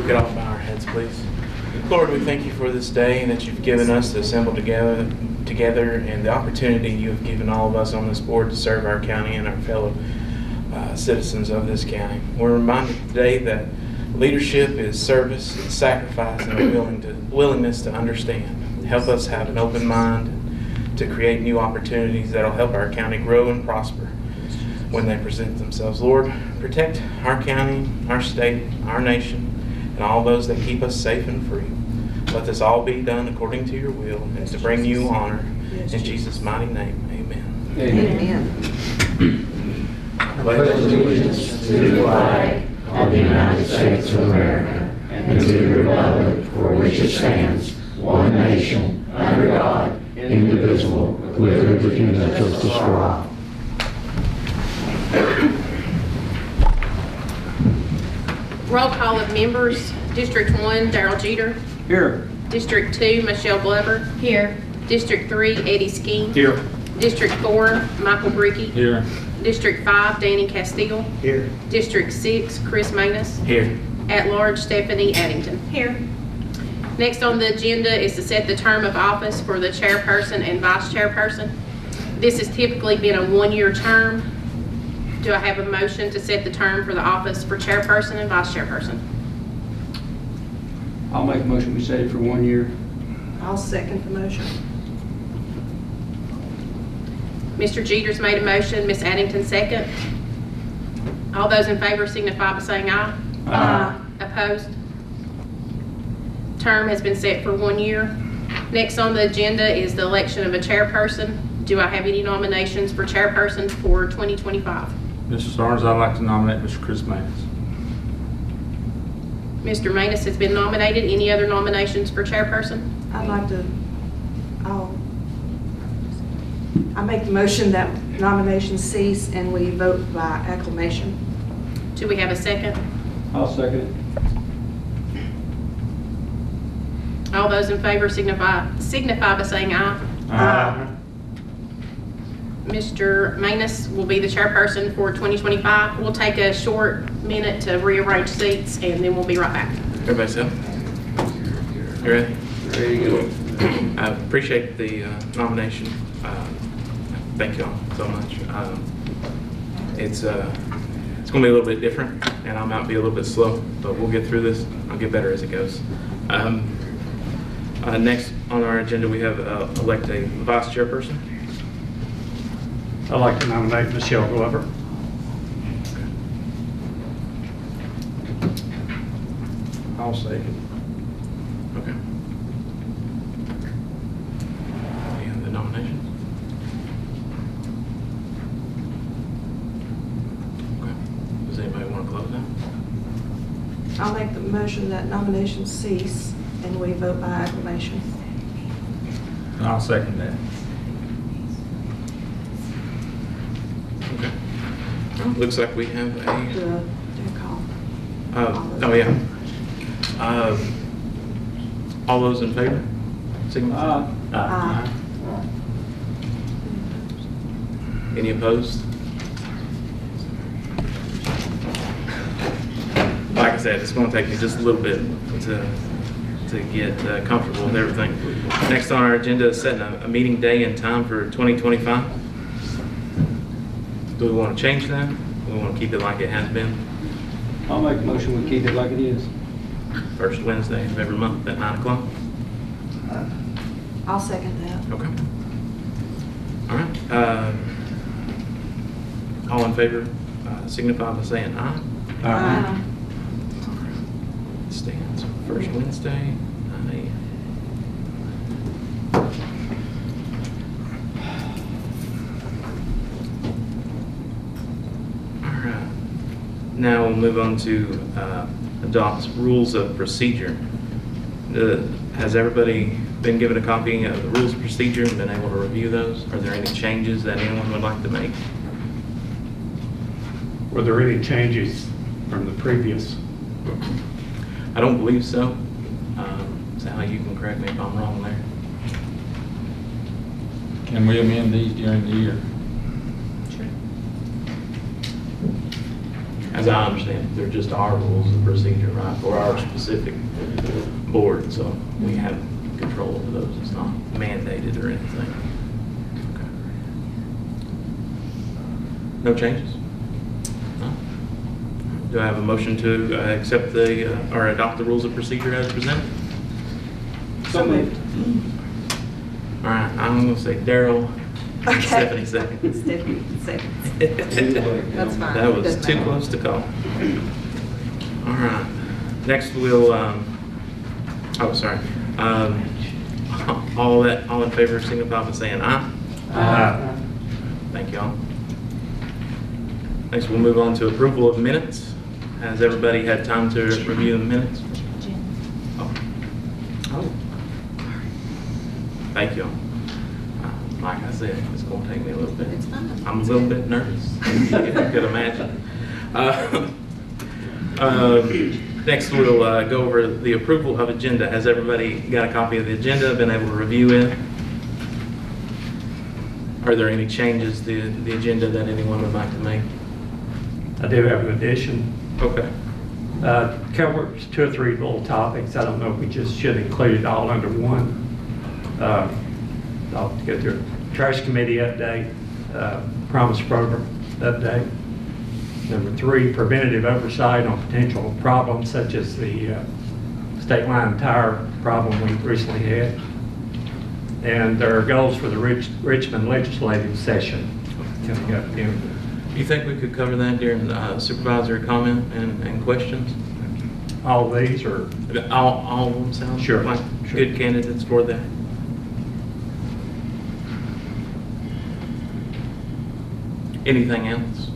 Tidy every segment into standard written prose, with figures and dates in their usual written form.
we could all bow our heads, please. Lord, we thank you for this day and that you've given us to assemble together and the opportunity you have given all of us on this board to serve our county and our fellow citizens of this county. We're reminded today that leadership is service, it's sacrifice, and a willingness to understand. Help us have an open mind to create new opportunities that will help our county grow and prosper when they present themselves. Lord, protect our county, our state, our nation, and all those that keep us safe and free. Let this all be done according to your will and to bring you honor. In Jesus' mighty name, amen. Amen. I pledge allegiance to the flag of the United States of America and to the republic for which it stands, one nation, under God, indivisible, with liberty and justice for all. Roll call of members. District 1, Darrell Jeter. Here. District 2, Michelle Glover. Here. District 3, Eddie Skeen. Here. District 4, Michael Bricky. Here. District 5, Danny Castile. Here. District 6, Chris Maness. Here. At large, Stephanie Addington. Here. Next on the agenda is to set the term of office for the chairperson and vice chairperson. This has typically been a one-year term. Do I have a motion to set the term for the office for chairperson and vice chairperson? I'll make a motion we set it for 1 year. I'll second the motion. Mr. Jeter's made a motion, Ms. Addington second. All those in favor signify by saying aye. Aye. Opposed? Term has been set for 1 year. Next on the agenda is the election of a chairperson. Do I have any nominations for chairperson for 2025? Mr. Starnes, I'd like to nominate Mr. Chris Maness. Mr. Maness has been nominated. Any other nominations for chairperson? I'd like to, I make the motion that nominations cease and we vote by acclamation. Do we have a second? I'll second it. All those in favor signify by saying aye. Aye. Mr. Maness will be the chairperson for 2025. We'll take a short minute to rearrange seats and then we'll be right back. Everybody set? You ready? Ready to go. I appreciate the nomination. Thank you all so much. It's going to be a little bit different, and I might be a little bit slow, but we'll get through this. I'll get better as it goes. Next on our agenda, we have elect a vice chairperson. I'd like to nominate Michelle Glover. I'll second. Okay. Any other nominations? Okay. Does anybody want to close now? I'll make the motion that nominations cease and we vote by acclamation. I'll second that. Okay. Looks like we have a. Do a call. Oh yeah. All those in favor? Signify. Aye. Any opposed? Like I said, it's going to take me just a little bit to get comfortable with everything. Next on our agenda is setting a meeting day and time for 2025. Do we want to change that? Do we want to keep it like it has been? I'll make a motion we keep it like it is. First Wednesday of every month at 9 o'clock? I'll second that. Okay. All right. All in favor signify by saying aye. Aye. Stands first Wednesday, 9 a.m. All right. Now we'll move on to adopt rules of procedure. Has everybody been given a copy of the rules of procedure and been able to review those? Are there any changes that anyone would like to make? Were there any changes from the previous? I don't believe so. Sally, you can correct me if I'm wrong there. Can we amend these during the year? Sure. as I understand it, they're just our rules of procedure, right, for our specific board, so we have control over those. It's not mandated or anything. Okay. No changes? No? Do I have a motion to accept or adopt the rules of procedure as presented? So moved. All right, I'm going to say Daryl. Okay. Stephanie seconds. Stephanie seconds. That's fine. That was Doesn't too matter. close to call. All right. Next we'll, sorry. All in favor signify by saying aye. Thank you all. Next we'll move on to approval of minutes. Has everybody had time to review the minutes? Oh. Thank you all. Like I said, it's going to take me a little bit. It's fine. I'm a little bit nervous, if you could imagine. Next, we'll go over the approval of agenda. Has everybody got a copy of the agenda, been able to review it? Are there any changes to the agenda that anyone would like to make? I do have an addition. Okay. Covers 2 or 3 little topics. I don't know if we just should include it all under one. I'll go through trash committee update, promise program update. Number 3, preventative oversight on potential problems such as the state line tire problem we recently had. And there are goals for the Richmond legislative session coming up in. Do you think we could cover that during supervisor comment and questions? All these are, All of them sound Sure, like sure. good candidates for that? Anything else?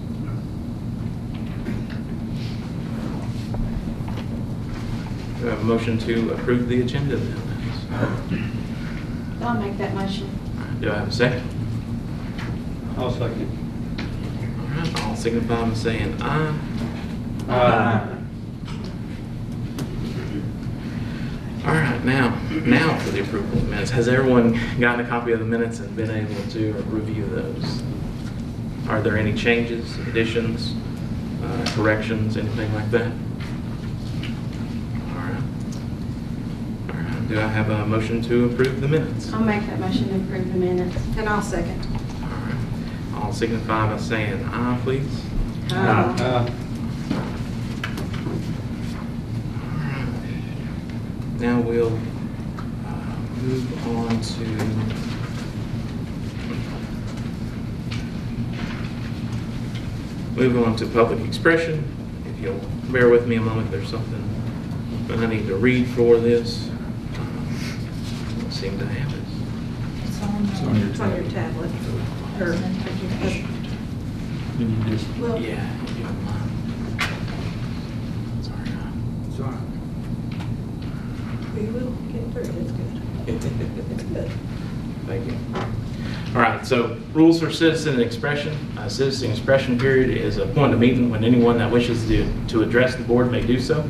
Do we have a motion to approve the agenda then? I'll make that motion. Do I have a second? I'll second. All right, all signify by saying aye. All right, now for the approval of the minutes. Has everyone gotten a copy of the minutes and been able to review those? Are there any changes, additions, corrections, anything like that? All right. All right. Do I have a motion to approve the minutes? I'll make that motion to approve the minutes. And I'll second. All right. All signify by saying aye, please. Now we'll move on to public expression. If you'll bear with me a moment, there's something that I need to read for this. Don't seem to have it. It's on your tablet. Or, You just, well, Yeah, if you don't mind. Sorry. sorry. we will get through it. It's good. It's good. Thank you. All right, so rules for citizen expression. Citizen expression period is a point of meeting when anyone that wishes to address the board may do so.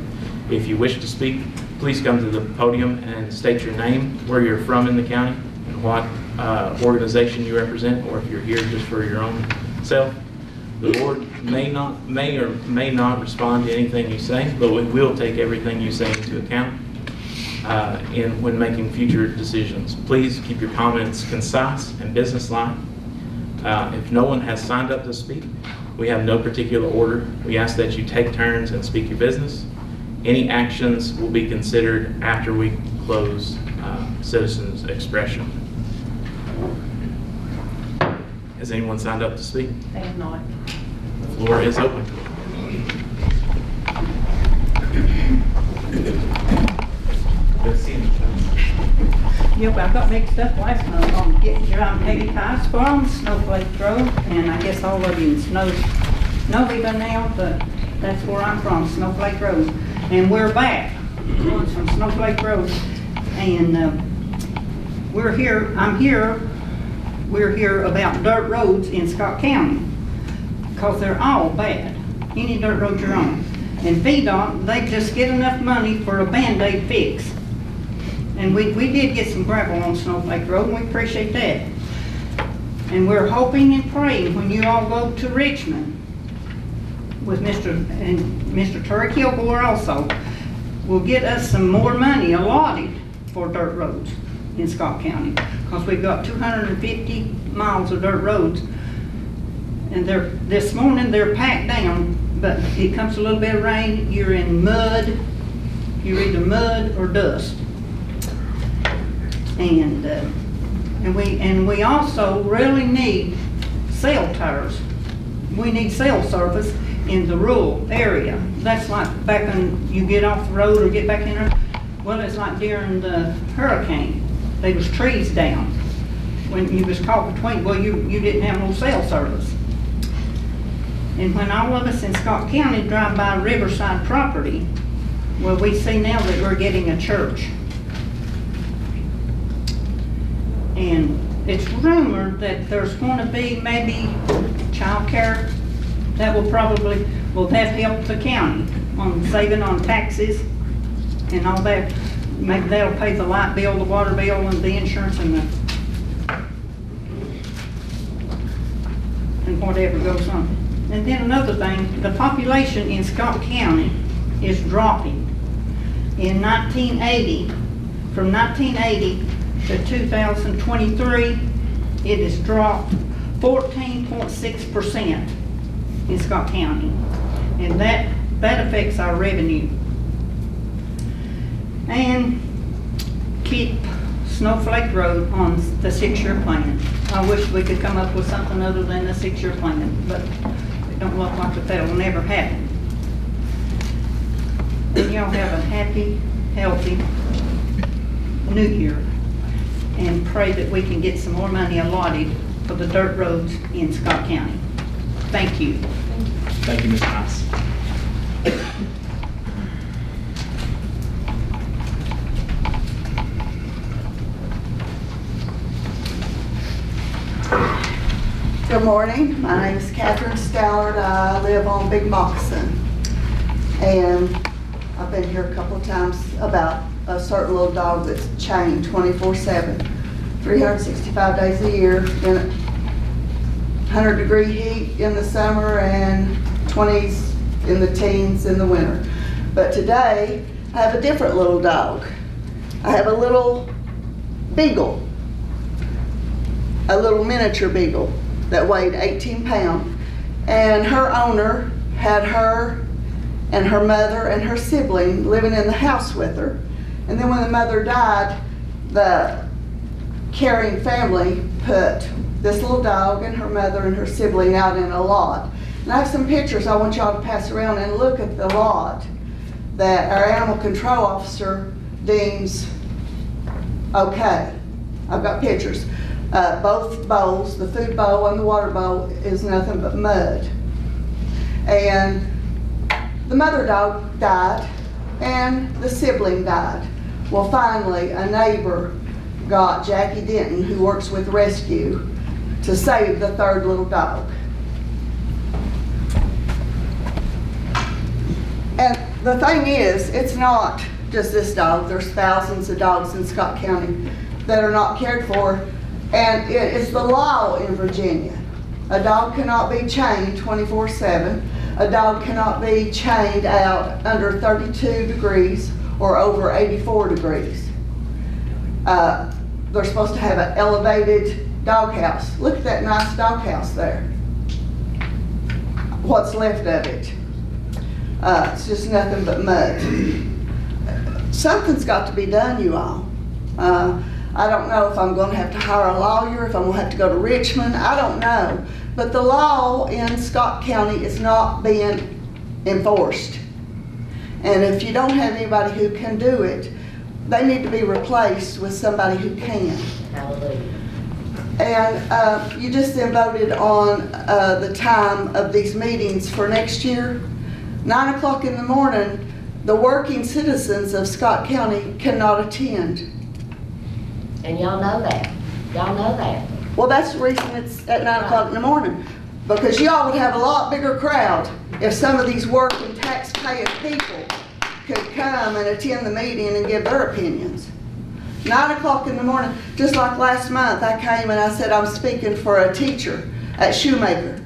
If you wish to speak, please come to the podium and state your name, where you're from in the county, and what organization you represent, or if you're here just for your own self. The board may or may not respond to anything you say, but we will take everything you say into account when making future decisions. Please keep your comments concise and businesslike. If no one has signed up to speak, we have no particular order. We ask that you take turns and speak your business. Any actions will be considered after we close citizens' expression. Has anyone signed up to speak? They have not. The floor is open. Yep, I got mixed up last month on getting here on Peggy Pie's farm, Snowflake Road, and I guess all of you know me by now, but that's where I'm from, Snowflake Road. And we're back, going from Snowflake Road, and we're here about dirt roads in Scott County, because they're all bad, any dirt road you're on. And VDOT, they just get enough money for a Band-Aid fix. And we did get some gravel on Snowflake Road, and we appreciate that. And we're hoping and praying when you all go to Richmond, with Mr. Terry Kilgore also, will get us some more money allotted for dirt roads in Scott County. Because we've got 250 miles of dirt roads. And this morning they're packed down, but it comes a little bit of rain, you're in mud. You're either mud or dust. And we also really need cell towers. We need cell service in the rural area. That's like back when you get off the road or get back in there. Well, it's like during the hurricane. There was trees down. When you was caught between, well, you didn't have no cell service. And when all of us in Scott County drive by Riverside property, well, we see now that we're getting a church. And it's rumored that there's going to be maybe child care that will that help the county on saving on taxes and all that. Maybe that'll pay the light bill, the water bill, and the insurance and whatever goes on. And then another thing, the population in Scott County is dropping. In 1980, from 1980 to 2023, it has dropped 14.6% in Scott County. And that affects our revenue. And keep Snowflake Road on the 6-year plan. I wish we could come up with something other than the 6-year plan, but it don't look like that'll never happen. And y'all have a happy, healthy New Year, and pray that we can get some more money allotted for the dirt roads in Scott County. Thank you. Thank you, Ms. Nice. Good morning. My name is Catherine Stallard. I live on Big Moccasin. And I've been here a couple of times about a certain little dog that's chained 24/7, 365 days a year, in 100-degree heat in the summer and 20s in the teens in the winter. But today, I have a different little dog. I have a little beagle, a little miniature beagle that weighed 18 pounds. And her owner had her and her mother and her sibling living in the house with her. And then when the mother died, the caring family put this little dog and her mother and her sibling out in a lot. And I have some pictures I want y'all to pass around and look at the lot that our animal control officer deems okay. I've got pictures. Both bowls, the food bowl and the water bowl, is nothing but mud. And the mother dog died and the sibling died. Well, finally, a neighbor got Jackie Denton, who works with rescue, to save the third little dog. And the thing is, it's not just this dog. There's thousands of dogs in Scott County that are not cared for. And it is the law in Virginia. A dog cannot be chained 24/7. A dog cannot be chained out under 32 degrees or over 84 degrees. They're supposed to have an elevated doghouse. Look at that nice doghouse there. What's left of it? It's just nothing but mud. Something's got to be done, you all. I don't know if I'm going to have to hire a lawyer, if I'm going to have to go to Richmond, I don't know. But the law in Scott County is not being enforced. And if you don't have anybody who can do it, they need to be replaced with somebody who can. Hallelujah. And you just then voted on the time of these meetings for next year. 9 o'clock in the morning, the working citizens of Scott County cannot attend. And y'all know that. Y'all know that. Well, that's the reason it's at 9 o'clock in the morning. Because y'all would have a lot bigger crowd if some of these working tax-paying people could come and attend the meeting and give their opinions. 9 o'clock in the morning, just like last month, I came and I said I'm speaking for a teacher at Shoemaker.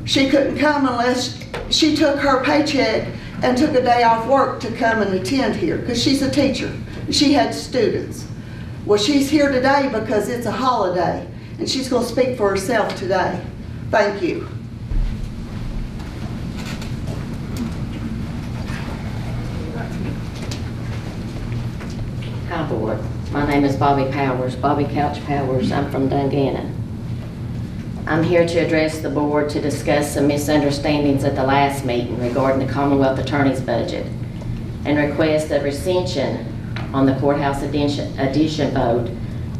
She couldn't come unless she took her paycheck and took a day off work to come and attend here, because she's a teacher. She had students. Well, she's here today because it's a holiday, and she's going to speak for herself today. Thank you. Hi, Board. My name is Bobby Powers, Bobby Couch Powers. I'm from Dungannon. I'm here to address the Board to discuss some misunderstandings at the last meeting regarding the Commonwealth Attorney's budget and request a recension on the courthouse addition vote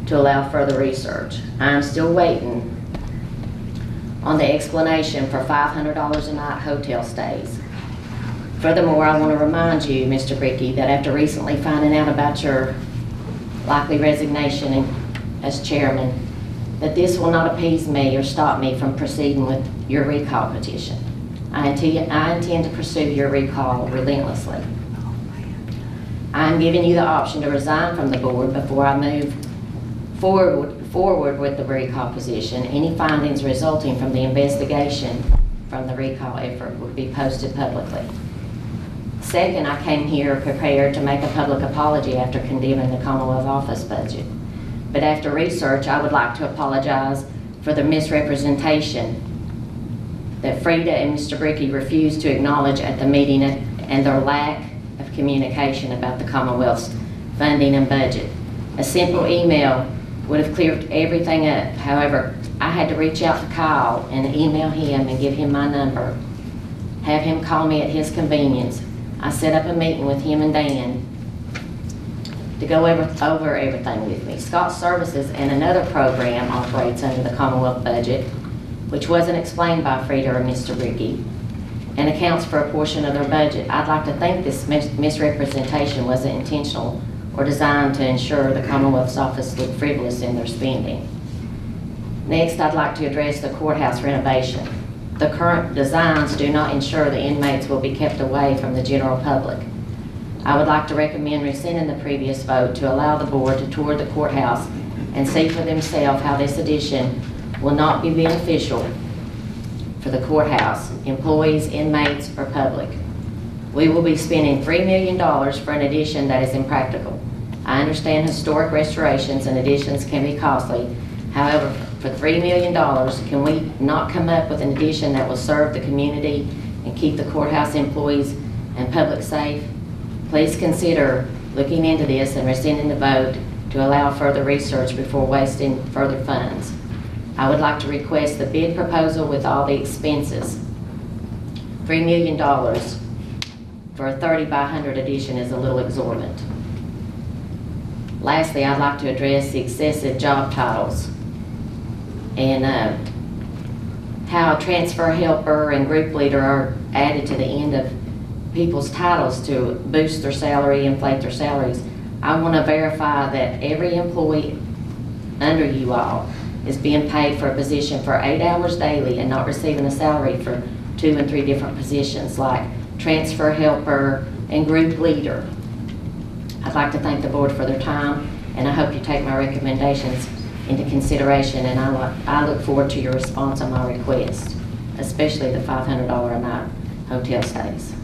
to allow further research. I'm still waiting on the explanation for $500 a night hotel stays. Furthermore, I want to remind you, Mr. Bricky, that after recently finding out about your likely resignation as chairman, that this will not appease me or stop me from proceeding with your recall petition. I intend to pursue your recall relentlessly. I am giving you the option to resign from the board before I move forward with the recall position. Any findings resulting from the investigation from the recall effort will be posted publicly. Second, I came here prepared to make a public apology after condemning the Commonwealth Office budget. But after research, I would like to apologize for the misrepresentation that Frida and Mr. Bricky refused to acknowledge at the meeting and their lack of communication about the Commonwealth's funding and budget. A simple email would have cleared everything up. However, I had to reach out to Kyle and email him and give him my number, have him call me at his convenience. I set up a meeting with him and Dan to go over everything with me. Scott Services and another program operates under the Commonwealth budget, which wasn't explained by Frida or Mr. Bricky, and accounts for a portion of their budget. I'd like to think this misrepresentation wasn't intentional or designed to ensure the Commonwealth's office looked frivolous in their spending. Next, I'd like to address the courthouse renovation. The current designs do not ensure the inmates will be kept away from the general public. I would like to recommend rescinding the previous vote to allow the board to tour the courthouse and see for themselves how this addition will not be beneficial for the courthouse, employees, inmates, or public. We will be spending $3 million for an addition that is impractical. I understand historic restorations and additions can be costly. However, for $3 million, can we not come up with an addition that will serve the community and keep the courthouse employees and public safe? Please consider looking into this and rescinding the vote to allow further research before wasting further funds. I would like to request the bid proposal with all the expenses. $3 million for a 30 by 100 addition is a little exorbitant. Lastly, I'd like to address the excessive job titles and how transfer helper and group leader are added to the end of people's titles to boost their salary, inflate their salaries. I want to verify that every employee under you all is being paid for a position for 8 hours daily and not receiving a salary for 2 and 3 different positions like transfer helper and group leader. I'd like to thank the board for their time, and I hope you take my recommendations into consideration, and I look forward to your response on my request, especially the $500 a night hotel stays.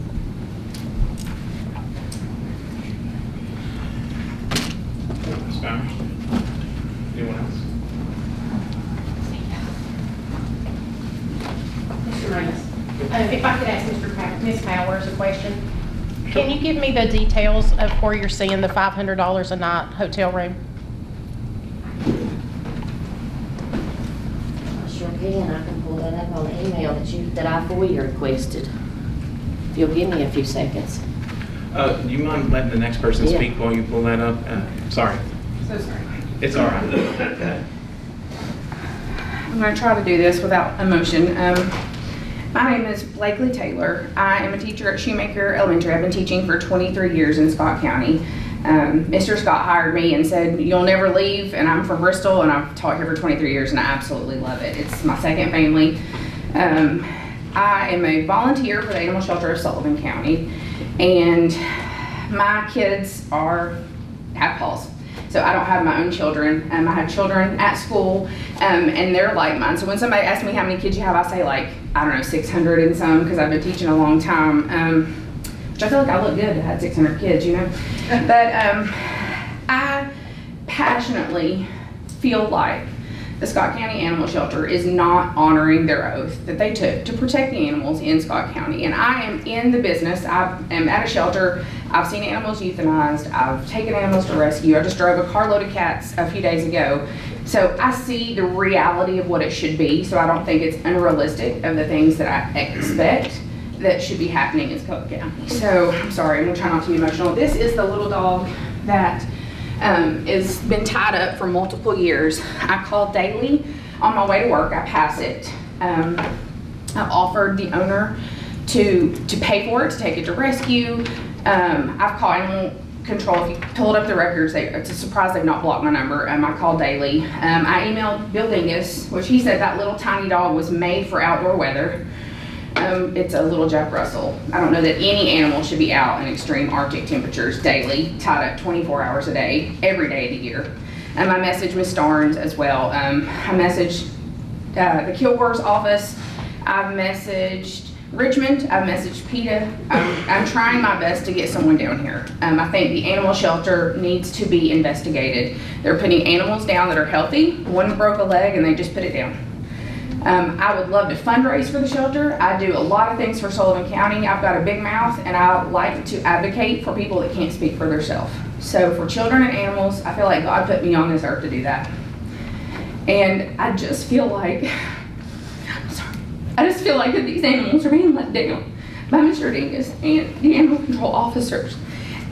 Ms. Bowers? Anyone else? Mr. Maness, if I could ask Ms. Powers a question. Can you give me the details of where you're seeing the $500 a night hotel room? I sure can. I can pull that up on the email that I FOIA requested. If you'll give me a few seconds. Do you mind letting the next person Yeah. speak while you pull that up? Sorry. So sorry. It's all right. I'm going to try to do this without emotion. My name is Blakely Taylor. I am a teacher at Shoemaker Elementary. I've been teaching for 23 years in Scott County. Mr. Scott hired me and said, "You'll never leave," and I'm from Bristol, and I've taught here for 23 years, and I absolutely love it. It's my second family. I am a volunteer for the Animal Shelter of Sullivan County, and my kids have paws. So I don't have my own children. I have children at school, and they're like mine. So when somebody asks me how many kids you have, I say like, I don't know, 600 and some, because I've been teaching a long time. Which I feel like I look good. I had 600 kids, you know. But I passionately feel like the Scott County Animal Shelter is not honoring their oath that they took to protect the animals in Scott County. And I am in the business. I am at a shelter. I've seen animals euthanized. I've taken animals to rescue. I just drove a carload of cats a few days ago. So I see the reality of what it should be. So I don't think it's unrealistic of the things that I expect that should be happening in Scott County. So I'm sorry, I'm gonna try not to be emotional. This is the little dog that has been tied up for multiple years. I call daily on my way to work. I pass it. I offered the owner to pay for it, to take it to rescue. I've called animal control. If you pulled up the records, it's a surprise they've not blocked my number. I call daily. I emailed Bill Dingus, which he said that little tiny dog was made for outdoor weather. It's a little Jack Russell. I don't know that any animal should be out in extreme Arctic temperatures daily, tied up 24 hours a day, every day of the year. I messaged Ms. Starnes as well. I messaged the Kilgore's office. I've messaged Richmond. I've messaged PETA. I'm trying my best to get someone down here. I think the animal shelter needs to be investigated. They're putting animals down that are healthy. One broke a leg and they just put it down. I would love to fundraise for the shelter. I do a lot of things for Sullivan County. I've got a big mouth and I like to advocate for people that can't speak for themselves. So for children and animals, I feel like God put me on this earth to do that. And I just feel like, that these animals are being let down by Mr. Dingus and the animal control officers.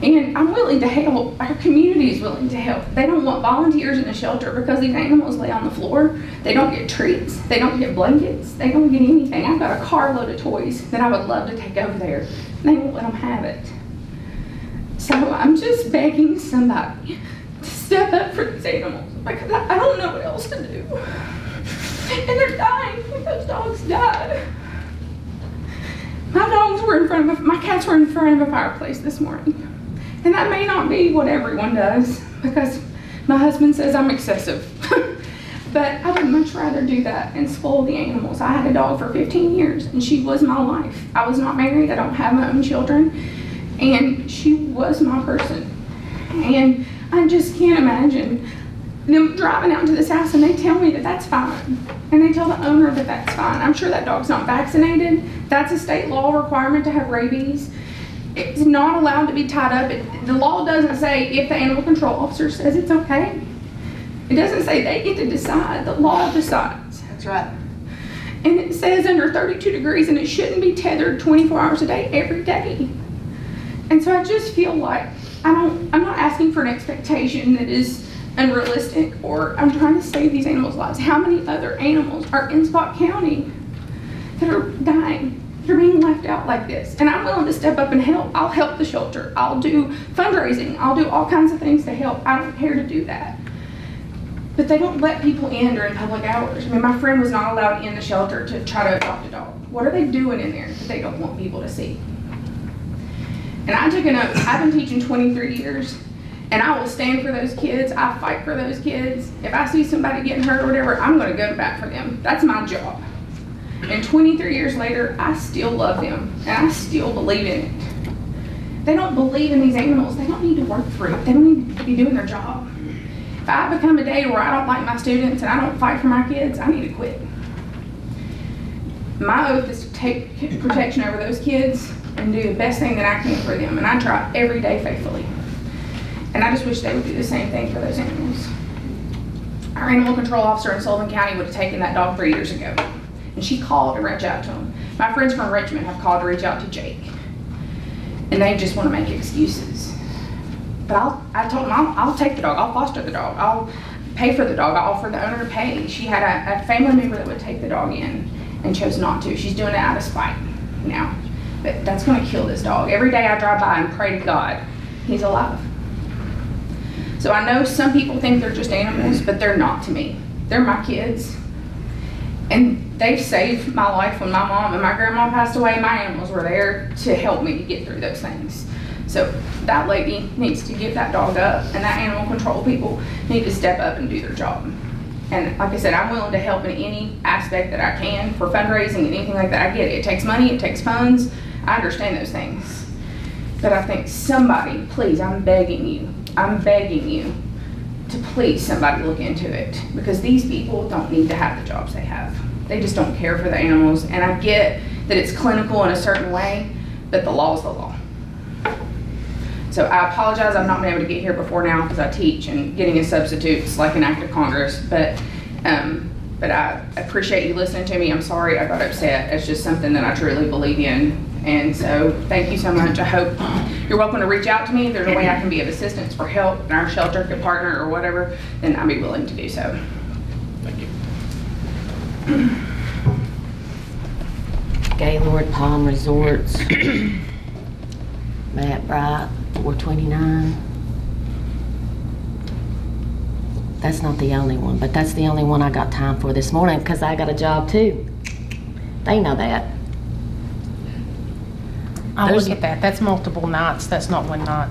And I'm willing to help. Our community is willing to help. They don't want volunteers in the shelter because these animals lay on the floor. They don't get treats. They don't get blankets. They don't get anything. I've got a carload of toys that I would love to take over there. They won't let them have it. So I'm just begging somebody to step up for these animals because I don't know what else to do. And they're dying. Those dogs died. My cats were in front of a fireplace this morning. And that may not be what everyone does because my husband says I'm excessive. But I would much rather do that and spoil the animals. I had a dog for 15 years and she was my life. I was not married. I don't have my own children. And she was my person. And I just can't imagine them driving out to this house and they tell me that that's fine. And they tell the owner that that's fine. I'm sure that dog's not vaccinated. That's a state law requirement to have rabies. It's not allowed to be tied up. The law doesn't say if the animal control officer says it's okay. It doesn't say they get to decide. The law decides. That's right. And it says under 32 degrees and it shouldn't be tethered 24 hours a day, every day. And so I just feel like I'm not asking for an expectation that is unrealistic, or I'm trying to save these animals' lives. How many other animals are in Scott County that are dying? They're being left out like this. And I'm willing to step up and help. I'll help the shelter. I'll do fundraising. I'll do all kinds of things to help. I don't care to do that. But they don't let people in during public hours. I mean, my friend was not allowed in the shelter to try to adopt a dog. What are they doing in there that they don't want people to see? And I took an oath. I've been teaching 23 years. And I will stand for those kids. I fight for those kids. If I see somebody getting hurt or whatever, I'm going to go back for them. That's my job. And 23 years later, I still love them. And I still believe in it. They don't believe in these animals. They don't need to work for it. They don't need to be doing their job. If I become a day where I don't like my students and I don't fight for my kids, I need to quit. My oath is to take protection over those kids and do the best thing that I can for them. And I try every day faithfully. And I just wish they would do the same thing for those animals. Our animal control officer in Sullivan County would have taken that dog 3 years ago. And she called to reach out to him. My friends from Richmond have called to reach out to Jake. And they just want to make excuses. But I told them I'll take the dog. I'll foster the dog. I'll pay for the dog. I'll offer the owner to pay. She had a family member that would take the dog in and chose not to. She's doing it out of spite now. But that's going to kill this dog. Every day I drive by and pray to God he's alive. So I know some people think they're just animals, but they're not to me. They're my kids. And they've saved my life. When my mom and my grandma passed away, my animals were there to help me get through those things. So that lady needs to give that dog up, and that animal control people need to step up and do their job. And like I said, I'm willing to help in any aspect that I can for fundraising and anything like that. I get it. It takes money, it takes funds. I understand those things. But I think somebody, please, I'm begging you to please somebody look into it, because these people don't need to have the jobs they have. They just don't care for the animals. And I get that it's clinical in a certain way, but the law's the law. So I apologize, I've not been able to get here before now because I teach, and getting a substitute is like an act of Congress. But I appreciate you listening to me. I'm sorry I got upset. It's just something that I truly believe in. And so thank you so much. I hope you're welcome to reach out to me. If there's a way I can be of assistance for help in our shelter could partner or whatever, then I'd be willing to do so. Thank you. Gaylord Palm Resorts, Matt Bright, 429. That's not the only one, but that's the only one I got time for this morning because I got a job too. They know that. I'll look at that. That's multiple nights. That's not one night.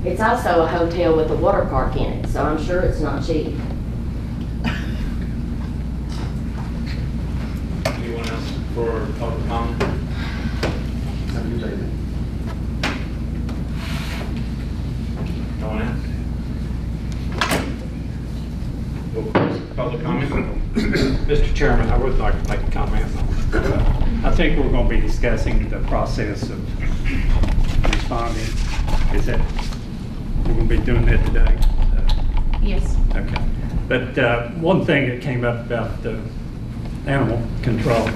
It's also a hotel with a water park in it, so I'm sure it's not cheap. Anyone else for public comment? No one else? We'll close public comment. Mr. Chairman, I would like to make a comment. I think we're going to be discussing the process of responding. Is that, we're going to be doing that today? Yes. Okay. But one thing that came up about the animal control,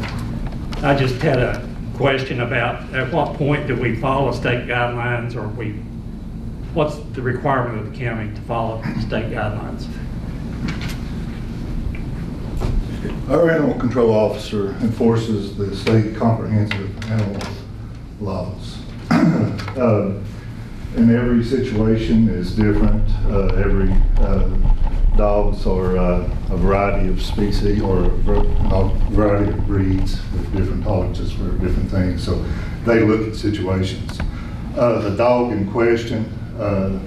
I just had a question about at what point do we follow state guidelines, or what's the requirement of the county to follow state guidelines? Our animal control officer enforces the state comprehensive animal laws. And every situation is different. Every dogs are a variety of species or a variety of breeds with different tolerances for different things. So they look at situations. The dog in question that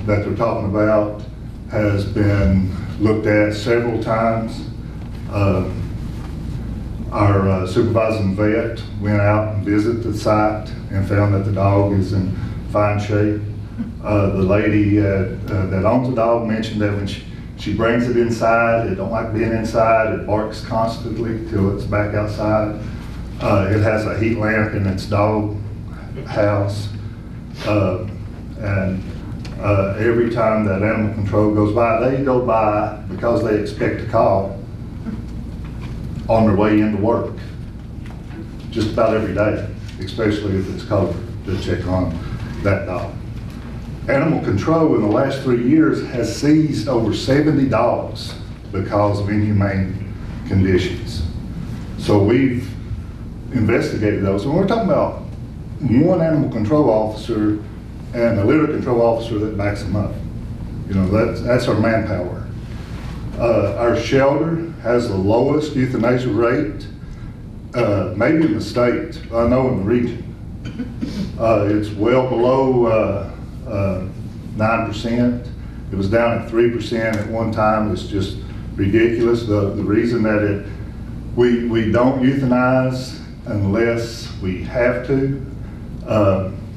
they're talking about has been looked at several times. Our supervising vet went out and visited the site and found that the dog is in fine shape. The lady that owns the dog mentioned that when she brings it inside, it don't like being inside, it barks constantly till it's back outside. It has a heat lamp in its dog house. And every time that animal control goes by, they go by because they expect a call on their way into work. Just about every day, especially if it's cold, to check on that dog. Animal control in the last 3 years has seized over 70 dogs because of inhumane conditions. So we've investigated those. And we're talking about one animal control officer and a litter control officer that backs them up. You know, that's our manpower. Our shelter has the lowest euthanasia rate, maybe in the state, I know in the region. It's well below 9%. It was down at 3% at one time. It's just ridiculous. The reason that we don't euthanize unless we have to.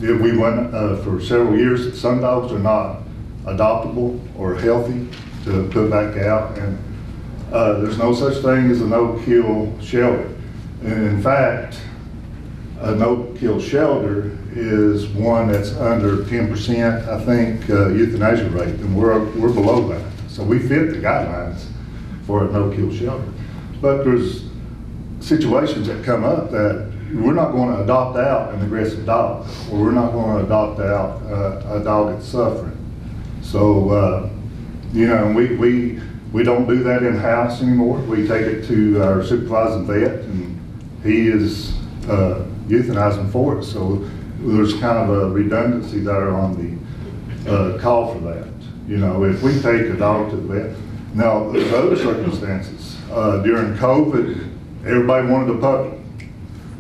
We went for several years that some dogs are not adoptable or healthy to put back out, and there's no such thing as a no-kill shelter. And in fact, a no-kill shelter is one that's under 10%, I think, euthanasia rate, and we're below that. So we fit the guidelines for a no-kill shelter. But there's situations that come up that we're not going to adopt out an aggressive dog, or we're not going to adopt out a dog that's suffering. So, you know, we don't do that in-house anymore. We take it to our supervising vet, and he is euthanizing for us. So there's kind of a redundancy there on the call for that. You know, if we take a dog to the vet, now, there's other circumstances. During COVID, everybody wanted a puppy.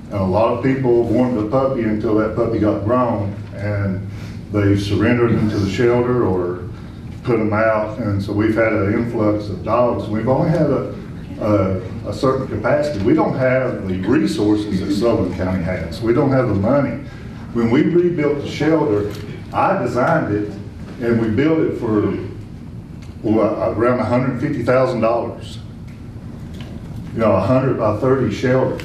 And a lot of people wanted a puppy until that puppy got grown, and they surrendered them to the shelter or put them out. And so we've had an influx of dogs. We've only had a certain capacity. We don't have the resources that Sullivan County has. We don't have the money. When we rebuilt the shelter, I designed it, and we built it for around $150,000. You know, 100 by 30 shelter.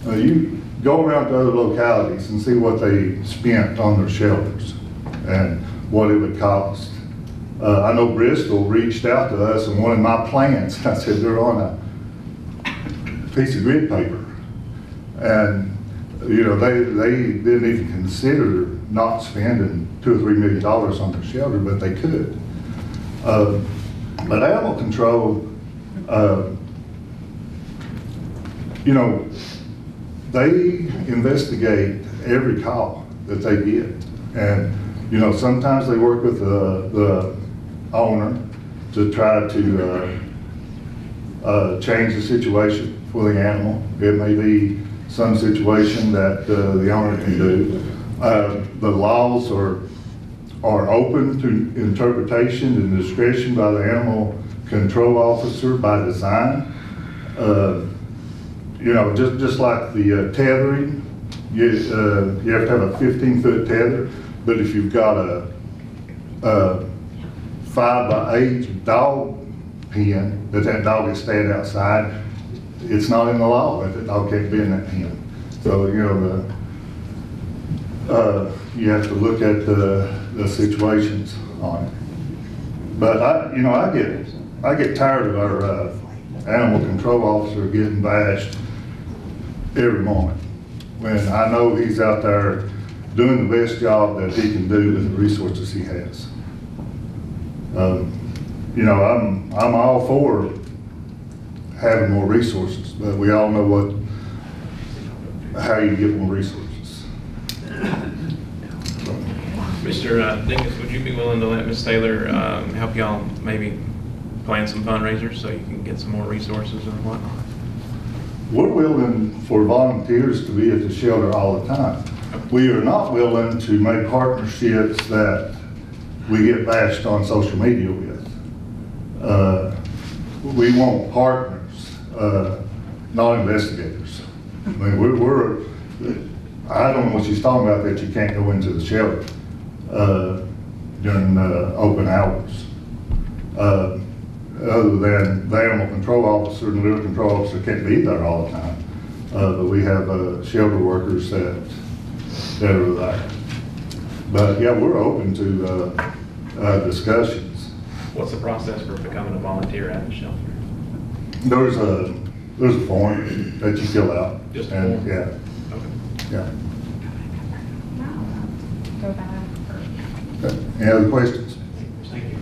You go around to other localities and see what they spent on their shelters and what it would cost. I know Bristol reached out to us and wanted my plans. I said, they're on a piece of grid paper. And, you know, they didn't even consider not spending $2 or $3 million on their shelter, but they could. But animal control, you know, they investigate every call that they get. And, you know, sometimes they work with the owner to try to change the situation for the animal. It may be some situation that the owner can do. The laws are open to interpretation and discretion by the animal control officer by design. You know, just like the tethering, you have to have a 15-foot tether, but if you've got a 5 by 8 dog pen that dog is stand outside, it's not in the law that the dog can't be in that pen. So, you know, you have to look at the situations on it. But I get tired of our animal control officer getting bashed every morning when I know he's out there doing the best job that he can do with the resources he has. You know, I'm all for having more resources, but we all know how you get more resources. Mr. Dingus, would you be willing to let Ms. Taylor help y'all maybe plan some fundraisers so you can get some more resources and whatnot? We're willing for volunteers to be at the shelter all the time. We are not willing to make partnerships that we get bashed on social media with. We want partners, not investigators. I mean, I don't know what she's talking about that you can't go into the shelter during open hours. Other than the animal control officer and the litter control officer can't be there all the time. But we have shelter workers that are there. But yeah, we're open to discussions. What's the process for becoming a volunteer at the shelter? There's a form that you fill out. Just a and form? Yeah. Okay. Yeah. Go back. Any other questions? Thank you.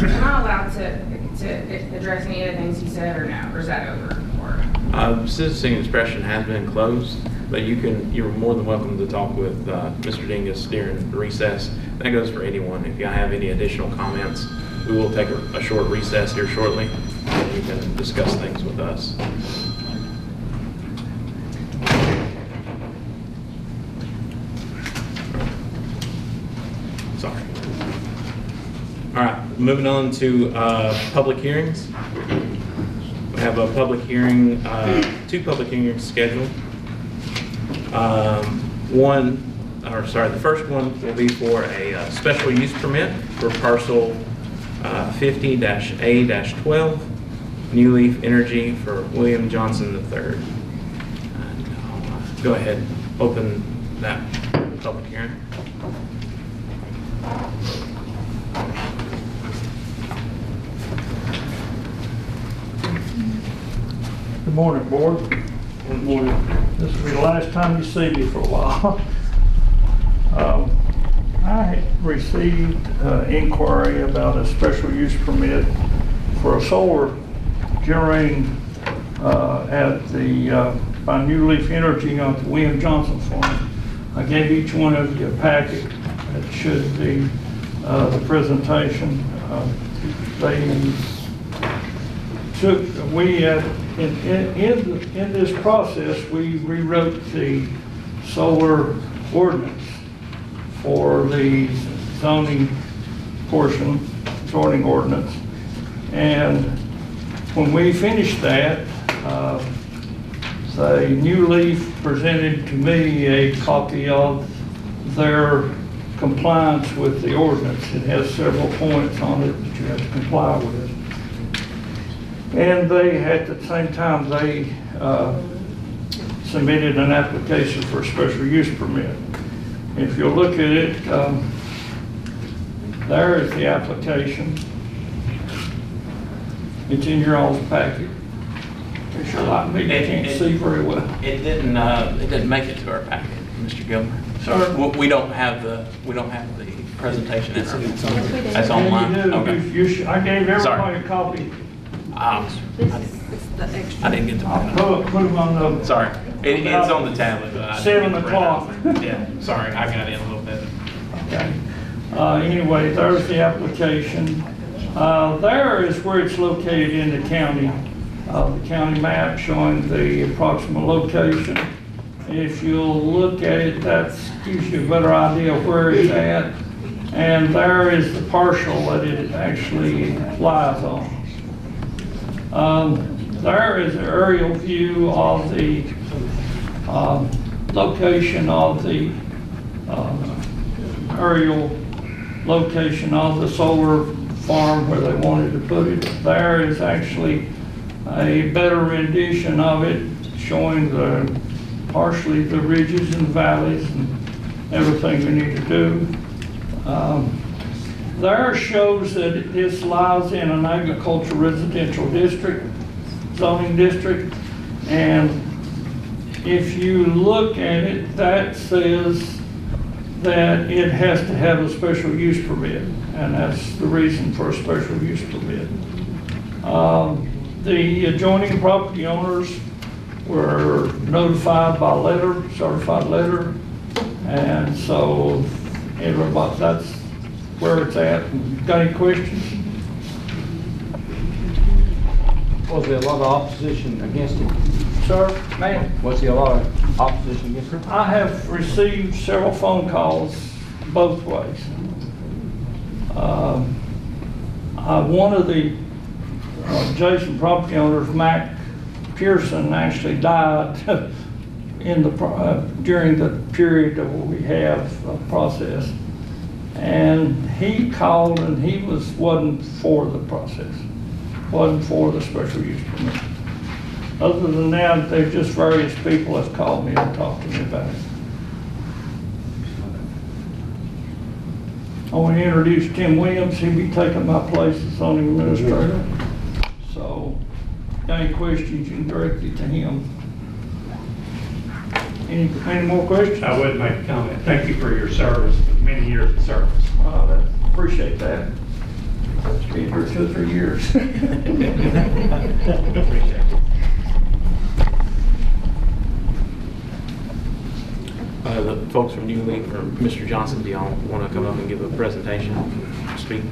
Am I allowed to address any of the things he said, or no? Or is that over? Or? Citizen expression has been closed, but you're more than welcome to talk with Mr. Dingus during recess. That goes for anyone. If you have any additional comments, we will take a short recess here shortly, and you can discuss things with us. Sorry. All right, moving on to public hearings. We have a public hearing, 2 public hearings scheduled. The first one will be for a special use permit for parcel 50-A-12, New Leaf Energy for William Johnson III. And I'll go ahead and open that public hearing. Good morning, Board. Good morning. This will be the last time you see me for a while. I received inquiry about a special use permit for a solar generating at the by New Leaf Energy on the William Johnson Farm. I gave each one of you a packet that should be the presentation. In this process, we rewrote the solar ordinance for the zoning portion, zoning ordinance. And when we finished that, the New Leaf presented to me a copy of their compliance with the ordinance. It has several points on it that you have to comply with. And they, at the same time, they submitted an application for a special use permit. If you look at it, there is the application. It's in your all's packet. If you're like me, you can't see very well. It didn't make it to our packet, Mr. Gilmer. Sir? We don't have the presentation in our, that's online? Yeah, you do. Okay. I gave everybody Sorry. a copy. It's the extra. I didn't get to I'll put them on the. Sorry, it's on the tablet. But I didn't 7 get to print o'clock. it. Yeah, sorry, I got in a little bit. Okay. Anyway, there's the application. There is where it's located in the county. The county map showing the approximate location. If you'll look at it, that gives you a better idea of where it's at. And there is the parcel that it actually lies on. There is an aerial view of the location of the aerial location of the solar farm where they wanted to put it. There is actually a better rendition of it showing partially the ridges and valleys and everything we need to do. There shows that this lies in an agricultural residential district, zoning district, and if you look at it, that says that it has to have a special use permit, and that's the reason for a special use permit. The adjoining property owners were notified by letter, certified letter, and so everybody, that's where it's at. Got any questions? Was there a lot of opposition against it? Sir, ma'am? Was there a lot of opposition against it? I have received several phone calls both ways. One of the adjacent property owners, Mac Pearson, actually died in during the period that we have process. And he called and he wasn't for the process, wasn't for the special use permit. Other than that, there's just various people have called me and talked to me about it. I want to introduce Tim Williams. He'll be taking my place as zoning administrator. So, got any questions, you can direct it to him. Any more questions? I would make a comment. Thank you for your service, many years of service. Appreciate that. It's been here 2 or 3 years. Appreciate it. The folks from New Leaf, or Mr. Johnson, do y'all want to come up and give a presentation, speak?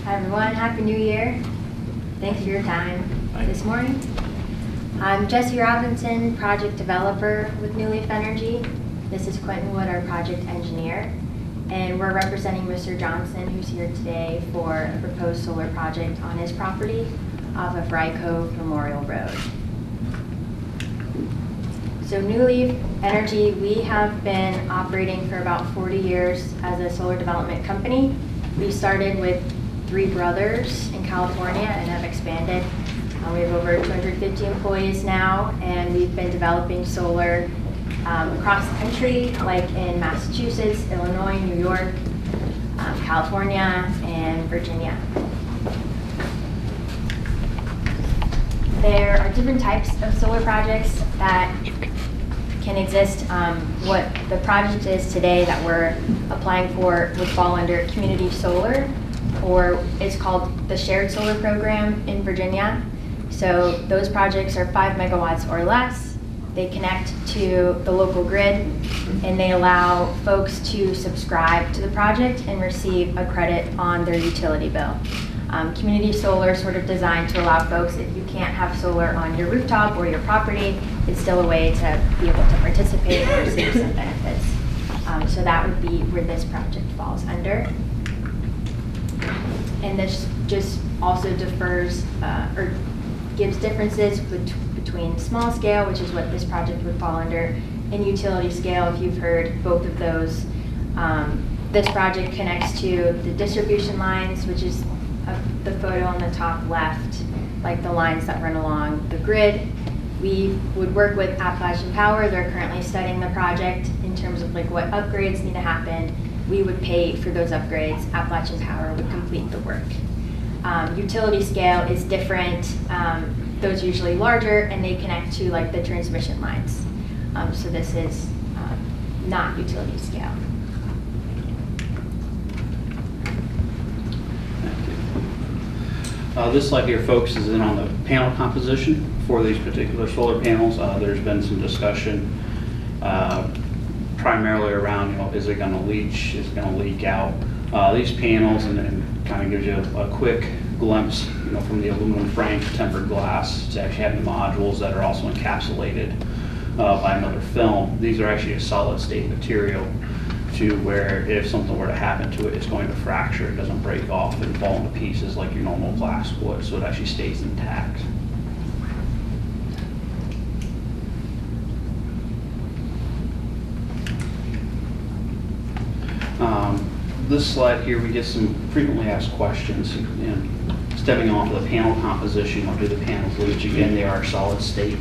Hi everyone, Happy New Year. Thanks for your time this morning. I'm Jesse Robinson, project developer with New Leaf Energy. This is Quentin Wood, our project engineer. And we're representing Mr. Johnson, who's here today for a proposed solar project on his property off of Rye Cove Memorial Road. So New Leaf Energy, we have been operating for about 40 years as a solar development company. We started with 3 brothers in California and have expanded. We have over 250 employees now, and we've been developing solar across the country, like in Massachusetts, Illinois, New York, California, and Virginia. There are different types of solar projects that can exist. What the project is today that we're applying for would fall under community solar, or it's called the Shared Solar Program in Virginia. So those projects are 5 megawatts or less. They connect to the local grid, and they allow folks to subscribe to the project and receive a credit on their utility bill. Community solar is sort of designed to allow folks, if you can't have solar on your rooftop or your property, it's still a way to be able to participate and receive some benefits. So that would be where this project falls under. And this just also differs or gives differences between small scale, which is what this project would fall under, and utility scale. If you've heard both of those, this project connects to the distribution lines, which is the photo on the top left, like the lines that run along the grid. We would work with Appalachian Power. They're currently studying the project in terms of like what upgrades need to happen. We would pay for those upgrades. Appalachian Power would complete the work. Utility scale is different. Those are usually larger, and they connect to like the transmission lines. So this is not utility scale. This slide here focuses in on the panel composition for these particular solar panels. There's been some discussion primarily around, is it going to leach, is it going to leak out? These panels, and then kind of gives you a quick glimpse, from the aluminum frame to tempered glass to actually having modules that are also encapsulated by another film. These are actually a solid state material, to where if something were to happen to it, it's going to fracture. It doesn't break off and fall into pieces like your normal glass would, so it actually stays intact. This slide here, we get some frequently asked questions. And stepping off of the panel composition, or do the panels leach? Again, they are solid state,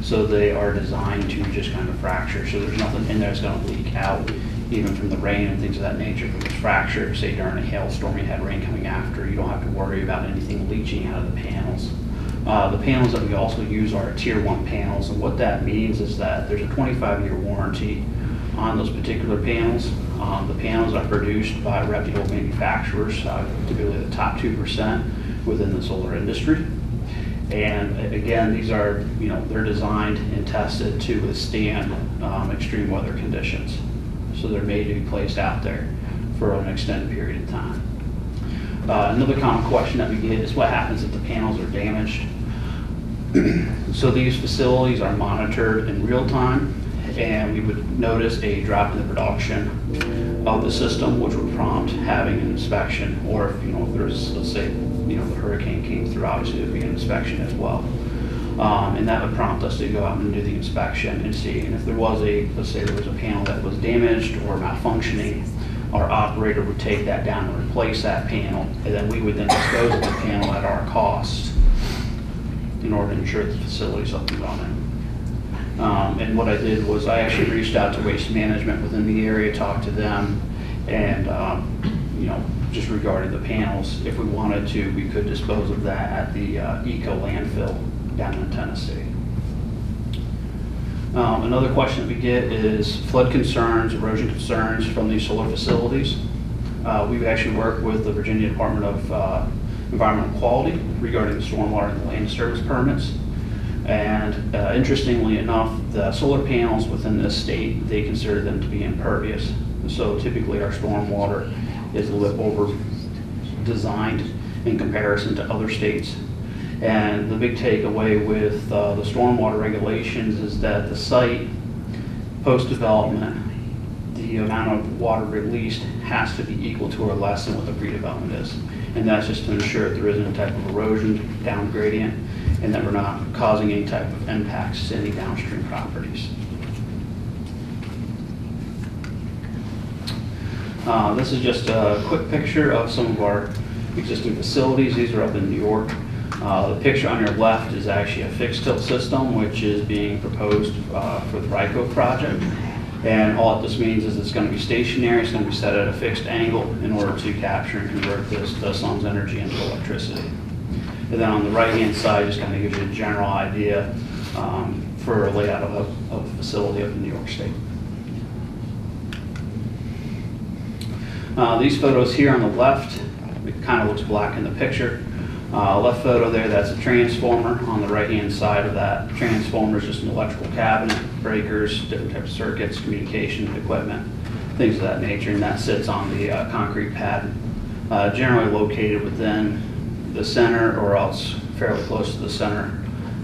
so they are designed to just kind of fracture. So there's nothing in there that's going to leak out, even from the rain and things of that nature. If it was fractured, say during a hailstorm, you had rain coming after, you don't have to worry about anything leaching out of the panels. The panels that we also use are Tier 1 panels, and what that means is that there's a 25-year warranty on those particular panels. The panels are produced by reputable manufacturers, typically the top 2% within the solar industry. And again, these are, they're designed and tested to withstand extreme weather conditions. So they're made to be placed out there for an extended period of time. Another common question that we get is what happens if the panels are damaged. So these facilities are monitored in real time, and we would notice a drop in the production of the system, which would prompt having an inspection, or if there's, let's say, the hurricane came through, obviously there'd be an inspection as well. And that would prompt us to go out and do the inspection and see. And if there was let's say there was a panel that was damaged or malfunctioning, our operator would take that down and replace that panel, and then we would then dispose of the panel at our cost in order to ensure the facility's up and running. And what I did was I actually reached out to Waste Management within the area, talked to them, and just regarding the panels, if we wanted to, we could dispose of that at the Eco landfill down in Tennessee. Another question that we get is flood concerns, erosion concerns from these solar facilities. We've actually worked with the Virginia Department of Environmental Quality regarding the stormwater and the land service permits. And interestingly enough, the solar panels within this state, they consider them to be impervious. So typically our stormwater is a little over designed in comparison to other states. And the big takeaway with the stormwater regulations is that the site, post-development, the amount of water released has to be equal to or less than what the pre-development is. And that's just to ensure that there isn't a type of erosion, down gradient, and that we're not causing any type of impacts to any downstream properties. This is just a quick picture of some of our existing facilities. These are up in New York. The picture on your left is actually a fixed tilt system, which is being proposed for the RICO project. And all this means is it's going to be stationary, it's going to be set at a fixed angle in order to capture and convert the sun's energy into electricity. And then on the right-hand side, just kind of gives you a general idea for a layout of a facility up in New York State. These photos here on the left, it kind of looks black in the picture. Left photo there, that's a transformer. On the right-hand side of that transformer is just an electrical cabinet, breakers, different types of circuits, communication equipment, things of that nature, and that sits on the concrete pad, generally located within the center or else fairly close to the center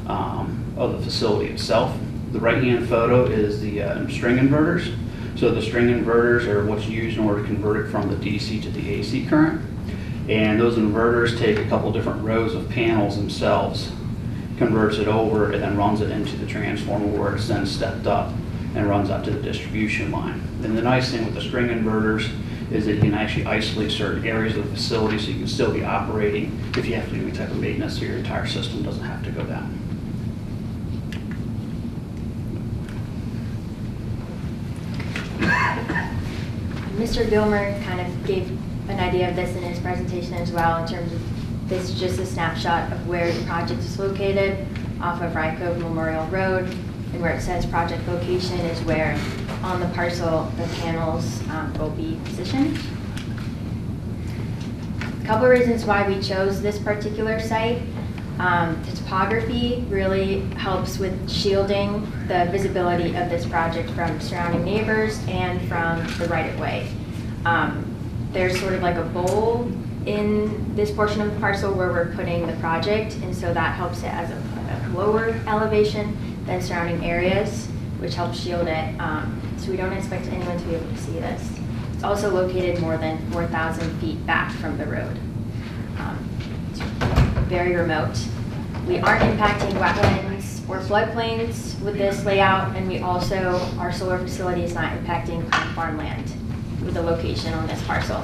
of the facility itself. The right-hand photo is the string inverters. So the string inverters are what's used in order to convert it from the DC to the AC current. And those inverters take a couple different rows of panels themselves, converts it over, and then runs it into the transformer where it's then stepped up and runs out to the distribution line. And the nice thing with the string inverters is that you can actually isolate certain areas of the facility so you can still be operating if you have to do any type of maintenance, so your entire system doesn't have to go down. Mr. Gilmer kind of gave an idea of this in his presentation as well, in terms of this is just a snapshot of where the project is located off of Rycove Memorial Road, and where it says project location is where on the parcel the panels will be positioned. A couple of reasons why we chose this particular site. The topography really helps with shielding the visibility of this project from surrounding neighbors and from the right-of-way. There's sort of like a bowl in this portion of the parcel where we're putting the project, and so that helps it as a lower elevation than surrounding areas, which helps shield it. So we don't expect anyone to be able to see this. It's also located more than 4,000 feet back from the road. It's very remote. We aren't impacting wetlands or floodplains with this layout, and we also, our solar facility is not impacting farmland with the location on this parcel.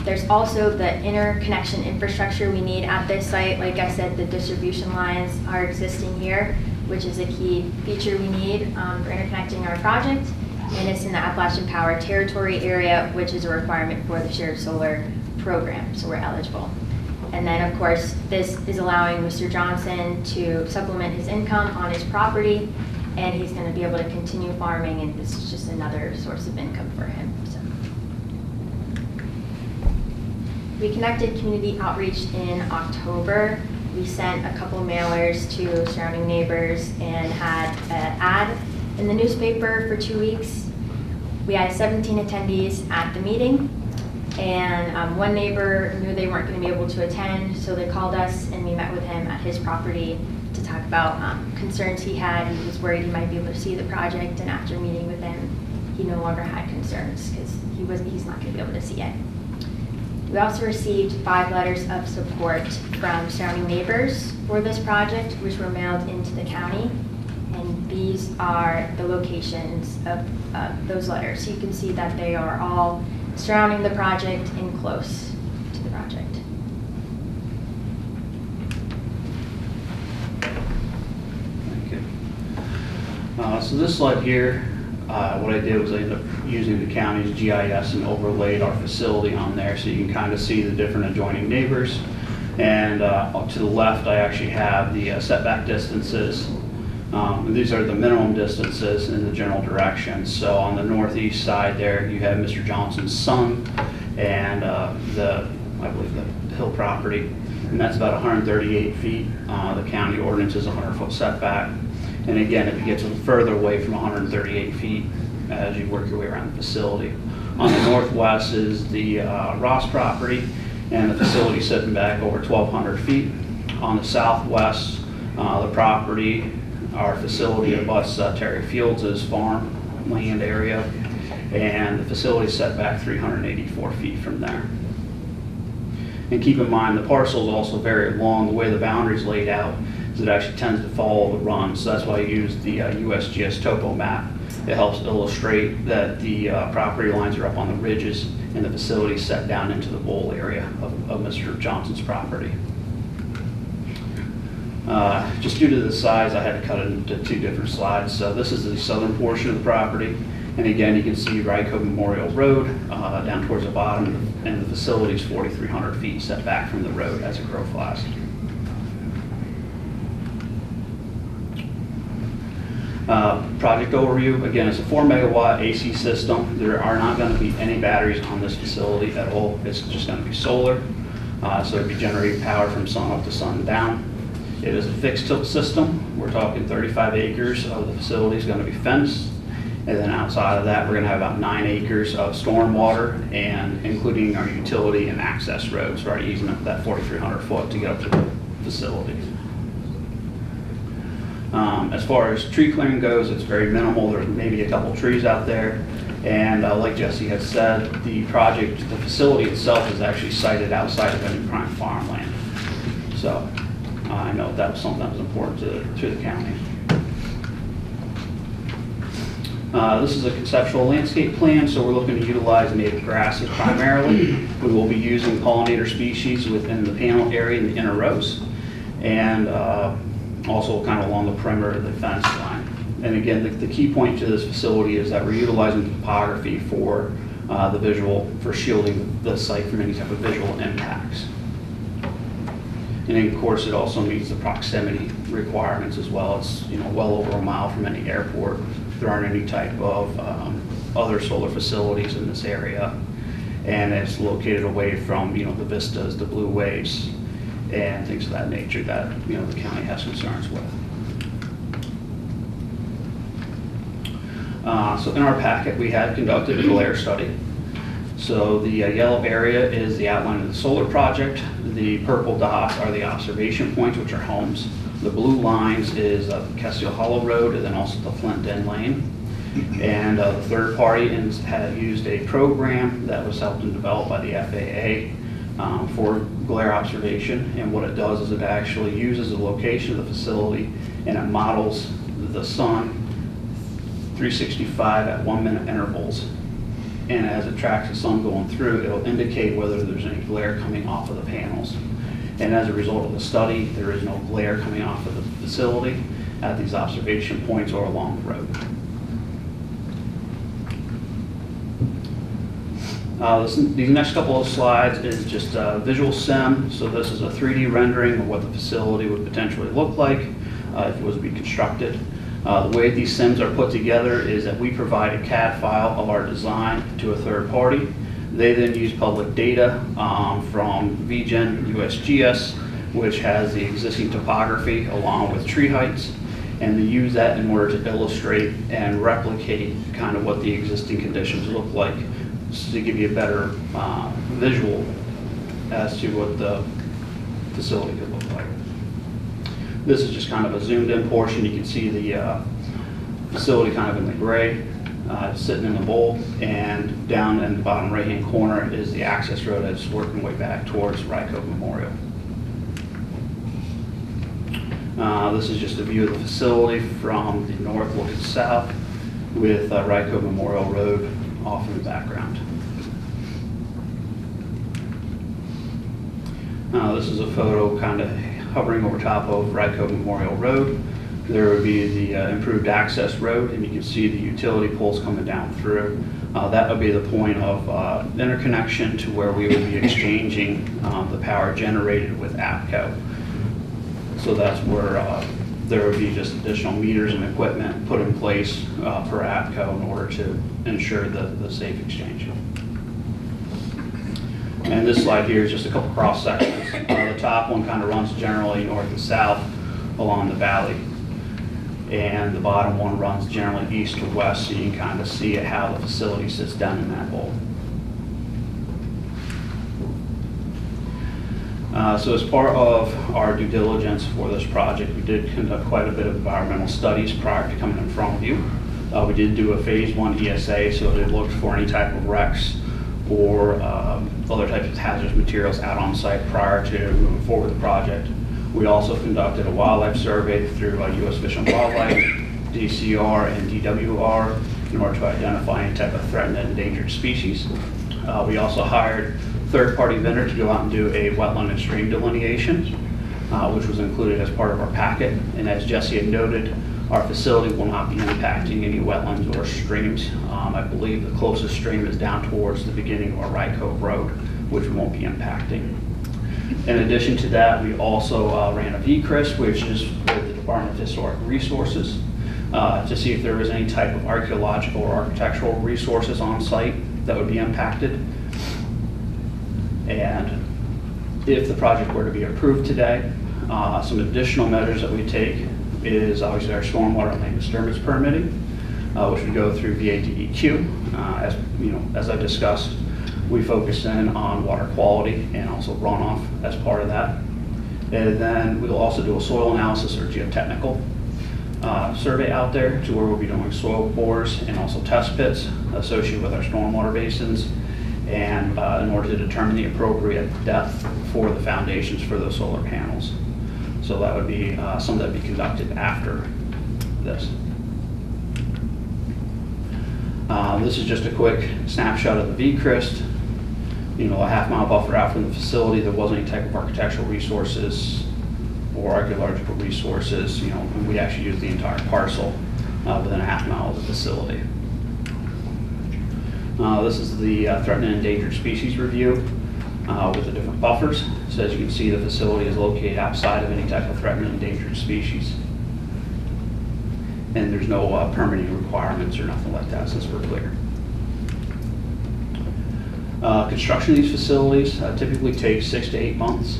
There's also the interconnection infrastructure we need at this site. Like I said, the distribution lines are existing here, which is a key feature we need for interconnecting our project. And it's in the Appalachian Power Territory area, which is a requirement for the shared solar program, so we're eligible. And then, of course, this is allowing Mr. Johnson to supplement his income on his property, and he's going to be able to continue farming, and this is just another source of income for him. So. We conducted community outreach in October. We sent a couple mailers to surrounding neighbors and had an ad in the newspaper for 2 weeks. We had 17 attendees at the meeting, and one neighbor knew they weren't going to be able to attend, so they called us and we met with him at his property to talk about concerns he had. He was worried he might be able to see the project, and after meeting with him, he no longer had concerns because he's not going to be able to see it. We also received 5 letters of support from surrounding neighbors for this project, which were mailed into the county. And these are the locations of those letters. So you can see that they are all surrounding the project and close to the project. Thank you. So this slide here, what I did was I ended up using the county's GIS and overlaid our facility on there so you can kind of see the different adjoining neighbors. And to the left, I actually have the setback distances. These are the minimum distances in the general direction. So on the northeast side there, you have Mr. Johnson's son and I believe the hill property, and that's about 138 feet. The county ordinance is a 100-foot setback. And again, if you get further away from 138 feet as you work your way around the facility. On the northwest is the Ross property, and the facility sitting back over 1,200 feet. On the southwest, the property, our facility abuts Terry Fields' farm land area, and the facility is set back 384 feet from there. And keep in mind, the parcel is also very long. The way the boundary is laid out is it actually tends to follow the run, so that's why I use the USGS topo map. It helps illustrate that the property lines are up on the ridges and the facility is set down into the bowl area of Mr. Johnson's property. Just due to the size, I had to cut it into 2 different slides. So this is the southern portion of the property. And again, you can see Ryco Memorial Road down towards the bottom, and the facility is 4,300 feet set back from the road as a crow flies. Project overview, again, it's a 4 megawatt AC system. There are not going to be any batteries on this facility at all. It's just going to be solar. So it'd be generating power from sun up to sun down. It is a fixed tilt system. We're talking 35 acres of the facility is going to be fenced. And then outside of that, we're going to have about 9 acres of storm water, and including our utility and access roads for our easement, that 4,300 foot to get up to the facility. As far as tree clearing goes, it's very minimal. There's maybe a couple trees out there. And like Jesse had said, the project, the facility itself is actually sited outside of any prime farmland. So I know that was something that was important to the county. This is a conceptual landscape plan, so we're looking to utilize native grasses primarily. We will be using pollinator species within the panel area in the inner rows, and also kind of along the perimeter of the fence line. And again, the key point to this facility is that we're utilizing topography for the visual, for shielding the site from any type of visual impacts. And then, of course, it also meets the proximity requirements as well. It's well over a mile from any airport. There aren't any type of other solar facilities in this area, and it's located away from the vistas, the blue waves, and things of that nature that the county has concerns with. So in our packet, we had conducted a glare study. So the yellow area is the outline of the solar project. The purple dots are the observation points, which are homes. The blue lines is Castile Hollow Road, and then also the Flint Den Lane. And the third party had used a program that was helped and developed by the FAA for glare observation. And what it does is it actually uses the location of the facility, and it models the sun 365 at 1 minute intervals. And as it tracks the sun going through, it'll indicate whether there's any glare coming off of the panels. And as a result of the study, there is no glare coming off of the facility at these observation points or along the road. These next couple of slides is just visual sim. So this is a 3D rendering of what the facility would potentially look like if it was to be constructed. The way these sims are put together is that we provide a CAD file of our design to a third party. They then use public data from VGen USGS, which has the existing topography along with tree heights, and they use that in order to illustrate and replicate kind of what the existing conditions look like, to give you a better visual as to what the facility could look like. This is just kind of a zoomed in portion. You can see the facility kind of in the gray, sitting in the bowl, and down in the bottom right hand corner is the access road that's working way back towards Ryco Memorial. This is just a view of the facility from the north looking south, with Ryco Memorial Road off in the background. This is a photo kind of hovering over top of Ryco Memorial Road. There would be the improved access road, and you can see the utility poles coming down through. That would be the point of interconnection to where we would be exchanging the power generated with APCO. So that's where there would be just additional meters and equipment put in place for APCO in order to ensure the safe exchange. And this slide here is just a couple cross sections. The top one kind of runs generally north and south along the valley, and the bottom one runs generally east to west, so you can kind of see how the facility sits down in that bowl. So as part of our due diligence for this project, we did conduct quite a bit of environmental studies prior to coming in front of you. We did do a phase 1 ESA, so it looked for any type of wrecks or other types of hazardous materials out on site prior to moving forward with the project. We also conducted a wildlife survey through U.S. Fish and Wildlife, DCR, and DWR in order to identify any type of threatened and endangered species. We also hired third-party vendor to go out and do a wetland and stream delineation. which was included as part of our packet. And as Jesse had noted, our facility will not be impacting any wetlands or streams. I believe the closest stream is down towards the beginning of our Rye Cove Road, which we won't be impacting. In addition to that, we also ran a VCRIS, which is with the Department of Historic Resources, to see if there was any type of archaeological or architectural resources on site that would be impacted. And if the project were to be approved today, some additional measures that we take is obviously our stormwater and land disturbance permitting, which would go through VADEQ. As I discussed, we focus in on water quality and also runoff as part of that. And then we'll also do a soil analysis or geotechnical survey out there to where we'll be doing soil bores and also test pits associated with our stormwater basins, and in order to determine the appropriate depth for the foundations for those solar panels. So that would be something that would be conducted after this. This is just a quick snapshot of the VCRIST. A half-mile buffer out from the facility. There wasn't any type of architectural resources or archaeological resources, and we actually used the entire parcel within a half-mile of the facility. This is the threatened and endangered species review with the different buffers. So as you can see, the facility is located outside of any type of threatened and endangered species. And there's no permitting requirements or nothing like that, since we're clear. Construction of these facilities typically takes 6 to 8 months.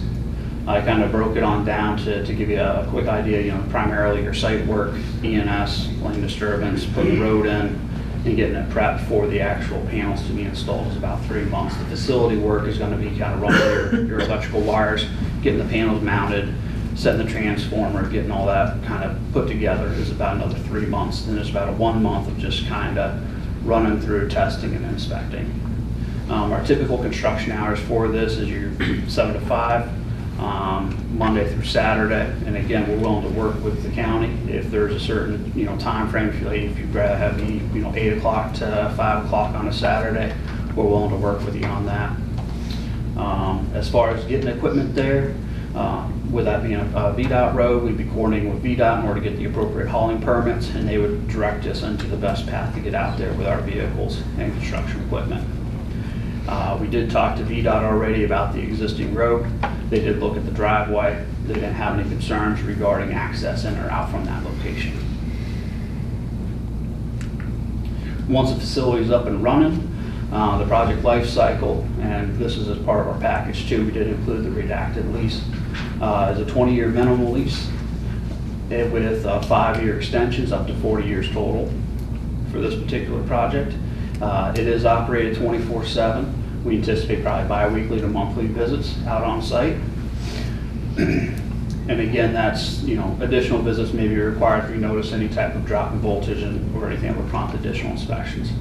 I kind of broke it on down to give you a quick idea, primarily your site work, ENS, land disturbance, putting the road in, and getting it prepped for the actual panels to be installed is about 3 months. The facility work is going to be kind of running your electrical wires, getting the panels mounted, setting the transformer, getting all that kind of put together is about another 3 months. Then there's about 1 month of just kind of running through testing and inspecting. Our typical construction hours for this is your 7 to 5, Monday through Saturday. And again, we're willing to work with the county if there's a certain time frame. If you'd rather have me 8 o'clock to 5 o'clock on a Saturday, we're willing to work with you on that. As far as getting equipment there, with that being a VDOT road, we'd be coordinating with VDOT in order to get the appropriate hauling permits, and they would direct us into the best path to get out there with our vehicles and construction equipment. We did talk to VDOT already about the existing road. They did look at the driveway. They didn't have any concerns regarding access in or out from that location. Once the facility is up and running, the project life cycle, and this is as part of our package too, we did include the redacted lease, is a 20-year minimum lease with 5-year extensions up to 40 years total for this particular project. It is operated 24/7. We anticipate probably bi-weekly to monthly visits out on site. And again, that's, additional visits may be required if you notice any type of drop in voltage or anything that would prompt additional inspections.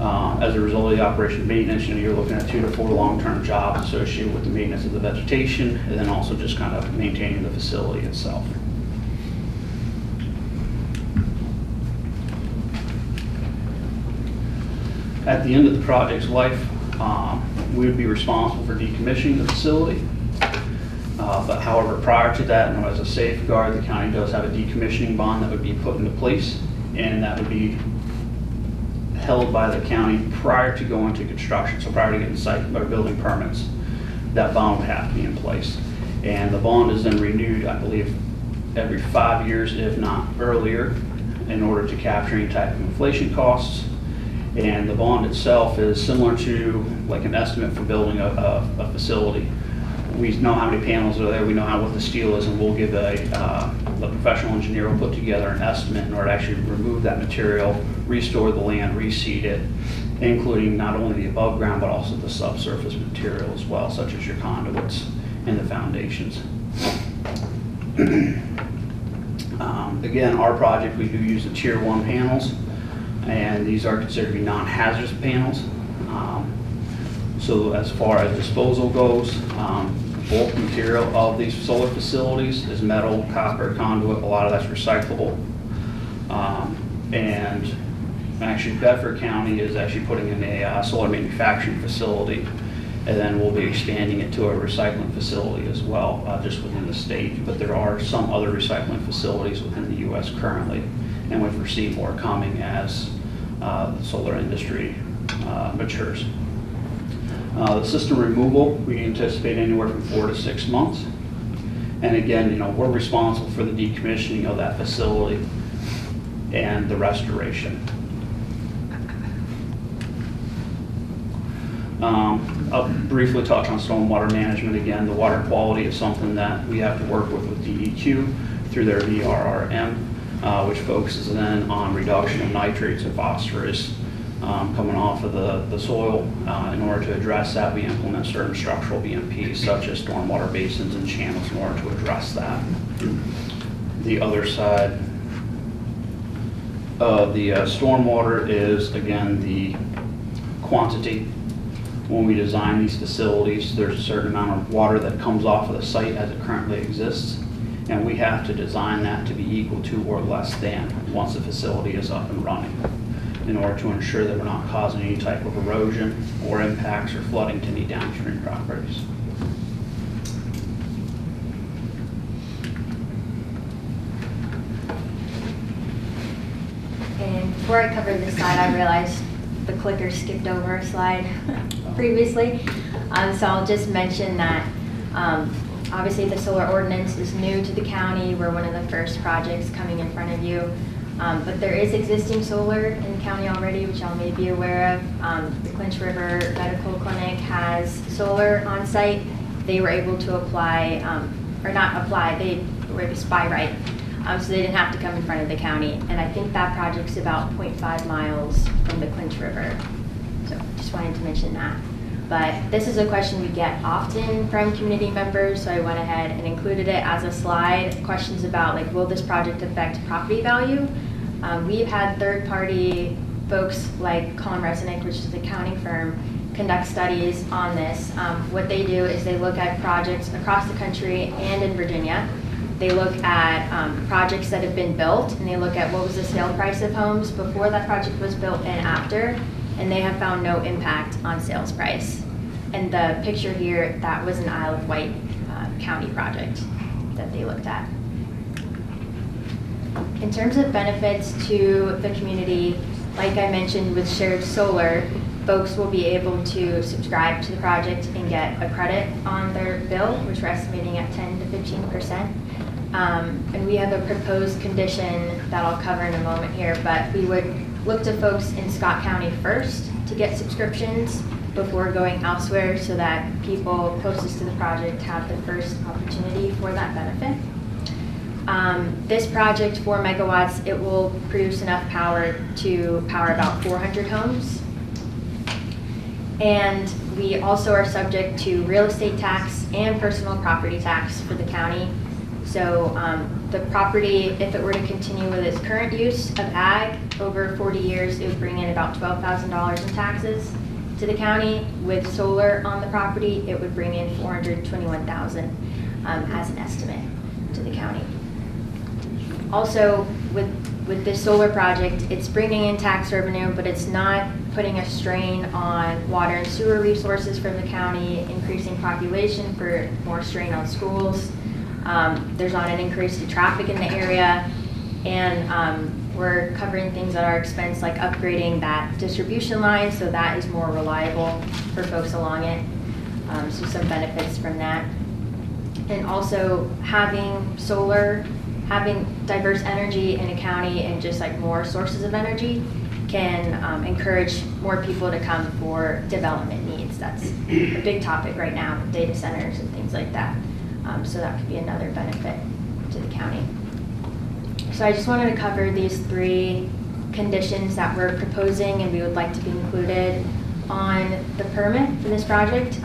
As a result of the operation and maintenance, you're looking at 2 to 4 long-term jobs associated with the maintenance of the vegetation, and then also just kind of maintaining the facility itself. At the end of the project's life, we would be responsible for decommissioning the facility. But however, prior to that, and as a safeguard, the county does have a decommissioning bond that would be put into place, and that would be held by the county prior to going to construction. So prior to getting site or building permits, that bond would have to be in place. And the bond is then renewed, I believe, every 5 years, if not earlier, in order to capture any type of inflation costs. And the bond itself is similar to like an estimate for building a facility. We know how many panels are there, we know what the steel is, and we'll give a professional engineer will put together an estimate in order to actually remove that material, restore the land, reseed it, including not only the above ground but also the subsurface material as well, such as your conduits and the foundations. Again, our project, we do use the Tier 1 panels, and these are considered to be non-hazardous panels. So as far as disposal goes, bulk material of these solar facilities is metal, copper, conduit. A lot of that's recyclable. And actually Bedford County is actually putting in a solar manufacturing facility And then we'll be expanding it to a recycling facility as well, just within the state. But there are some other recycling facilities within the U.S. currently, and we foresee more coming as the solar industry matures. The system removal, we anticipate anywhere from 4 to 6 months. And again, you know, we're responsible for the decommissioning of that facility and the restoration. I'll briefly talk on stormwater management again. The water quality is something that we have to work with DEQ through their VRRM, which focuses then on reduction of nitrates and phosphorus coming off of the soil. In order to address that, we implement certain structural BMPs such as stormwater basins and channels in order to address that. The other side of the stormwater is, again, the quantity. When we design these facilities, there's a certain amount of water that comes off of the site as it currently exists, and we have to design that to be equal to or less than once the facility is up and running, in order to ensure that we're not causing any type of erosion or impacts or flooding to any downstream properties. And before I covered this slide, I realized the clicker skipped over a slide previously. So I'll just mention that obviously the solar ordinance is new to the county. We're one of the first projects coming in front of you. But there is existing solar in the county already, which y'all may be aware of. The Clinch River Medical Clinic has solar on site. They were able to apply, or not apply, they were able to buy right. So they didn't have to come in front of the county. And I think that project's about 0.5 miles from the Clinch River. So just wanted to mention that. But this is a question we get often from community members, so I went ahead and included it as a slide. Questions about, like, will this project affect property value? We've had third-party folks like Colin Resnick, which is an accounting firm, conduct studies on this. What they do is they look at projects across the country and in Virginia. They look at projects that have been built, and they look at what was the sale price of homes before that project was built and after, and they have found no impact on sales price. And the picture here, that was an Isle of Wight County project that they looked at. In terms of benefits to the community, like I mentioned with shared solar, folks will be able to subscribe to the project and get a credit on their bill, which we're estimating at 10 to 15%. And we have a proposed condition that I'll cover in a moment here, but we would look to folks in Scott County first to get subscriptions before going elsewhere, so that people closest to the project have the first opportunity for that benefit. This project, 4 megawatts, it will produce enough power to power about 400 homes. And we also are subject to real estate tax and personal property tax for the county. So the property, if it were to continue with its current use of ag over 40 years, it would bring in about $12,000 in taxes to the county. With solar on the property, it would bring in $421,000 as an estimate to the county. Also, with this solar project, it's bringing in tax revenue, but it's not putting a strain on water and sewer resources from the county, increasing population for more strain on schools. There's not an increase to traffic in the area, and we're covering things at our expense, like upgrading that distribution line so that is more reliable for folks along it. So some benefits from that. And also having solar, having diverse energy in a county and just like more sources of energy can encourage more people to come for development needs. That's a big topic right now, data centers and things like that. So that could be another benefit to the county. So I just wanted to cover these 3 conditions that we're proposing and we would like to be included on the permit for this project.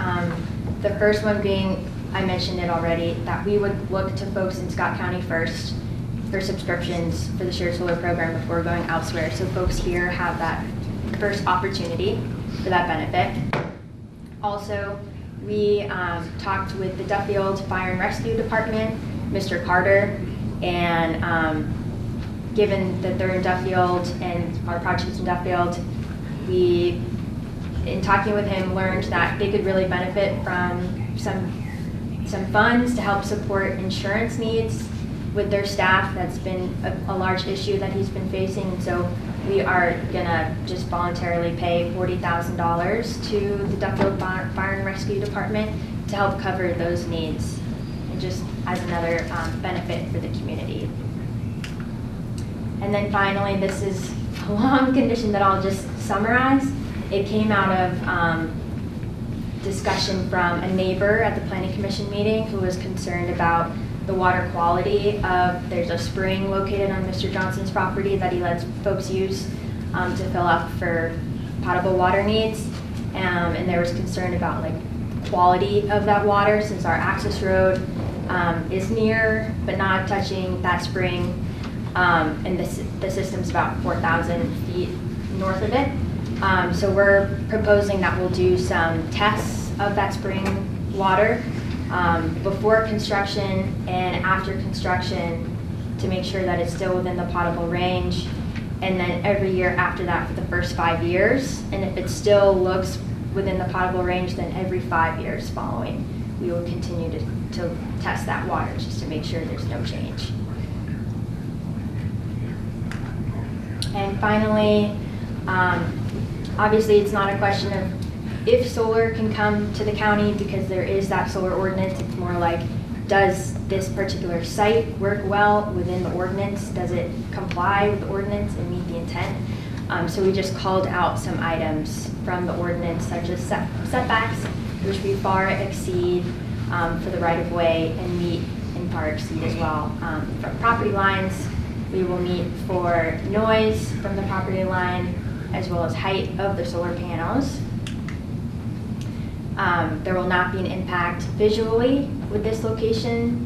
The first one being, I mentioned it already, that we would look to folks in Scott County first for subscriptions for the shared solar program before going elsewhere. So folks here have that first opportunity for that benefit. Also, we talked with the Duffield Fire and Rescue Department, Mr. Carter, and given that they're in Duffield and our project is in Duffield, we in talking with him, learned that they could really benefit from some funds to help support insurance needs with their staff. That's been a large issue that he's been facing. And so we are gonna just voluntarily pay $40,000 to the Duffield Fire and Rescue Department to help cover those needs, and just as another benefit for the community. And then finally, this is a long condition that I'll just summarize. It came out of discussion from a neighbor at the Planning Commission meeting who was concerned about the water quality of, there's a spring located on Mr. Johnson's property that he lets folks use to fill up for potable water needs. And there was concern about like quality of that water, since our access road is near but not touching that spring. And the system's about 4,000 feet north of it. So we're proposing that we'll do some tests of that spring water before construction and after construction to make sure that it's still within the potable range. And then every year after that for the first 5 years. And if it still looks within the potable range, then every 5 years following, we will continue to test that water just to make sure there's no change. And finally, obviously it's not a question of if solar can come to the county, because there is that solar ordinance. It's more like, does this particular site work well within the ordinance? Does it comply with the ordinance and meet the intent? So we just called out some items from the ordinance, such as setbacks, which we far exceed for the right-of-way, and meet and far exceed as well. From property lines, we will meet for noise from the property line, as well as height of the solar panels. There will not be an impact visually with this location,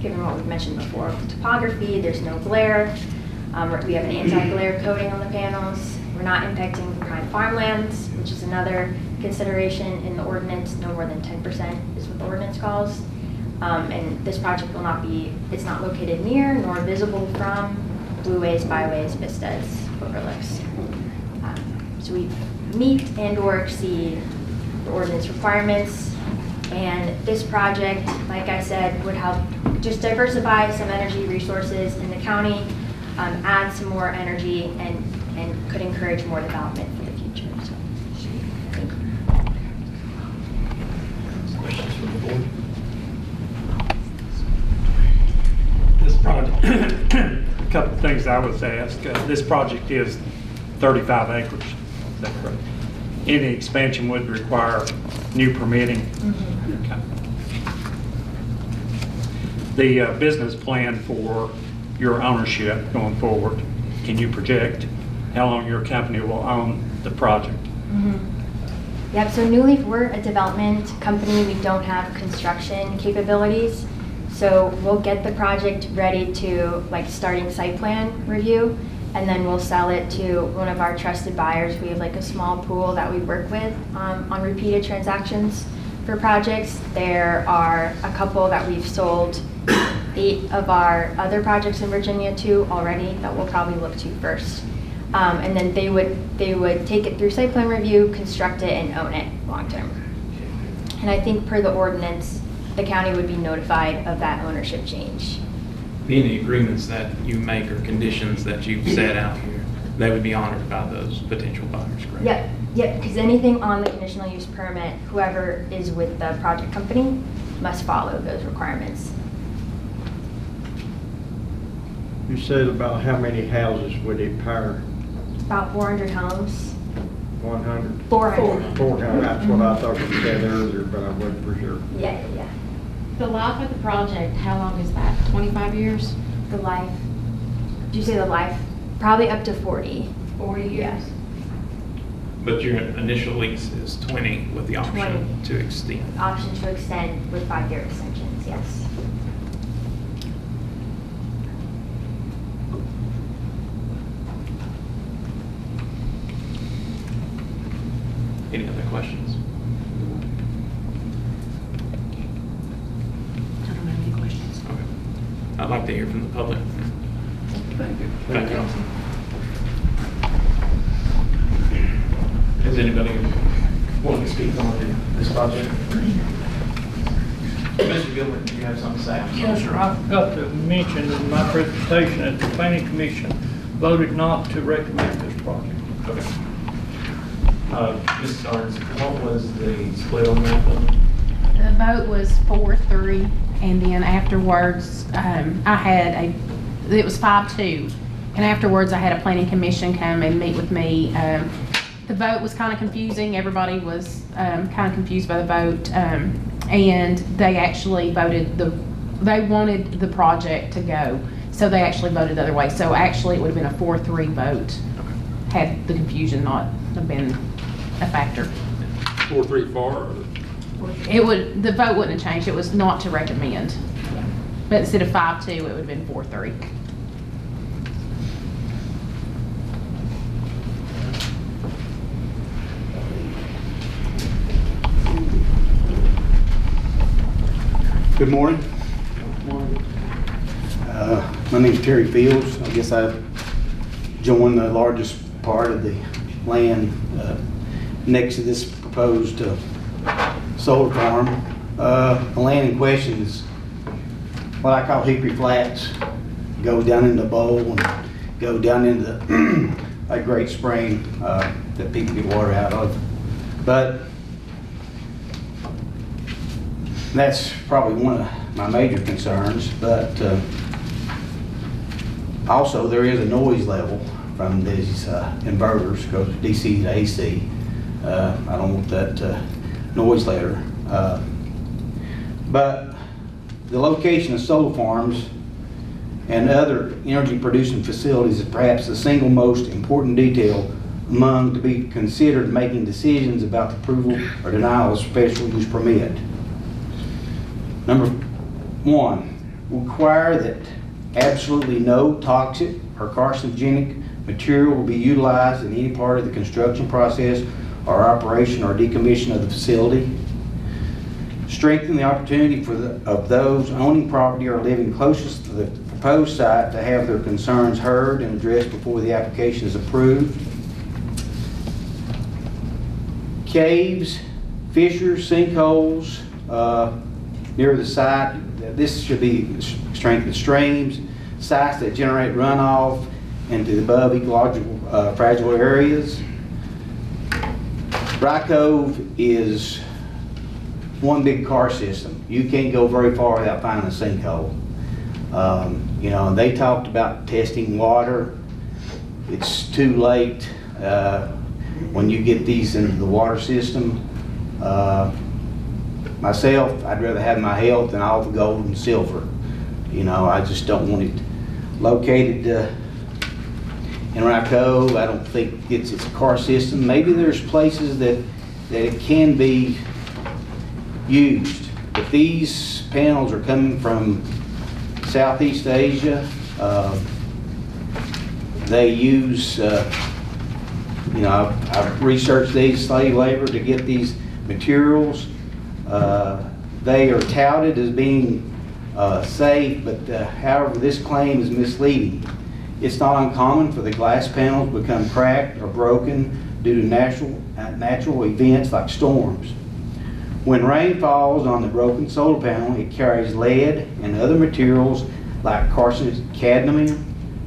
given what we've mentioned before, with topography, there's no glare. We have an anti-glare coating on the panels. We're not impacting prime farmlands, which is another consideration in the ordinance. No more than 10% is what the ordinance calls. And this project will not be, it's not located near nor visible from blueways, byways, vistas, overlooks. So we meet and or exceed the ordinance requirements. And this project, like I said, would help just diversify some energy resources in the county, add some more energy, and could encourage more development for the future. So, thank you. Questions from the board? This project, a couple of things I was asked. This project is 35 acres. Is that correct? Any expansion would require new permitting. Mm-hmm. Okay. The business plan for your ownership going forward, can you project how long your company will own the project? Mm-hmm. Yep, so New Leaf, we're a development company. We don't have construction capabilities. So we'll get the project ready to starting site plan review, and then we'll sell it to one of our trusted buyers. We have a small pool that we work with on repeated transactions for projects. There are a couple that we've sold 8 of our other projects in Virginia to already that we'll probably look to first. And then they would take it through site plan review, construct it, and own it long term. And I think per the ordinance, the county would be notified of that ownership change. Any agreements that you make or conditions that you've set out here, they would be honored by those potential buyers, correct? Yep, because anything on the conditional use permit, whoever is with the project company must follow those requirements. You said about how many houses would it power? About 400 homes. 100? 400. 400, that's what I thought you said earlier, but I wasn't for sure. Yeah. The life of the project, how long is that? 25 years? The life. Did you say the life? Probably up to 40. 40 years. Yeah. But your initial lease is 20 with the option 20. to extend. Option to extend with 5-year extensions, yes. Any other questions? I don't have any questions. Okay. I'd like to hear from the public. Thank you. anybody want to speak on this project? Mr. Gilbert, do you have something to say? Yes, sir. I forgot to mention in my presentation that the planning commission voted not to recommend this project. Okay. Ms. Starnes, what was the split on that one? The vote was 4-3, and then afterwards, it was 5-2. And afterwards, I had a planning commission come and meet with me. The vote was kind of confusing. Everybody was kind of confused by the vote. And they actually they wanted the project to go. So they actually voted the other way. So actually, it would have been a 4-3 vote had the confusion not have been a factor. 4-3 for? The vote wouldn't have changed. It was not to recommend. But instead of 5-2, it would have been 4-3. Good morning. My name is Terry Fields. I guess I joined the largest part of the land next to this proposed solar farm. The land in question is what I call Hickory Flats. Go down in the bowl and go down into a great spring that people get water out of. But that's probably one of my major concerns, but also there is a noise level from these inverters, goes DC to AC. I don't want that noise letter. But the location of solar farms and other energy producing facilities is perhaps the single most important detail among to be considered making decisions about the approval or denial of special use permit. Number one, require that absolutely no toxic or carcinogenic material will be utilized in any part of the construction process or operation or decommission of the facility. Strengthen the opportunity of those owning property or living closest to the proposed site to have their concerns heard and addressed before the application is approved. Caves, fissures, sinkholes, near the site. This should be strengthened. Streams, sites that generate runoff into the above ecological fragile areas. Dry Cove is one big car system. You can't go very far without finding a sinkhole. You know, and they talked about testing water. It's too late when you get these into the water system. Myself, I'd rather have my health than all the gold and silver. You know, I just don't want it located in Dry Cove. I don't think it's a car system. Maybe there's places that it can be used. If these panels are coming from Southeast Asia, they use, you know, I've researched these slave labor to get these materials. They are touted as being safe, but however, this claim is misleading. It's not uncommon for the glass panels to become cracked or broken due to natural events like storms. When rain falls on the broken solar panel, it carries lead and other materials like carcinogenic cadmium,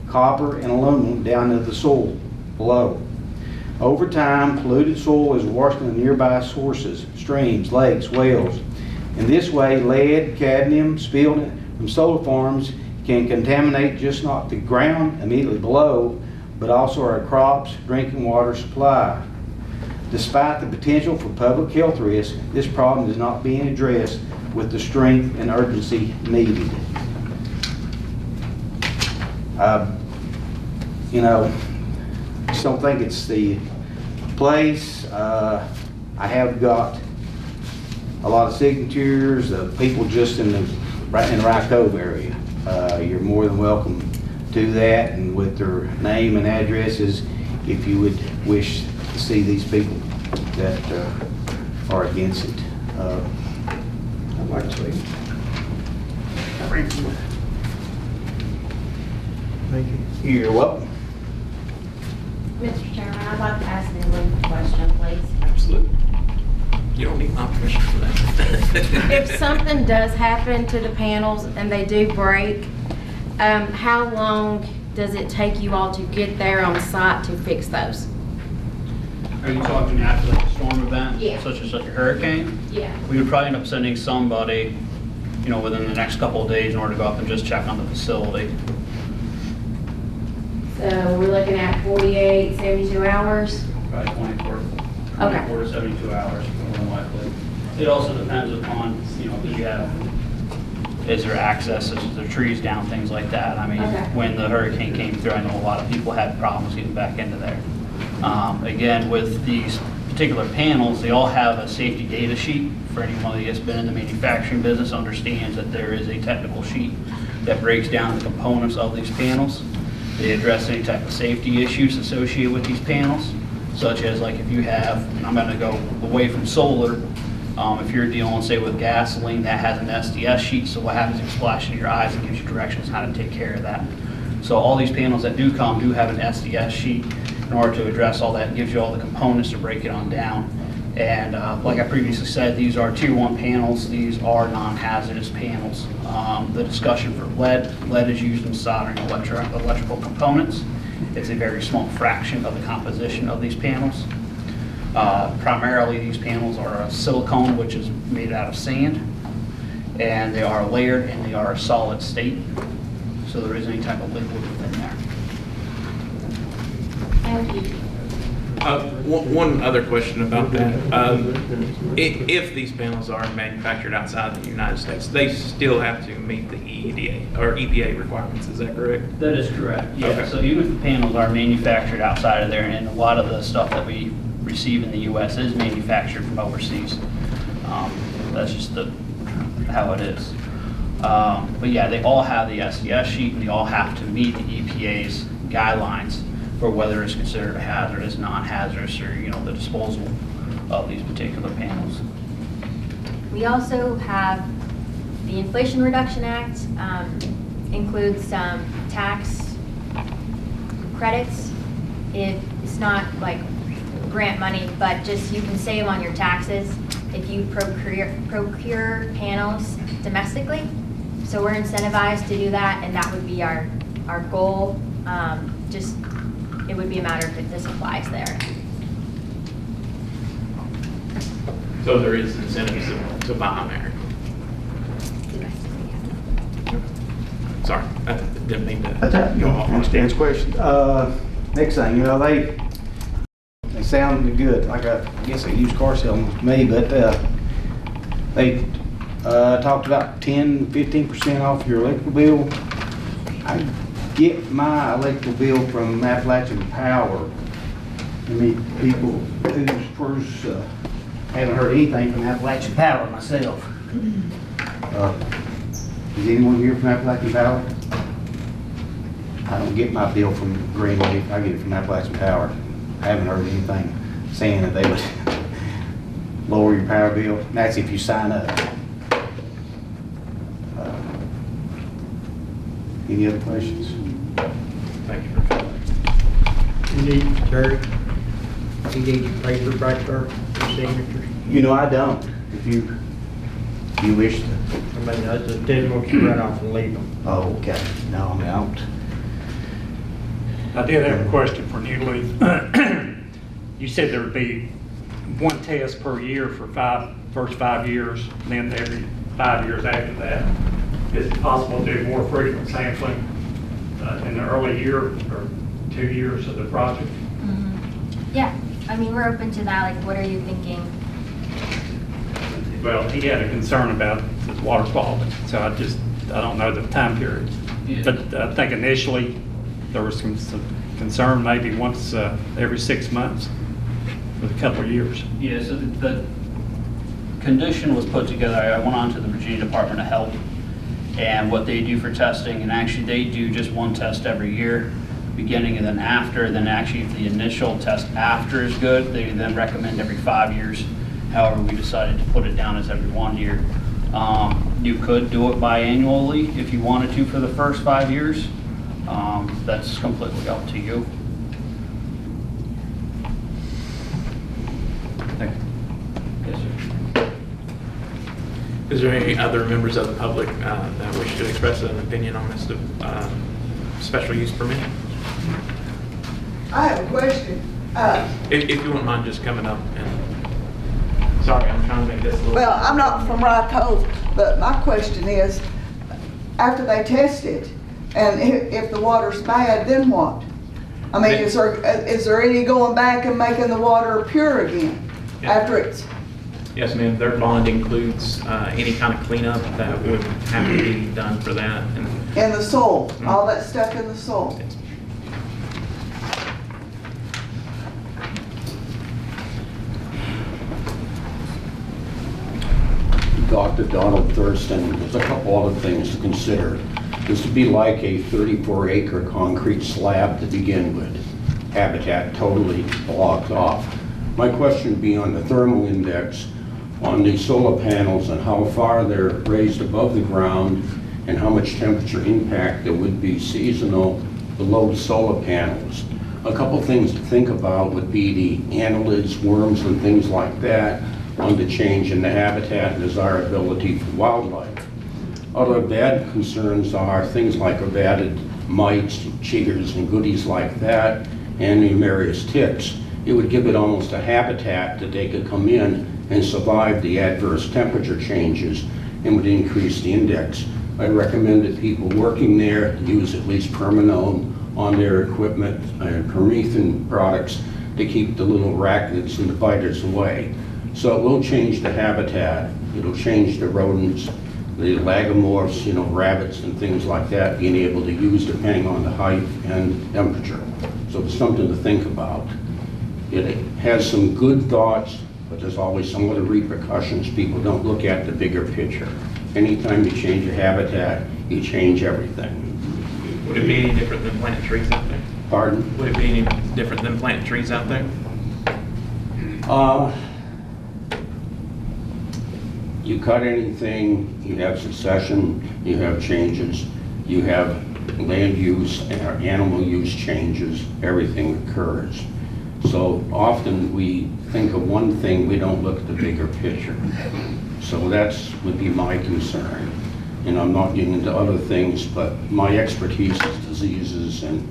copper, and aluminum down into the soil below. Over time, polluted soil is washed into nearby sources, streams, lakes, wells. In this way, lead, cadmium spilled from solar farms can contaminate just not the ground immediately below, but also our crops, drinking water supply. Despite the potential for public health risk, this problem is not being addressed with the strength and urgency needed. You know, I just don't think it's the place. I have got a lot of signatures of people just in the Rye Cove area. You're more than welcome to that, and with their name and addresses, if you would wish to see these people that are against it. I'd like to see. Thank you. You're welcome. Mr. Chairman, I'd like to ask Newly a question, please. Absolutely. You don't need my permission for that. If something does happen to the panels and they do break, how long does it take you all to get there on site to fix those? Are you talking after like a storm event? Yeah. Such as like a hurricane? Yeah. We would probably end up sending somebody, you know, within the next couple of days in order to go up and just check on the facility. So we're looking at 48, 72 hours? Probably 24 Okay. to 72 hours, more than likely. It also depends upon, you know, do you have, is there access, is there trees down, things like that. I mean, Okay. when the hurricane came through, I know a lot of people had problems getting back into there. Again, with these particular panels, they all have a safety data sheet. For anyone that's been in the manufacturing business understands that there is a technical sheet that breaks down the components of these panels. They address any type of safety issues associated with these panels, such as like if you have, and I'm going to go away from solar, if you're dealing, say, with gasoline, that has an SDS sheet, so what happens is it splashes in your eyes and gives you directions how to take care of that. So all these panels that do come do have an SDS sheet in order to address all that, and gives you all the components to break it on down. And like I previously said, these are tier 1 panels. These are non-hazardous panels. The discussion for lead is used in soldering electrical components. It's a very small fraction of the composition of these panels. Primarily, these panels are a silicone, which is made out of sand, and they are layered and they are a solid state, so there isn't any type of liquid within there. Thank you. One other question about that. If these panels are manufactured outside the United States, they still have to meet the EDA or EPA requirements. Is that correct? That is correct. Yeah. Okay. So even if the panels are manufactured outside of there, and a lot of the stuff that we receive in the U.S. is manufactured from overseas. That's just how it is. But yeah, they all have the SDS sheet, and they all have to meet the EPA's guidelines for whether it's considered a hazardous, non-hazardous, or, you know, the disposal of these particular panels. We also have the Inflation Reduction Act, includes some tax credits. It's not like grant money, but just you can save on your taxes if you procure panels domestically. So we're incentivized to do that, and that would be our goal. Just it would be a matter if this applies there. So there is incentives to buy American. Sorry, I didn't mean to go off on a Understands question. Next thing, you know, they sound good. Like I guess a used car salesman to me, but they talked about 10-15% off your electrical bill. I get my electrical bill from Appalachian Power. I mean, people who's haven't heard anything from Appalachian Power myself. Is anyone here from Appalachian Power? I don't get my bill from Greenleaf. I get it from Appalachian Power. I haven't heard anything saying that they would lower your power bill. And that's if you sign up. Any other questions? Thank you for coming. You need, Terry, you need your paper back there, your signature. You know, I don't. If you wish to. I mean, I just didn't want you to run off and leave them. Oh, okay. No, I don't. I did have a question for New Leaf. You said there would be one test per year for first 5 years, and then every 5 years after that. Is it possible to do more frequent sampling in the early year or 2 years of the project? Yeah, I mean, we're open to that. Like, what are you thinking? Well, he had a concern about the water quality, so I don't know the time period. Yeah. But I think initially there was some concern maybe once every 6 months for a couple of years. Yeah, so the condition was put together. I went on to the Virginia Department of Health and what they do for testing, and actually they do just one test every year, beginning and then after. Then actually if the initial test after is good, they then recommend every 5 years. However, we decided to put it down as every 1 year. You could do it biannually if you wanted to for the first 5 years. That's completely up to you. Is there any other members of the public that wish to express an opinion on this special use permit? I have a question. If you wouldn't mind just coming up and, sorry, I'm trying to make this a little. Well, I'm not from Rye Cove, but my question is, after they test it, and if the water's bad, then what? I mean, is there any going back and making the water pure again after it's? Yes, ma'am. Their bond includes any kind of cleanup that would have to be done for that. In the soil, all that stuff in the soil. Dr. Donald Thurston, there's a couple other things to consider. This would be like a 34-acre concrete slab to begin with. Habitat totally blocked off. My question would be on the thermal index on the solar panels and how far they're raised above the ground and how much temperature impact there would be seasonal below the solar panels. A couple things to think about would be the annelids, worms, and things like that on the change in the habitat and desirability for wildlife. Other bad concerns are things like abated mites, chiggers, and goodies like that, and numerous ticks. It would give it almost a habitat that they could come in and survive the adverse temperature changes and would increase the index. I recommend that people working there use at least Permanone on their equipment and Promethin products to keep the little arachnids and the biters away. So it will change the habitat. It'll change the rodents, the lagomorphs, rabbits and things like that, being able to use depending on the height and temperature. So it's something to think about. It has some good thoughts, but there's always some other repercussions. People don't look at the bigger picture. Anytime you change a habitat, you change everything. Would it be any different than planting trees out there? Pardon? Would it be any different than planting trees out there? You cut anything, you have succession, you have changes, you have land use and animal use changes, everything occurs. So often we think of one thing, we don't look at the bigger picture. So that's would be my concern. And I'm not getting into other things, but my expertise is diseases and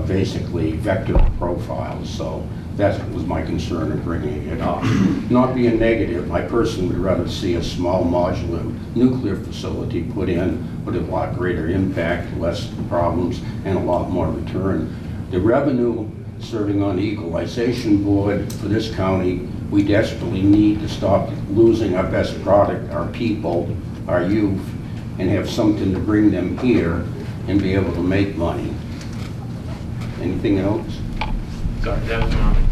basically vector profiles. So that was my concern in bringing it up. Not being negative, I personally would rather see a small modular nuclear facility put in with a lot greater impact, less problems, and a lot more return. The revenue serving on the equalization board for this county, we desperately need to stop losing our best product, our people, our youth, and have something to bring them here and be able to make money. Anything else? Sorry, that was mine.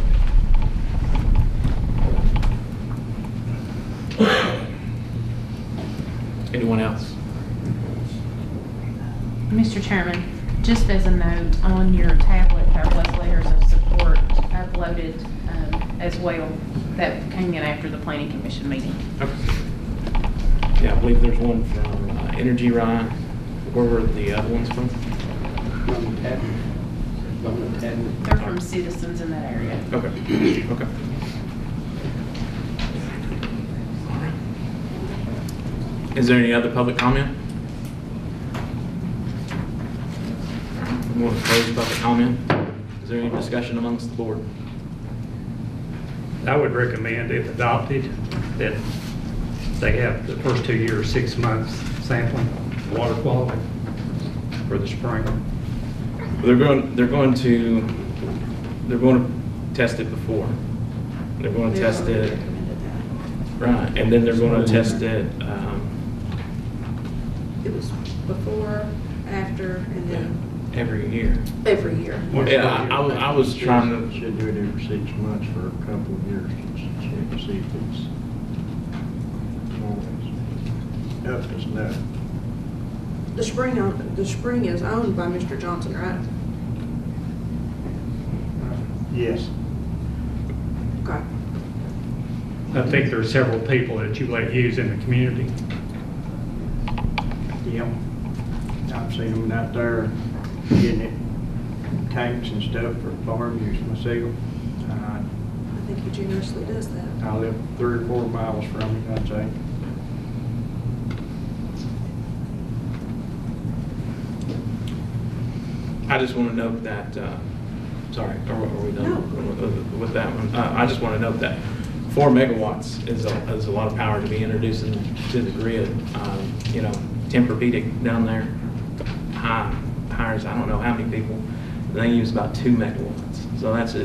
Anyone else? Mr. Chairman, just as a note, on your tablet, there was letters of support uploaded as well that came in after the Planning Commission meeting. Okay. Yeah, I believe there's one from Energy Ryan. Where were the other ones from? They're from citizens in that area. Okay. Okay. Is there any other public comment? We want to close public comment. Is there any discussion amongst the board? I would recommend, if adopted, that they have the first 2 years, 6 months sampling water quality for the spring. They're going to test it before. They're going to test it, right, and then they're going to test it. It was before, after, and then Every year. every year. Yeah, I was trying to. Should do it every 6 months for a couple of years to check to see if it's up to snuff. The spring is owned by Mr. Johnson, right? Yes. Okay. I think there are several people that you let use in the community. Yep. I've seen them out there getting it, tanks and stuff for farm use myself. I think he generously does that. I live 3 or 4 miles from it, I'd say. I just want to note that, sorry, are we done with that one? I just want to note that 4 megawatts is a lot of power to be introducing to the grid. You know, Tempur-Pedic down there hires, I don't know how many people. They use about 2 megawatts. So that's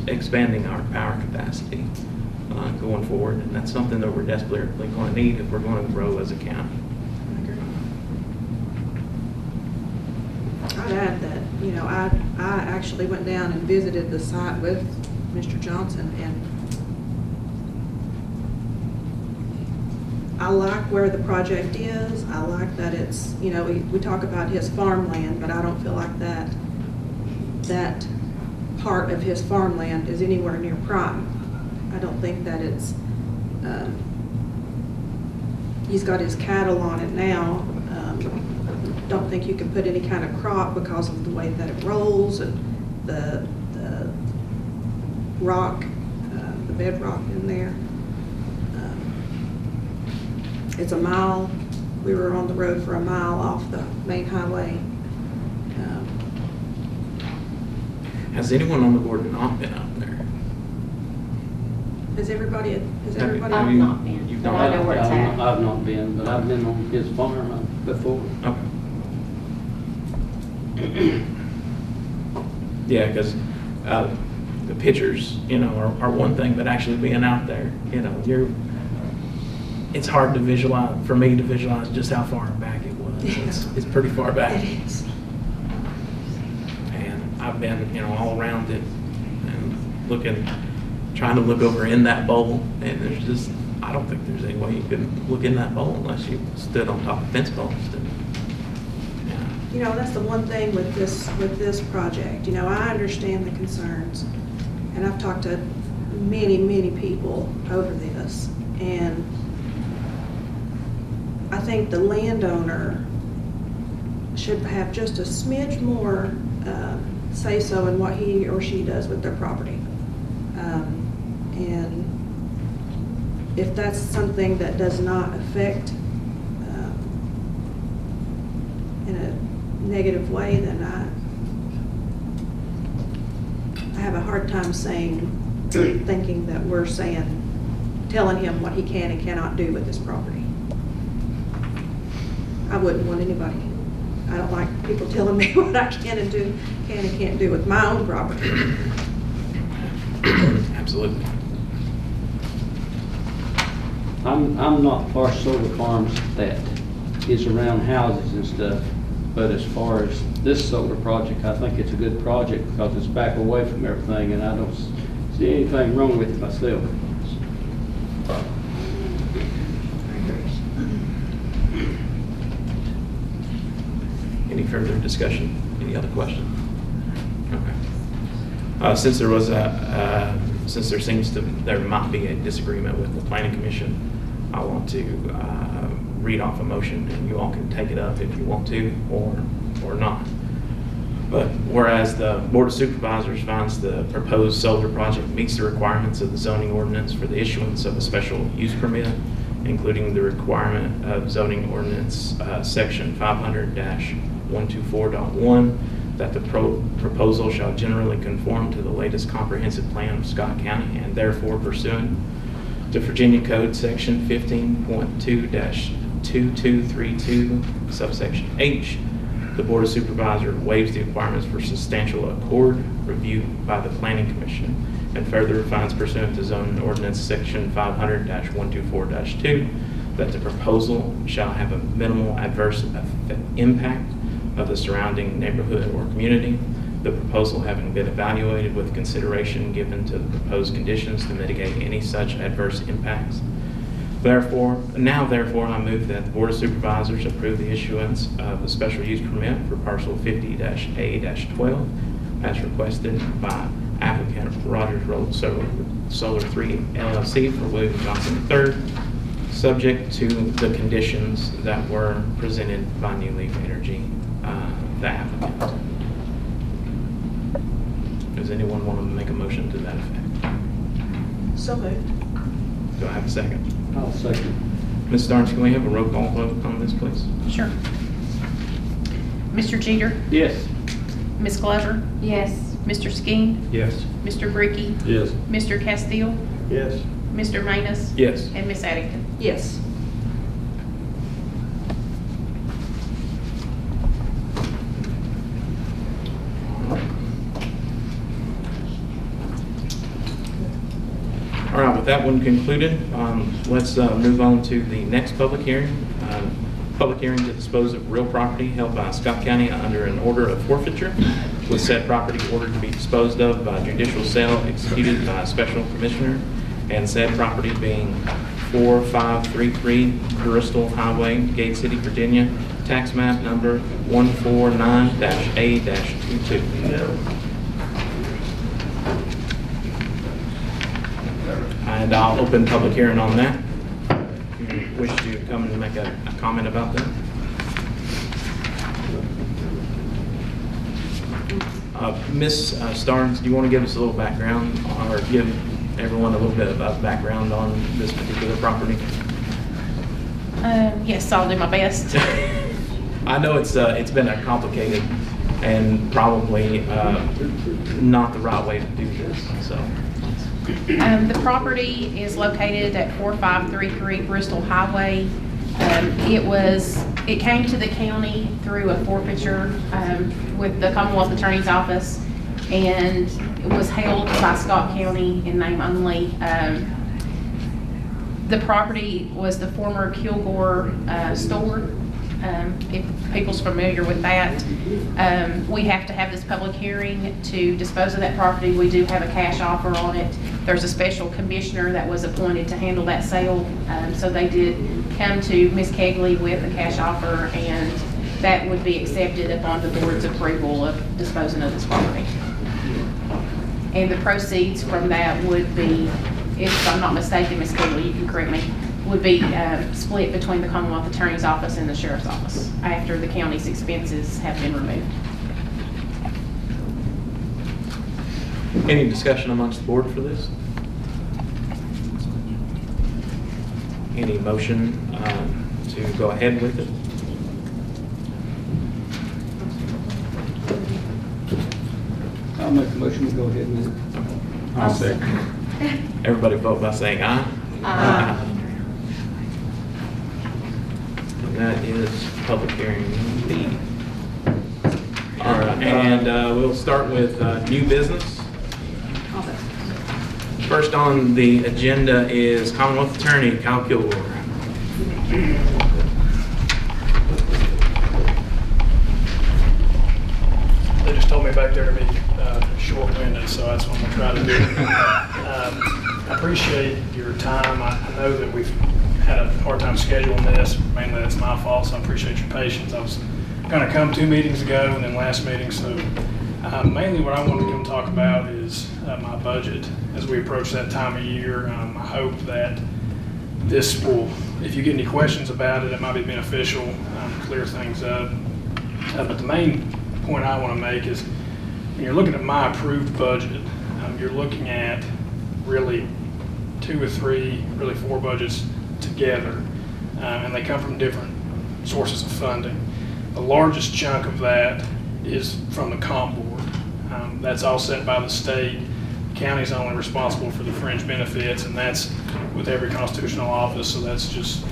expanding our power capacity going forward. And that's something that we're desperately going to need if we're going to grow as a county. I'd add that, you know, I actually went down and visited the site with Mr. Johnson, and I like where the project is. I like that it's, you know, we talk about his farmland, but I don't feel like that part of his farmland is anywhere near prime. I don't think that it's, he's got his cattle on it now. Don't think you can put any kind of crop because of the way that it rolls and the rock, the bedrock in there. It's a mile. We were on the road for a mile off the main highway. Has anyone on the board not been out there? Has everybody? I've not been, You've but not I know where it's at. I've not been, but I've been on his farm before. Okay. Yeah, because the pictures, you know, are one thing, but actually being out there, you know, it's hard to visualize, for me to visualize just how far back it was. It's pretty far back. It is. And I've been, you know, all around it and trying to look over in that bowl, and there's just, I don't think there's any way you could look in that bowl unless you stood on top of fence posts. You know, that's the one thing with this project. You know, I understand the concerns, and I've talked to many people over this, and I think the landowner should have just a smidge more say-so in what he or she does with their property. And if that's something that does not affect in a negative way, then I have a hard time thinking that we're telling him what he can and cannot do with this property. I wouldn't want anybody. I don't like people telling me what I can and can't do with my own property. Absolutely. I'm not for solar farms that is around houses and stuff, but as far as this solar project, I think it's a good project because it's back away from everything, and I don't see anything wrong with it myself. Any further discussion? Any other questions? Okay. Since there might be a disagreement with the Planning Commission, I want to read off a motion, and you all can take it up if you want to or not. But whereas the Board of Supervisors finds the proposed solar project meets the requirements of the zoning ordinance for the issuance of a special use permit, including the requirement of zoning ordinance section 500-124.1, that the proposal shall generally conform to the latest comprehensive plan of Scott County, and therefore pursuant to Virginia Code section 15.2-2232, subsection H, the Board of Supervisors waives the requirements for substantial accord review by the Planning Commission, and further finds pursuant to zoning ordinance section 500-124-2 that the proposal shall have a minimal adverse impact of the surrounding neighborhood or community, the proposal having been evaluated with consideration given to the proposed conditions to mitigate any such adverse impacts. Therefore, I move that the Board of Supervisors approve the issuance of a special use permit for parcel 50-A-12 as requested by applicant Rogers Road Solar 3 LLC for William Johnson III, subject to the conditions that were presented by New Leaf Energy, the applicant. Does anyone want to make a motion to that effect? So moved. Do I have a second? I'll second. Ms. Starnes, can we have a roll call vote on this, please? Sure. Mr. Jeter? Yes. Ms. Glover? Yes. Mr. Skeen? Yes. Mr. Bricky? Yes. Mr. Castile? Yes. Mr. Maness? Yes. And Ms. Addington? Yes. All right, with that one concluded, let's move on to the next public hearing. Public hearing to dispose of real property held by Scott County under an order of forfeiture, with said property ordered to be disposed of by judicial sale executed by a special commissioner, and said property being 4533 Bristol Highway, Gate City, Virginia, tax map number 149-A-22. And I'll open public hearing on that. If you wish to come and make a comment about that. Ms. Starnes, do you want to give us a little background, or give everyone a little bit of background on this particular property? Yes, I'll do my best. I know it's been a complicated and probably not the right way to do this, so. The property is located at 4533 Bristol Highway. It came to the county through a forfeiture with the Commonwealth Attorney's Office, and it was held by Scott County in name only. The property was the former Kilgore store. If people's familiar with that, we have to have this public hearing to dispose of that property. We do have a cash offer on it. There's a special commissioner that was appointed to handle that sale. So they did come to Ms. Kegley with a cash offer, and that would be accepted upon the board's approval of disposing of this property. And the proceeds from that would be, if I'm not mistaken, Ms. Kegley, you can correct me, would be split between the Commonwealth Attorney's Office and the Sheriff's Office after the county's expenses have been removed. Any discussion amongst the board for this? Any motion to go ahead with it? I'll make a motion to go ahead with it. I'll second. Everybody vote by saying aye. Aye. And that is public hearing B. All right, and we'll start with new business. First on the agenda is Commonwealth Attorney Kyle Kilgore. They just told me back there to be short-winded, so that's what I'm going to try to do. I appreciate your time. I know that we've had a hard time scheduling this. Mainly that's my fault, so I appreciate your patience. I was going to come 2 meetings ago and then last meeting, so mainly what I want to come talk about is my budget as we approach that time of year. I hope that this will, if you get any questions about it, it might be beneficial, clear things up. But the main point I want to make is when you're looking at my approved budget, you're looking at really 2 or 3, really 4 budgets together, and they come from different sources of funding. The largest chunk of that is from the comp board. That's all set by the state. The county's only responsible for the fringe benefits, and that's with every constitutional office, so that's just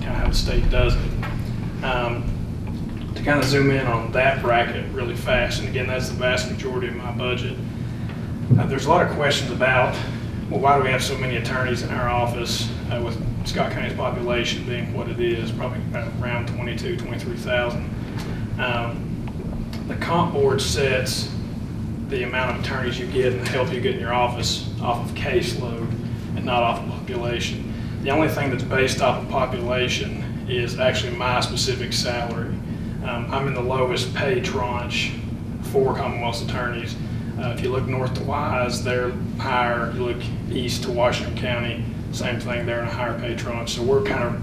kind of how the state does it. To kind of zoom in on that bracket really fast, and again, that's the vast majority of my budget. There's a lot of questions about, well, why do we have so many attorneys in our office with Scott County's population being what it is, probably around 22,000, 23,000. The comp board sets the amount of attorneys you get and the help you get in your office off of caseload and not off of population. The only thing that's based off of population is actually my specific salary. I'm in the lowest pay tranche for Commonwealth's attorneys. If you look north to Wise, they're higher. You look east to Washington County, same thing, they're in a higher pay tranche. So we're kind of,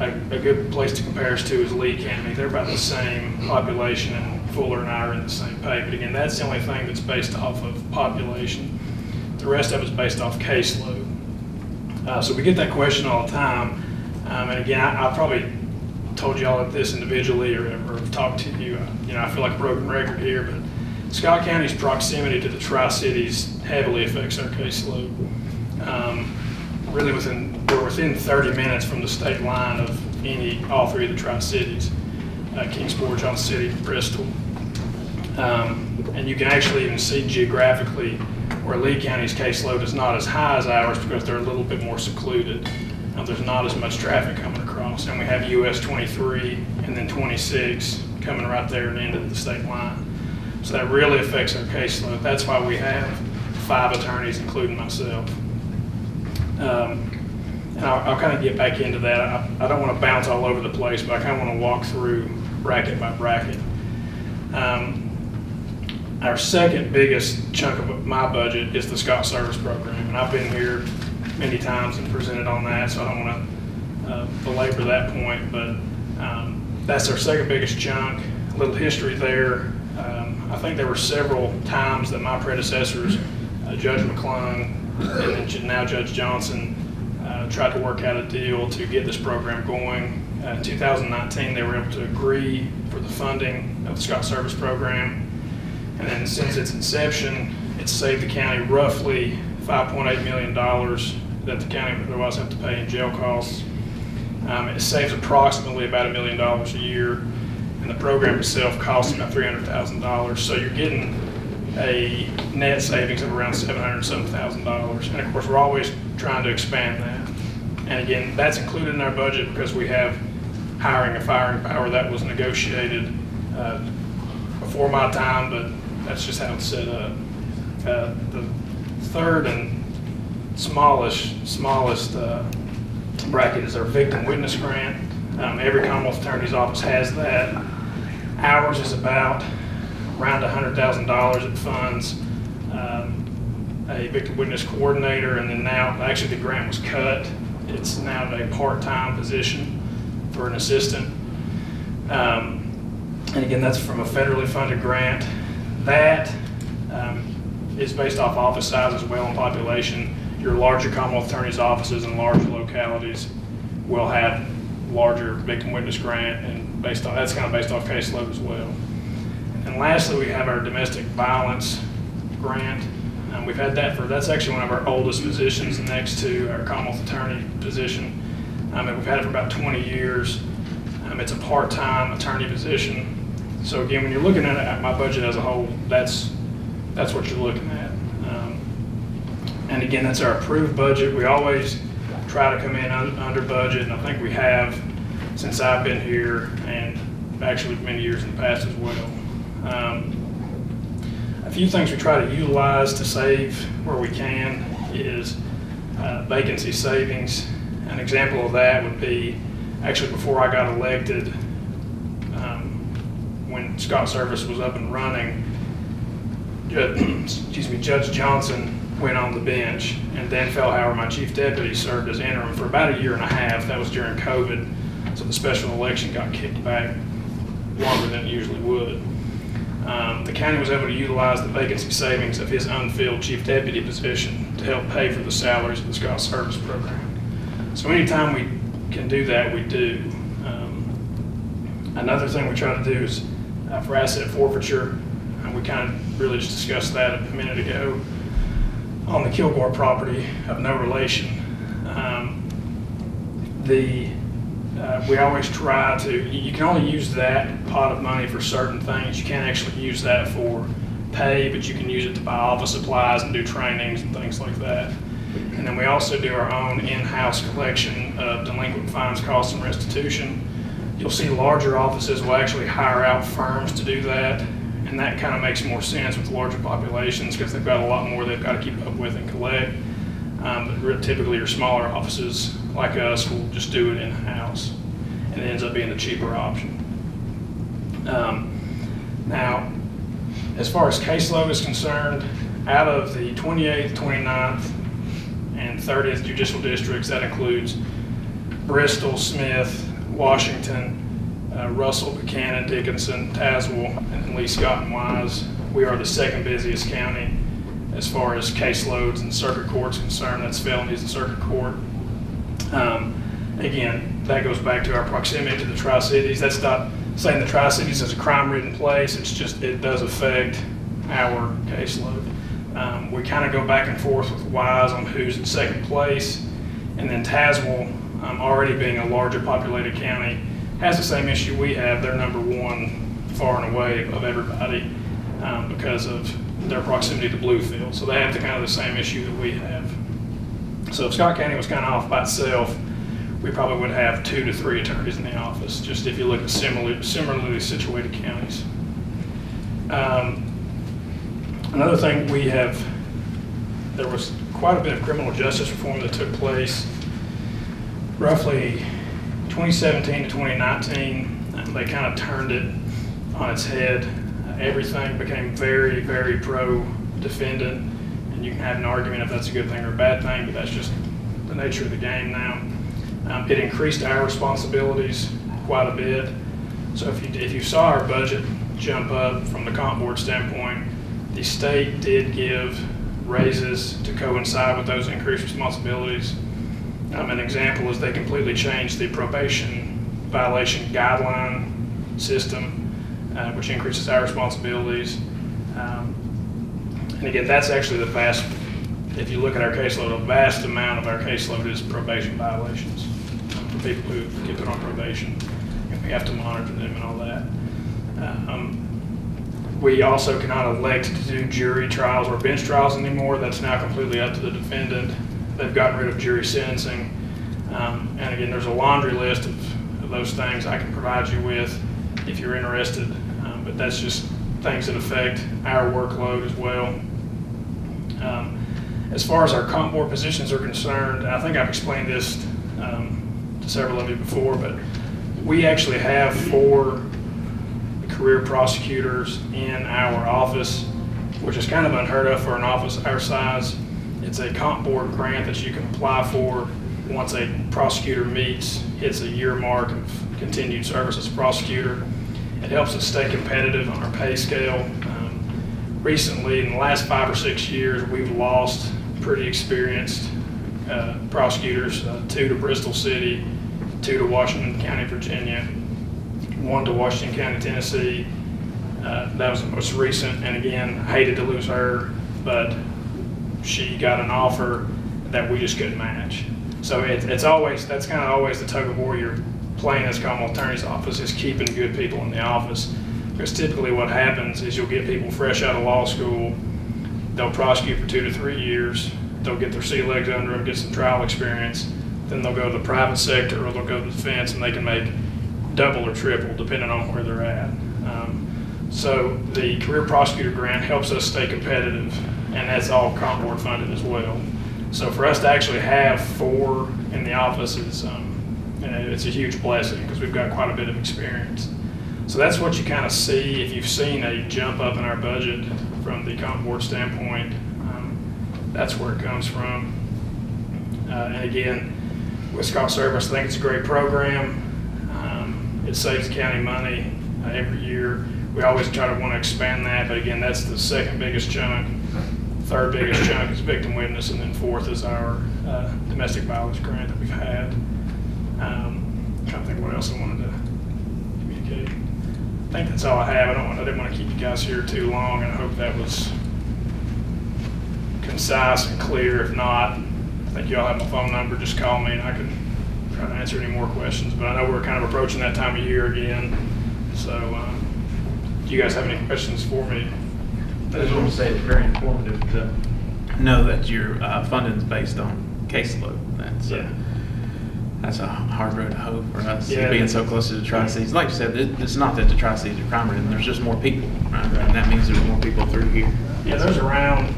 a good place to compare us to is Lee County. They're about the same population, and Fuller and I are in the same pay. But again, that's the only thing that's based off of population. The rest of it is based off caseload. So we get that question all the time. And again, I probably told y'all this individually or talked to you. I feel like a broken record here, but Scott County's proximity to the Tri-Cities heavily affects our caseload. Really we're within 30 minutes from the state line of all three of the Tri-Cities, Kingsport, Johnson City, Bristol. And you can actually even see geographically where Lee County's caseload is not as high as ours because they're a little bit more secluded. There's not as much traffic coming across. And we have US 23 and then 26 coming right there and into the state line. So that really affects our caseload. That's why we have 5 attorneys, including myself. And I'll kind of get back into that. I don't want to bounce all over the place, but I kind of want to walk through bracket by bracket. Our second biggest chunk of my budget is the Scott Service Program, and I've been here many times and presented on that, so I don't want to belabor that point, but that's our second biggest chunk. A little history there. I think there were several times that my predecessors, Judge McClung and then now Judge Johnson, tried to work out a deal to get this program going. In 2019, they were able to agree for the funding of the Scott Service Program. And then since its inception, it's saved the county roughly $5.8 million that the county would otherwise have to pay in jail costs. It saves approximately about $1 million a year, and the program itself costs about $300,000. So you're getting a net savings of around $707,000. And of course, we're always trying to expand that. And again, that's included in our budget because we have hiring and firing power that was negotiated before my time, but that's just how it's set up. The third and smallest bracket is our victim witness grant. Every Commonwealth Attorney's Office has that. Ours is about around $100,000. It funds a victim witness coordinator, and then now, actually the grant was cut. It's now a part-time position for an assistant. And again, that's from a federally funded grant. That is based off office size as well and population. Your larger Commonwealth Attorney's offices and larger localities will have larger victim witness grant, and that's kind of based off caseload as well. And lastly, we have our domestic violence grant. We've had that's actually one of our oldest positions next to our Commonwealth Attorney position. And we've had it for about 20 years. It's a part-time attorney position. So again, when you're looking at my budget as a whole, that's what you're looking at. And again, that's our approved budget. We always try to come in under budget, and I think we have since I've been here, and actually many years in the past as well. A few things we try to utilize to save where we can is vacancy savings. An example of that would be, actually before I got elected, when Scott Service was up and running, Judge Johnson went on the bench, and Dan Fellhauer, my chief deputy, served as interim for about 1.5 years. That was during COVID, so the special election got kicked back longer than it usually would. The county was able to utilize the vacancy savings of his unfilled chief deputy position to help pay for the salaries of the Scott Service Program. So anytime we can do that, we do. Another thing we try to do is for asset forfeiture. We kind of really just discussed that a minute ago. On the Kilgore property of no relation, we always try to, you can only use that pot of money for certain things. You can't actually use that for pay, but you can use it to buy office supplies and do trainings and things like that. And then we also do our own in-house collection of delinquent fines, costs, and restitution. You'll see larger offices will actually hire out firms to do that, and that kind of makes more sense with larger populations because they've got a lot more they've got to keep up with and collect. But typically your smaller offices like us will just do it in-house, and it ends up being the cheaper option. Now, as far as caseload is concerned, out of the 28th, 29th, and 30th judicial districts, that includes Bristol, Smith, Washington, Russell, Buchanan, Dickinson, Tazewell, and Lee, Scott, and Wise. We are the second busiest county as far as caseloads and circuit courts concerned. That's felonies and circuit court. Again, that goes back to our proximity to the Tri-Cities. That's not saying the Tri-Cities is a crime-ridden place. It's just it does affect our caseload. We kind of go back and forth with Wise on who's in second place, and then Tazewell, already being a larger populated county, has the same issue we have. They're number one far and away of everybody because of their proximity to Bluefield. So they have kind of the same issue that we have. So if Scott County was kind of off by itself, we probably would have 2 to 3 attorneys in the office, just if you look at similarly situated counties. Another thing there was quite a bit of criminal justice reform that took place roughly 2017 to 2019. They kind of turned it on its head. Everything became very, very pro-defendant, and you can have an argument if that's a good thing or a bad thing, but that's just the nature of the game now. It increased our responsibilities quite a bit. So if you saw our budget jump up from the comp board standpoint, the state did give raises to coincide with those increased responsibilities. An example is they completely changed the probation violation guideline system, which increases our responsibilities. And again, that's actually if you look at our caseload, a vast amount of our caseload is probation violations for people who get put on probation. And we have to monitor them and all that. We also cannot elect to do jury trials or bench trials anymore. That's now completely up to the defendant. They've gotten rid of jury sentencing. And again, there's a laundry list of those things I can provide you with if you're interested. But that's just things that affect our workload as well. As far as our comp board positions are concerned, I think I've explained this to several of you before, but we actually have 4 career prosecutors in our office, which is kind of unheard of for an office our size. It's a comp board grant that you can apply for once a prosecutor hits a year mark of continued service as a prosecutor. It helps us stay competitive on our pay scale. Recently, in the last 5 or 6 years, we've lost pretty experienced prosecutors, 2 to Bristol City, 2 to Washington County, Virginia, 1 to Washington County, Tennessee. That was the most recent, and again, I hated to lose her, but she got an offer that we just couldn't match. So that's kind of always the tug of war you're playing as Commonwealth Attorney's Office, is keeping good people in the office. Because typically what happens is you'll get people fresh out of law school, they'll prosecute for 2 to 3 years, they'll get their sea legs under them, get some trial experience, then they'll go to the private sector or they'll go to the defense, and they can make double or triple depending on where they're at. So the career prosecutor grant helps us stay competitive, and that's all comp board funded as well. So for us to actually have 4 in the office is it's a huge blessing, because we've got quite a bit of experience. So that's what you kind of see if you've seen a jump up in our budget from the comp board standpoint. That's where it comes from. And again, with Scott Service, I think it's a great program. It saves the county money every year. We always try to want to expand that, but again, that's the 2nd biggest chunk. 3rd biggest chunk is victim witness, and then 4th is our domestic violence grant that we've had. I'm trying to think what else I wanted to communicate. I think that's all I have. I didn't want to keep you guys here too long, and I hope that was concise and clear. If not, I think you all have my phone number. Just call me, and I can try to answer any more questions. But I know we're kind of approaching that time of year again. So, do you guys have any questions for me? I just want to say it's very informative to know that your funding is based on caseload. That's a hard road to hoe for us, being so close to the Tri-Cities. Like you said, it's not that the Tri-Cities are crime ridden, there's just more people, right? And that means there's more people through here. Yeah, there's around,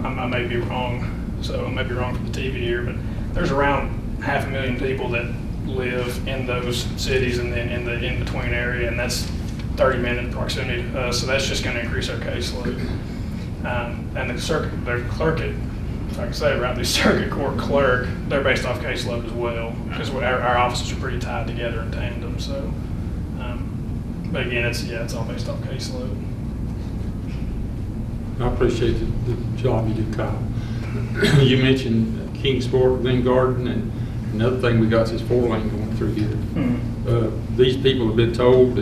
I may be wrong, so I may be wrong for the TV here, but there's around 500,000 people that live in those cities and then in the in-between area, and that's 30-minute proximity to us, so that's just going to increase our caseload. And the clerk, if I can say it right, the circuit court clerk, they're based off caseload as well, because our offices are pretty tied together in tandem. So, but again, it's all based off caseload. I appreciate the job you do, Kyle. You mentioned Kingsport, Glen Garden, and another thing we got is 4-lane going through here. These people have been told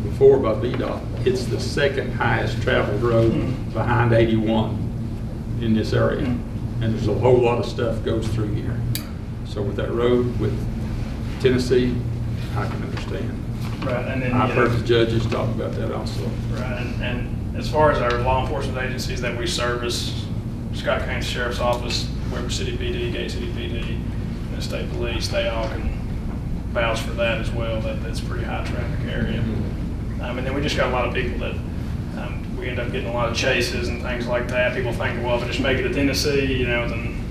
before by VDOT, it's the second highest traveled road behind 81 in this area. And there's a whole lot of stuff goes through here. So with that road with Tennessee, I can understand. Right, and then I've heard the judges talk about that also. Right, and as far as our law enforcement agencies that we service, Scott County Sheriff's Office, Weber City PD, Gate City PD, and the state police, they all can vouch for that as well. That's a pretty high traffic area. And then we just got a lot of people that we end up getting a lot of chases and things like that. People think, well, if I just make it to Tennessee, then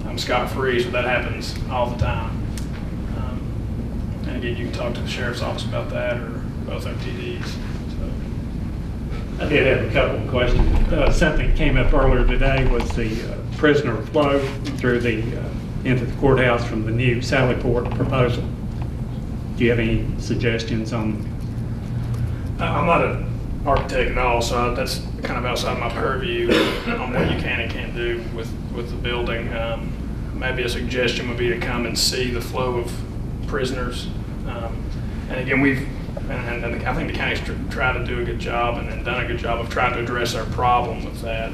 I'm scot-free. So that happens all the time. And again, you can talk to the sheriff's office about that, or both our TDs. I did have a couple of questions. Something came up earlier today was the prisoner flow through the into the courthouse from the new Sally Port proposal. Do you have any suggestions on? I'm not an architect at all, so that's kind of outside my purview on what you can and can't do with the building. Maybe a suggestion would be to come and see the flow of prisoners. And again, and I think the county's tried to do a good job and done a good job of trying to address our problem with that.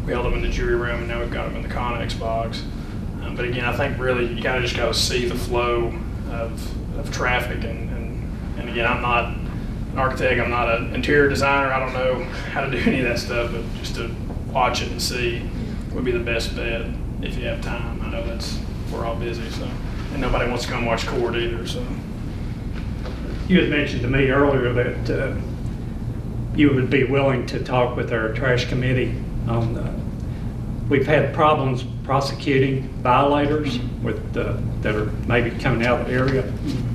We held them in the jury room, and now we've got them in the Connex box. But again, I think really you kind of just got to see the flow of traffic. And again, I'm not an architect, I'm not an interior designer, I don't know how to do any of that stuff, but just to watch it and see would be the best bet if you have time. I know we're all busy, so, and nobody wants to come watch court either, so. You had mentioned to me earlier that you would be willing to talk with our trash committee on we've had problems prosecuting violators with that are maybe coming out of the area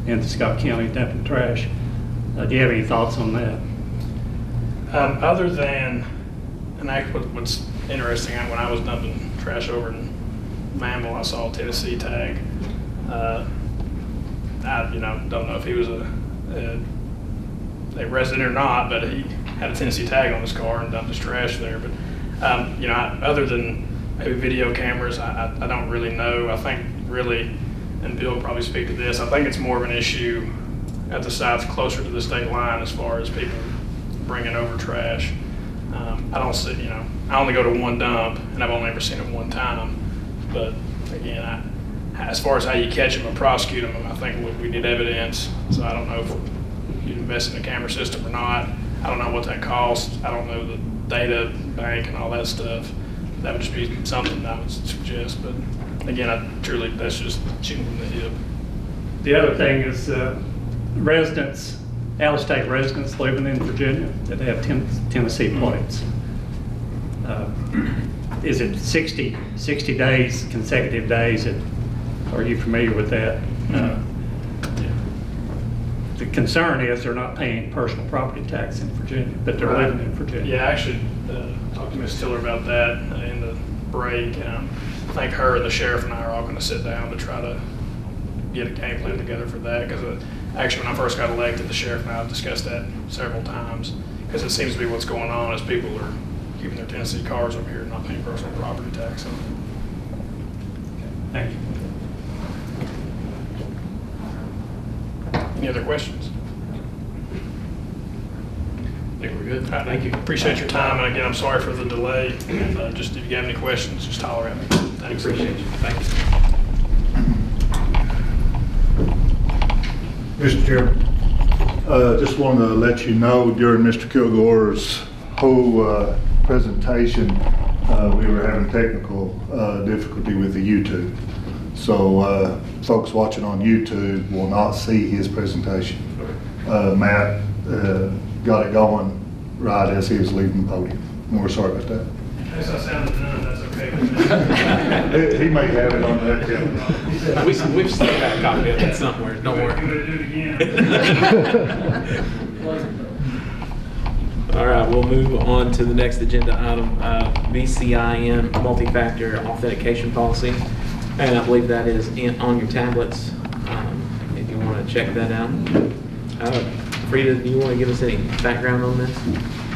into Scott County dumping trash. Do you have any thoughts on that? Other than, and actually what's interesting, when I was dumping trash over in Manville, I saw a Tennessee tag. I don't know if he was a resident or not, but he had a Tennessee tag on his car and dumped his trash there. But other than maybe video cameras, I don't really know. I think really, and Bill will probably speak to this, I think it's more of an issue at the sites closer to the state line as far as people bringing over trash. I don't see, I only go to one dump, and I've only ever seen it one time. But again, as far as how you catch them and prosecute them, I think we need evidence. So I don't know if you invest in a camera system or not. I don't know what that costs. I don't know the data bank and all that stuff. That would just be something I would suggest. But again, that's just shooting from the hip. The other thing is residents, out-of-state residents living in Virginia that have Tennessee plates. Is it 60 days, consecutive days? Are you familiar with that? The concern is they're not paying personal property tax in Virginia, but they're living in Virginia. Yeah, I actually talked to Ms. Tiller about that in the break. I think her and the sheriff and I are all going to sit down to try to get a game plan together for that. Because actually, when I first got elected, the sheriff and I have discussed that several times. Because it seems to be what's going on is people are keeping their Tennessee cars over here and not paying personal property tax on them. Thank you. Any other questions? I think we're good. All right, thank you. Appreciate your time. And again, I'm sorry for the delay. And just if you have any questions, just holler at me. Thanks. Appreciate you. Thank you. Mr. Chairman, just wanted to let you know during Mr. Kilgore's whole presentation, we were having technical difficulty with the YouTube. So folks watching on YouTube will not see his presentation. Matt got it going right as he was leaving the podium. And we're sorry about that. As I sounded done, that's okay with me. He may have it on that camera. We've still got a copy of that somewhere. Don't worry. Do it again. All right, we'll move on to the next agenda item, VCIN multi-factor authentication policy. And I believe that is on your tablets if you want to check that out. Frida, do you want to give us any background on this?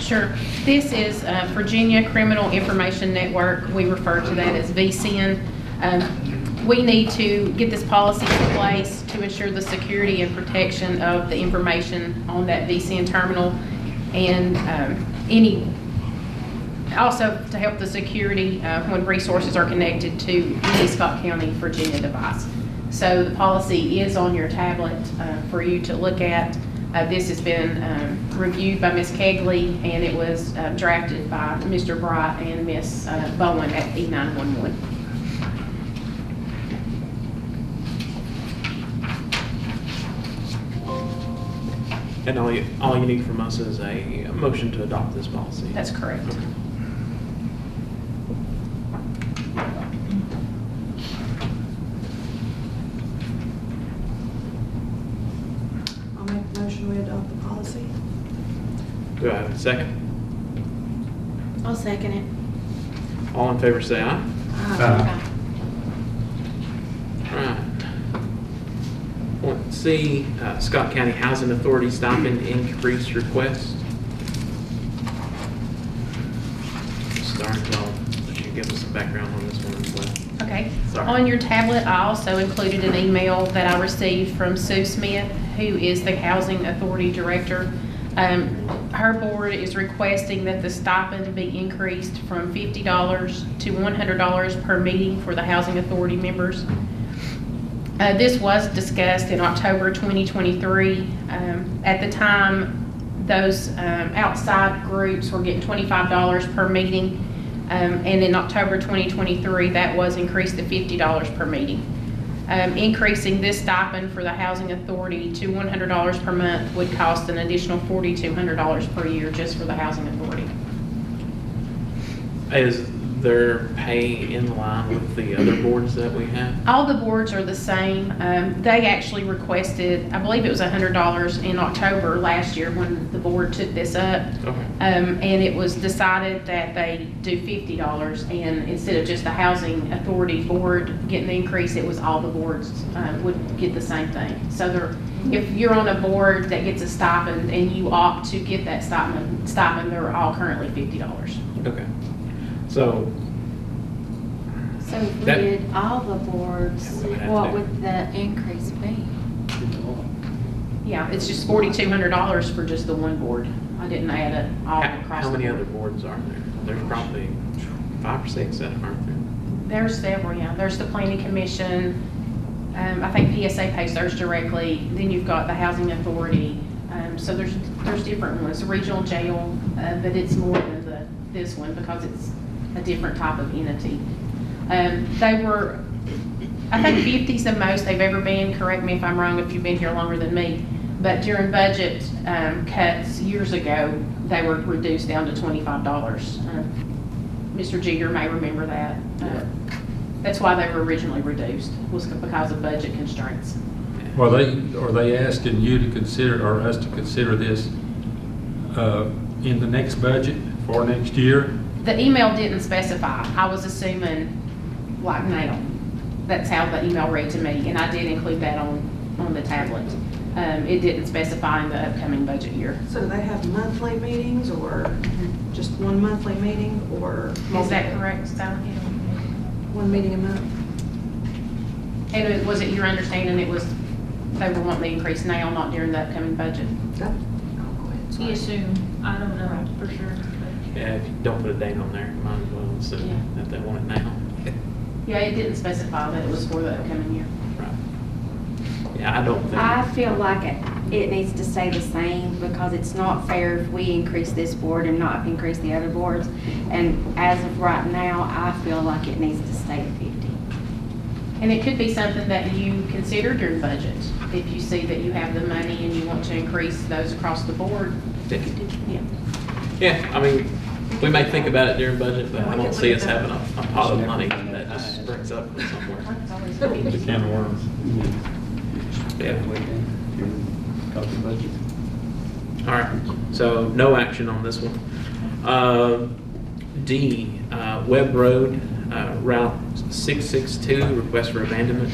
Sure. This is Virginia Criminal Information Network. We refer to that as VCIN. We need to get this policy in place to ensure the security and protection of the information on that VCN terminal, and also to help the security when resources are connected to any Scott County, Virginia device. So the policy is on your tablet for you to look at. This has been reviewed by Ms. Kegley, and it was drafted by Mr. Bright and Ms. Bowen at E911. And all you need from us is a motion to adopt this policy. That's correct. Okay. I'll make the motion, we adopt the policy. Do I have a second? I'll second it. All in favor say aye. Aye. All right. Point C, Scott County Housing Authority stipend increase request. Start, I'll let you give us some background on this one as well. Okay. Sorry. On your tablet, I also included an email that I received from Sue Smith, who is the Housing Authority Director. Her board is requesting that the stipend be increased from $50 to $100 per meeting for the Housing Authority members. This was discussed in October 2023. At the time, those outside groups were getting $25 per meeting. And in October 2023, that was increased to $50 per meeting. Increasing this stipend for the Housing Authority to $100 per month would cost an additional $4,200 per year just for the Housing Authority. Is their pay in line with the other boards that we have? All the boards are the same. They actually requested, I believe it was $100 in October last year when the board took this up. Okay. And it was decided that they do $50, and instead of just the Housing Authority board getting the increase, it was all the boards would get the same thing. So if you're on a board that gets a stipend and you opt to get that stipend, they're all currently $50. Okay. So So if we did all the boards, what would the increase be? Yeah, it's just $4,200 for just the one board. I didn't add it all across. How many the board. other boards are there? There's probably 5 or 6 that aren't there. There's several, yeah. There's the Planning Commission. I think PSA pays theirs directly. Then you've got the Housing Authority. So there's different ones. The Regional Jail, but it's more than this one because it's a different type of entity. They were, I think 50's the most they've ever been. Correct me if I'm wrong if you've been here longer than me. But during budget cuts years ago, they were reduced down to $25. Mr. Jeter may remember that. That's why they were originally reduced, was because of budget constraints. Well, are they asking you to consider, or us to consider this in the next budget for next year? The email didn't specify. I was assuming like now. That's how the email read to me, and I did include that on the tablet. It didn't specify in the upcoming budget year. So do they have monthly meetings or just one monthly meeting or? Is that correct, Sally? One meeting a month? And was it your understanding it was, they were wanting the increase now, not during the upcoming budget? He assumed, I don't know for sure. Yeah, if you don't put a date on there, you might as well assume that they want it now. Yeah, it didn't specify that it was for the upcoming year. Right. Yeah, I don't think. I feel like it needs to stay the same because it's not fair if we increase this board and not increase the other boards. And as of right now, I feel like it needs to stay at 50. And it could be something that you consider during budget. If you see that you have the money and you want to increase those across the board. Yeah. Yeah, I mean, we may think about it during budget, but I don't see us having a pot of money that just springs up from somewhere. The can of worms. Yeah. All right, so no action on this one. D, Webb Road, Route 662, request for abandonment.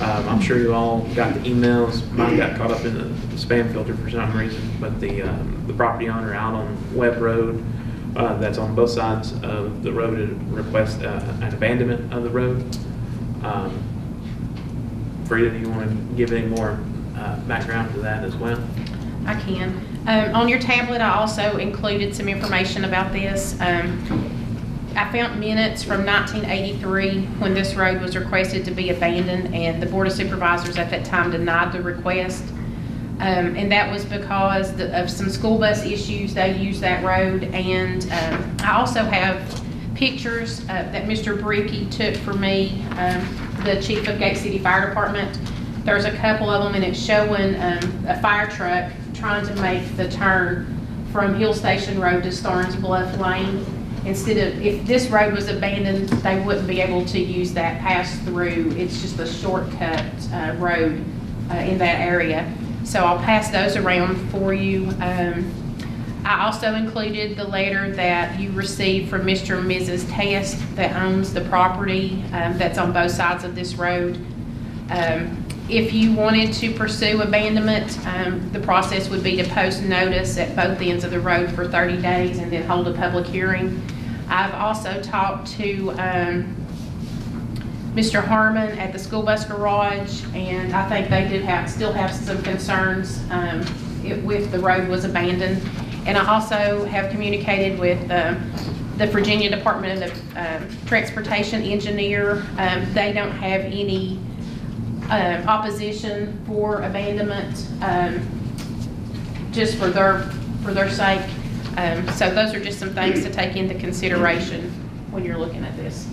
I'm sure you all got the emails. Mine got caught up in the spam filter for some reason, but the property owner out on Webb Road, that's on both sides of the road, request an abandonment of the road. Frida, do you want to give any more background to that as well? I can. On your tablet, I also included some information about this. I found minutes from 1983 when this road was requested to be abandoned, and the Board of Supervisors at that time denied the request. And that was because of some school bus issues. They used that road. And I also have pictures that Mr. Bricky took for me, the chief of Gate City Fire Department. There's a couple of them, and it's showing a fire truck trying to make the turn from Hill Station Road to Starnes Bluff Lane. Instead of, if this road was abandoned, they wouldn't be able to use that pass through. It's just a shortcut road in that area. So I'll pass those around for you. I also included the letter that you received from Mr. and Mrs. Test that owns the property that's on both sides of this road. If you wanted to pursue abandonment, the process would be to post notice at both ends of the road for 30 days and then hold a public hearing. I've also talked to Mr. Harmon at the school bus garage, and I think they still have some concerns if the road was abandoned. And I also have communicated with the Virginia Department of Transportation engineer. They don't have any opposition for abandonment, just for their sake. So those are just some things to take into consideration when you're looking at this.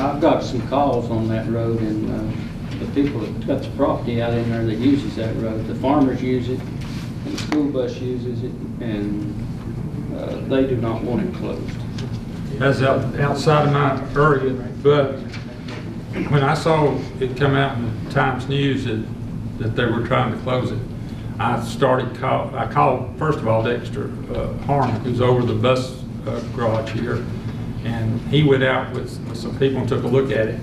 I've got some calls on that road, and the people that got the property out in there that uses that road, the farmers use it, and the school bus uses it, and they do not want it closed. That's outside of my area, but when I saw it come out in the Times News that they were trying to close it, I called, first of all, Dexter Harmon, who's over the bus garage here, and he went out with some people and took a look at it.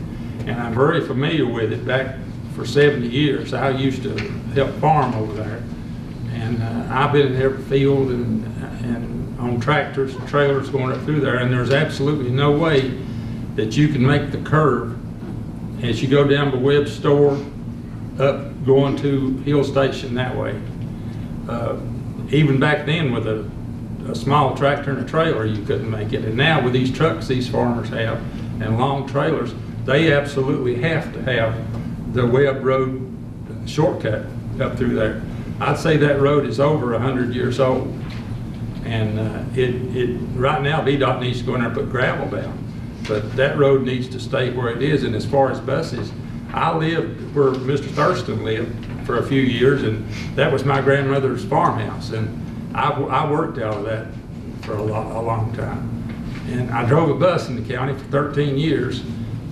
And I'm very familiar with it. Back for 70 years, I used to help farm over there. And I've been in every field and on tractors and trailers going up through there, and there's absolutely no way that you can make the curve as you go down to Webb's store up going to Hill Station that way. Even back then with a small tractor and a trailer, you couldn't make it. And now with these trucks these farmers have and long trailers, they absolutely have to have the Webb Road shortcut up through there. I'd say that road is over 100 years old. And right now, VDOT needs to go in there and put gravel down. But that road needs to stay where it is. And as far as buses, I lived where Mr. Thurston lived for a few years, and that was my grandmother's farmhouse. And I worked out of that for a long time. And I drove a bus in the county for 13 years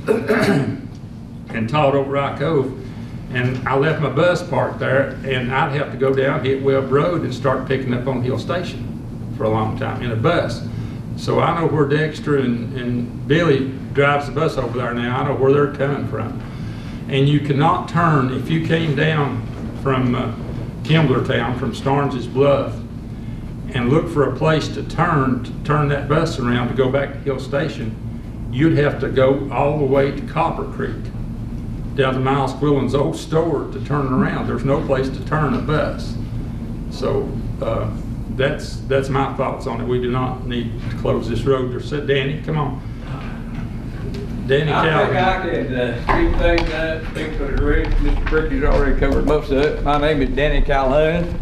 and taught over Rock Cove. And I left my bus parked there, and I'd have to go down, hit Webb Road, and start picking up on Hill Station for a long time in a bus. So I know where Dexter and Billy drives the bus over there now. I know where they're coming from. And you cannot turn, if you came down from Kimblertown, from Starnes Bluff, and look for a place to turn that bus around to go back to Hill Station, you'd have to go all the way to Copper Creek, down to Miles Quillen's old store to turn around. There's no place to turn a bus. So that's my thoughts on it. We do not need to close this road. Danny, come on. Danny Calvin. I think I could speed things up, speak for the rest. Mr. Bricky's already covered most of it. My name is Danny Calhoun.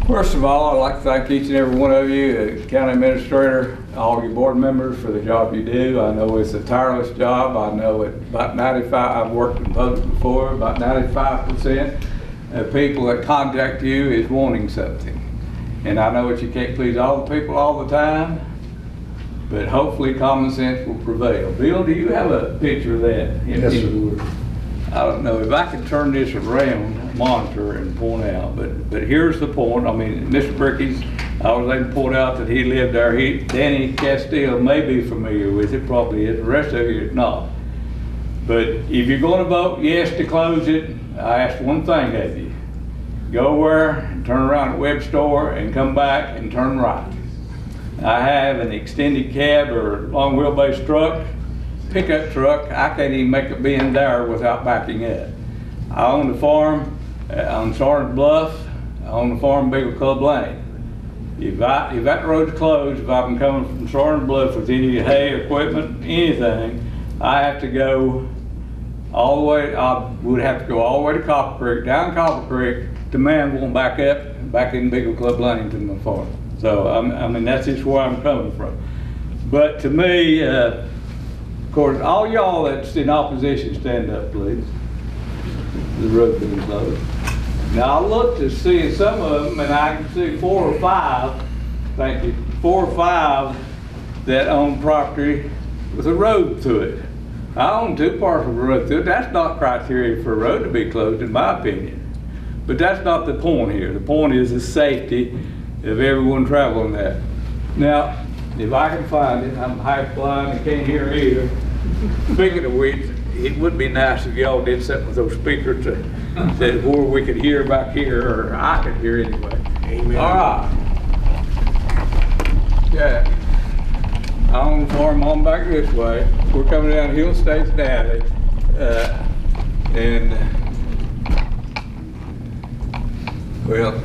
First of all, I'd like to thank each and every one of you, the county administrator, all your board members for the job you do. I know it's a tireless job. I know it about 95, I've worked in public before, about 95% of people that contact you is wanting something. And I know that you can't please all the people all the time, but hopefully common sense will prevail. Bill, do you have a picture of that? Yes, sir. I don't know if I can turn this around, monitor and point out, but here's the point. I mean, Mr. Bricky's, I was able to point out that he lived there. Danny Castile may be familiar with it, probably is. The rest of you is not. But if you're going to vote yes to close it, I ask one thing of you. Go where and turn around at Webb store and come back and turn right. I have an extended cab or long wheelbase truck pickup truck, I can't even make a bend there without backing up. I own the farm on Sergeant Bluff. I own the farm Beagle Club Lane. If that road's closed, if I'm coming from Sergeant Bluff with any hay, equipment, anything, I have to go all the way, I would have to go all the way to Copper Creek, down Copper Creek to Manville and back up, back in Beagle Club Lane to my farm. So, I mean, that's just where I'm coming from. But to me, of course, all y'all that's in opposition, stand up, please. The road being closed. Now, I looked to see some of them, and I can see 4 or 5, thank you, 4 or 5 that own property with a road through it. I own 2 parcels of road through it. That's not criteria for a road to be closed, in my opinion. But that's not the point here. The point is the safety of everyone traveling that. Now, if I can find it, I'm half blind and can't hear either. Speaking of which, it would be nice if y'all did something with those speakers that where we could hear back here, or I could hear anyway. Amen. All right. Yeah. I own the farm on back this way. We're coming down Hill States Alley, well,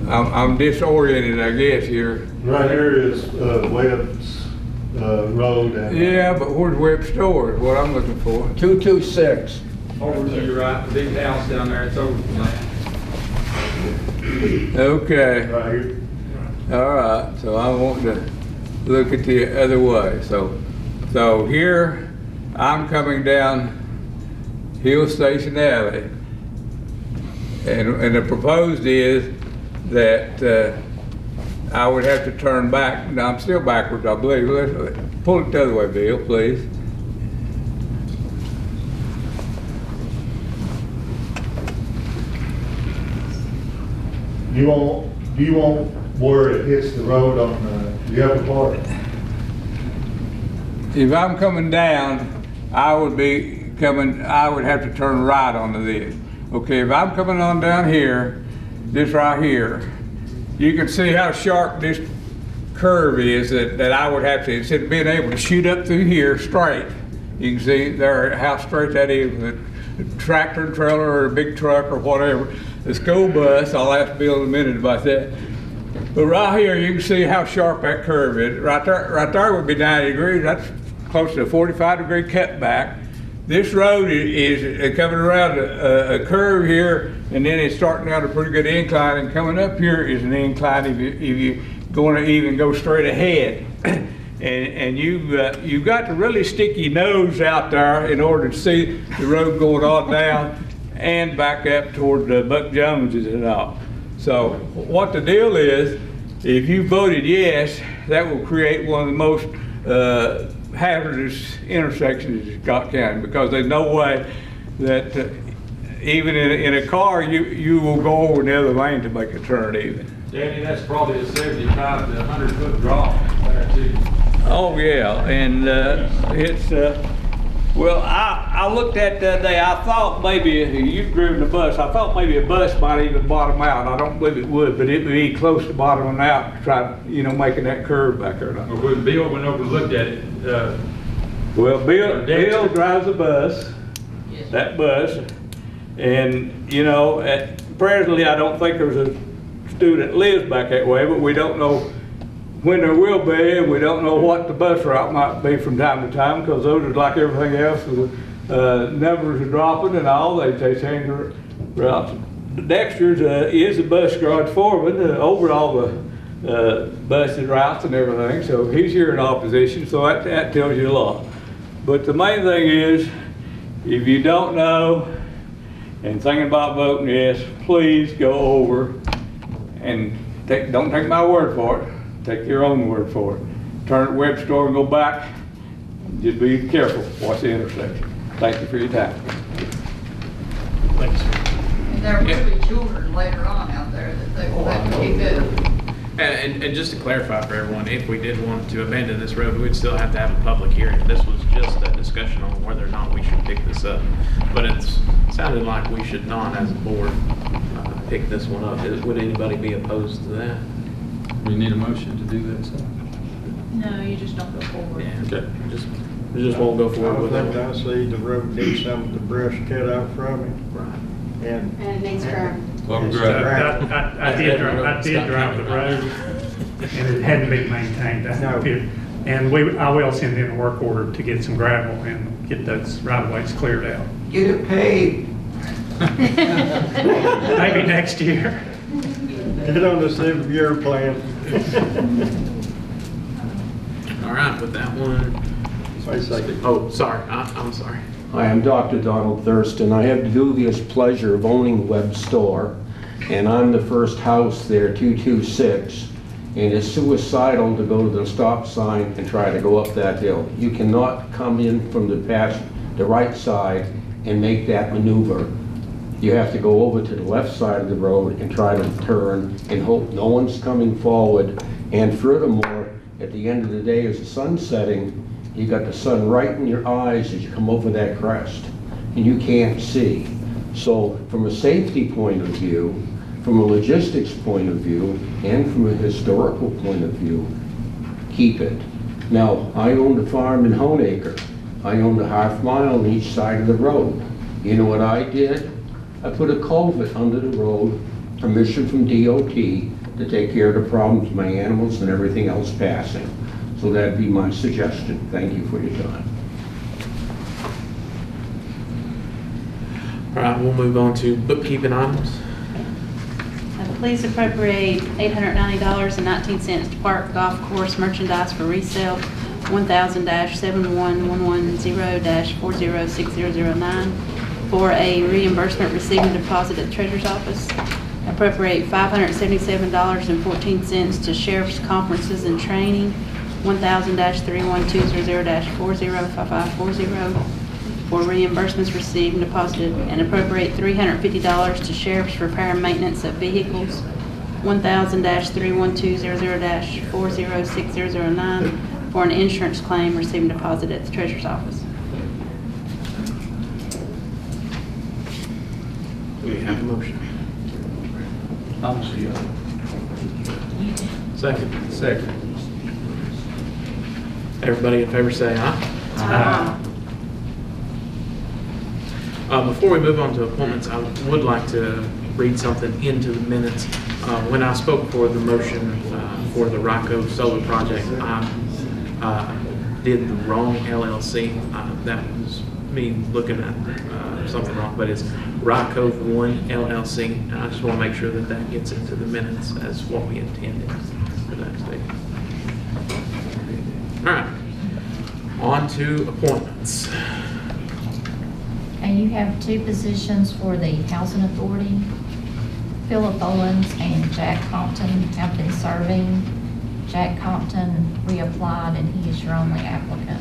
I'm disoriented, I guess, here. Right here is Webb's Road. And yeah, but where's Webb's store is what I'm looking for. 226. Over to your right, the big house down there, it's over the land. Okay. Right here. All right, so I want to look at the other way. So here, I'm coming down Hill Station Alley. And the proposed is that I would have to turn back. Now I'm still backwards, I believe. Let's pull it the other way, Bill, please. Do you want where it hits the road on the upper part? If I'm coming down, I would have to turn right onto this. Okay, if I'm coming on down here, this right here, you can see how sharp this curve is that I would have to, instead of being able to shoot up through here straight, you can see there how straight that is with a tractor and trailer or a big truck or whatever. The school bus, I'll ask Bill in a minute about that. But right here, you can see how sharp that curve is. Right there would be 90 degrees. That's close to a 45-degree cutback. This road is coming around a curve here, and then it's starting out a pretty good incline, and coming up here is an incline if you going to even go straight ahead. And you've got to really stick your nose out there in order to see the road going on down and back up toward Buck Jones's and all. So what the deal is, if you voted yes, that will create one of the most hazardous intersections in Scott County, because there's no way that even in a car you will go over the other lane to make a turn even. Danny, that's probably a 75 to 100 foot drop there too. Oh yeah, and it's well, I looked at that day. I thought maybe you've driven a bus. I thought maybe a bus might even bottom out. I don't believe it would, but it would be close to bottoming out to try, making that curve back there. Well, when Bill went over and looked at it, well, Bill drives a bus, that bus, and presently I don't think there's a student lives back that way, but we don't know when there will be, and we don't know what the bus route might be from time to time, because those are like everything else. Numbers are dropping and all, they change the routes. Dexter's is the bus garage foreman over all the buses routes and everything, so he's here in opposition, so that tells you a lot. But the main thing is, if you don't know and thinking about voting yes, please go over and don't take my word for it. Take your own word for it. Turn at Web Store and go back. Just be careful. Watch the intersection. Thank you for your time. Thanks. And there will be children later on out there that they will have to pick up. And just to clarify for everyone, if we did want to abandon this road, we'd still have to have a public hearing. This was just a discussion on whether or not we should pick this up. But it sounded like we should not, as a board, pick this one up. Would anybody be opposed to that? We need a motion to do that, so. No, you just don't go forward. Yeah. Okay. Just We just won't go forward with it. I see the road needs some of the brush cut out from it. Right. And And it needs gravel. I did drive the road, and it hadn't been maintained. And I will send in a work order to get some gravel and get those right-of-ways cleared out. Get it paid. Maybe next year. get on the 7-year plan. All right, with that one. Oh, sorry, I'm sorry. Hi, I'm Dr. Donald Thurston. I have the dubious pleasure of owning Webb Store, and I'm the first house there, 226, and it's suicidal to go to the stop sign and try to go up that hill. You cannot come in from the right side and make that maneuver. You have to go over to the left side of the road and try to turn and hope no one's coming forward. And furthermore, at the end of the day, as the sun's setting, you got the sun right in your eyes as you come over that crest, and you can't see. So from a safety point of view, from a logistics point of view, and from a historical point of view, keep it. Now, I owned a farm in Honeacre. I owned a half mile on each side of the road. You know what I did? I put a culvert under the road, permission from DOT to take care of the problems with my animals and everything else passing. So that'd be my suggestion. Thank you for your time. All right, we'll move on to bookkeeping items. Please appropriate $890.19 to Park Golf Course merchandise for resale, 1000-71110-406009 for a reimbursement receiving deposit at Treasurer's Office. Appropriate $577.14 to Sheriff's Conferences and Training, 1000-31200-405540 for reimbursements received and deposited, and appropriate $350 to Sheriff's Repair and Maintenance of Vehicles, 1000-31200-406009 for an insurance claim received and deposited at the Treasurer's Office. We have a motion. Second. Everybody in favor say aye. Aye. Before we move on to appointments, I would like to read something into the minutes. When I spoke for the motion for the Rocco Solar Project, I did the wrong LLC. That was me looking at something wrong, but it's Rocco 1 LLC. And I just want to make sure that that gets into the minutes as what we intended for that statement. All right, on to appointments. And you have two positions for the Housing Authority. Philip Owens and Jack Compton have been serving. Jack Compton reapplied, and he is your only applicant.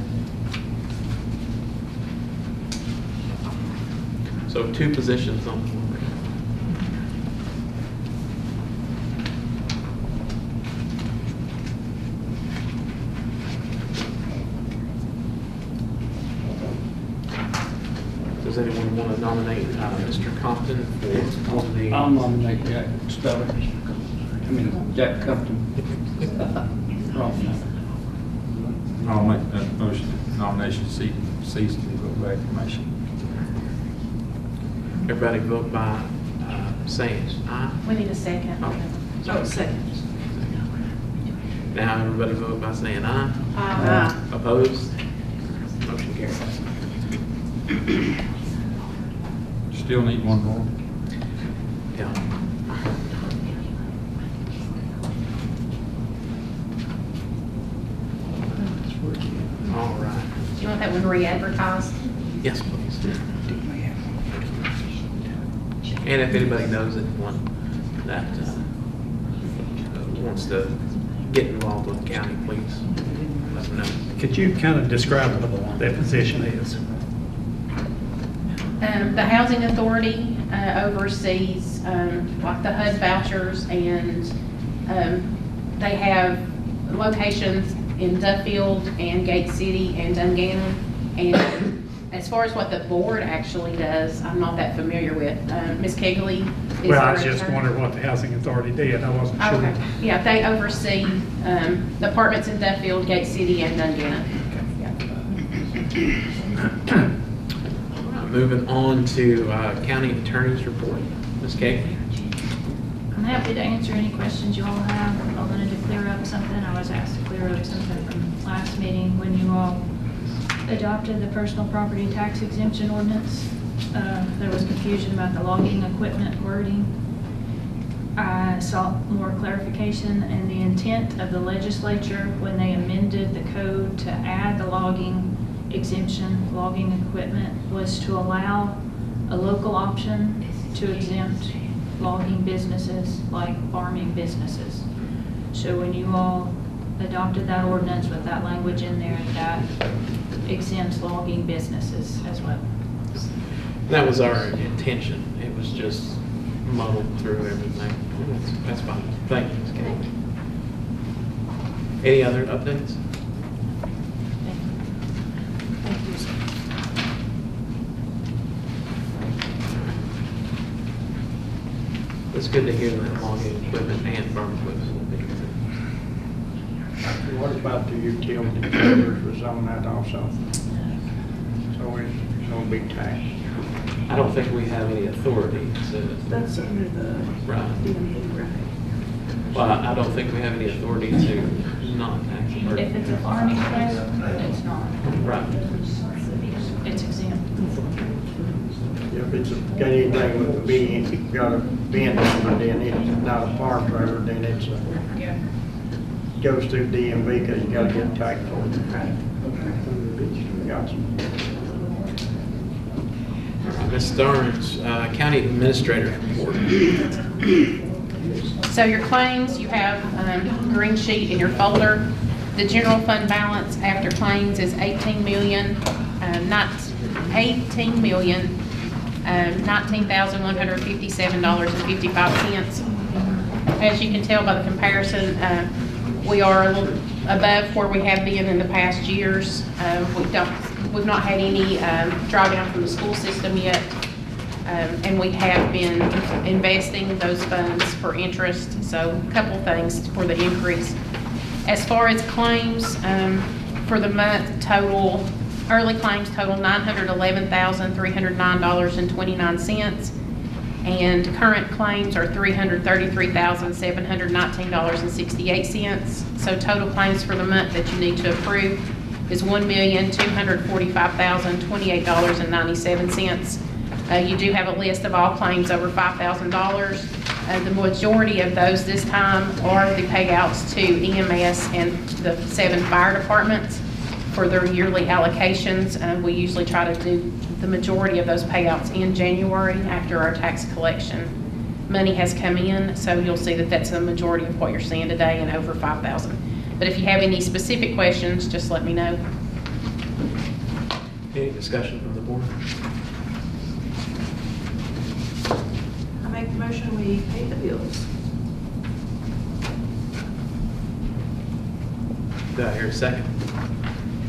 So 2 positions on the board. Does anyone want to nominate Mr. Compton for the... I'll nominate Jack Compton. I'll make that motion, nomination cease to go back to commission. Everybody vote by saying aye. We need a second. Oh, second. Now everybody vote by saying aye. Aye. Opposed? Motion carries. Still need one more. Yeah. All right. Do you want that one re-advertised? Yes, please. And if anybody knows anyone that wants to get involved with the county, please let them know. Could you kind of describe what that position is? The Housing Authority oversees like the HUD vouchers, and they have locations in Duffield and Gate City and Dungannon. And as far as what the board actually does, I'm not that familiar with. Ms. Kegley is Well, I was director. just wondering what the Housing Authority did. I wasn't sure. Okay, yeah, they oversee the apartments in Duffield, Gate City, and Dungannon. Moving on to county attorney's report. Ms. Katie? I'm happy to answer any questions you all have. I wanted to clear up something. I was asked to clear up something from last meeting when you all adopted the personal property tax exemption ordinance. There was confusion about the logging equipment wording. I sought more clarification, and the intent of the legislature when they amended the code to add the logging exemption, logging equipment, was to allow a local option to exempt logging businesses like farming businesses. So when you all adopted that ordinance with that language in there, that exempts logging businesses as well. That was our intention. It was just muddled through everything. That's fine. Thank you, Ms. Katie. Any other updates? It's good to hear that logging equipment and farm equipment will be here. What about the utility trailers was on that also? So it's gonna be taxed. I don't think we have any authority to. That's under the Right. DMV, right? Well, I don't think we have any authority to not tax it. If it's a farming trailer, it's not. Right. It's exempt. If it's got anything with a bin, got a bin on it, then it's not a farm trailer, then it's a, goes through DMV because you gotta get taxed for it. Gotcha. Ms. Starnes, County Administrator's report. So your claims, you have green sheet in your folder. The general fund balance after claims is $19,157.55. As you can tell by the comparison, we are a little above where we have been in the past years. We've not had any drawdown from the school system yet, and we have been investing those funds for interest. So a couple things for the increase. As far as claims, for the month total, early claims total $911,309.29, and current claims are $333,719.68. So total claims for the month that you need to approve is $1,245,028.97. You do have a list of all claims over $5,000. The majority of those this time are the payouts to EMS and the 7 fire departments for their yearly allocations. We usually try to do the majority of those payouts in January after our tax collection money has come in. So you'll see that that's the majority of what you're seeing today and over 5,000. But if you have any specific questions, just let me know. Any discussion from the board? I make the motion, we pay the bills. Do I hear a second?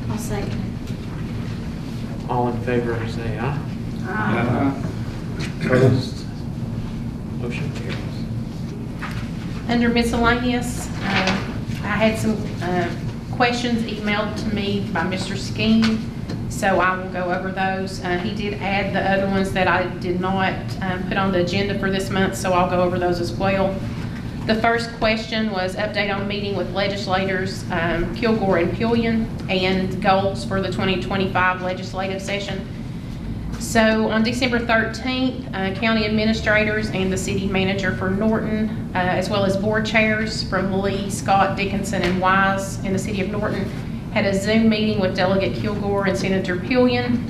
I'll second it. All in favor, say aye. Aye. Opposed? Motion carries. Under miscellaneous, I had some questions emailed to me by Mr. Skeen, so I will go over those. He did add the other ones that I did not put on the agenda for this month, so I'll go over those as well. The first question was update on meeting with legislators, Kilgore and Pillion, and goals for the 2025 legislative session. So on December 13th, county administrators and the city manager for Norton, as well as board chairs from Lee, Scott, Dickinson, and Wise in the city of Norton, had a Zoom meeting with Delegate Kilgore and Senator Pillion.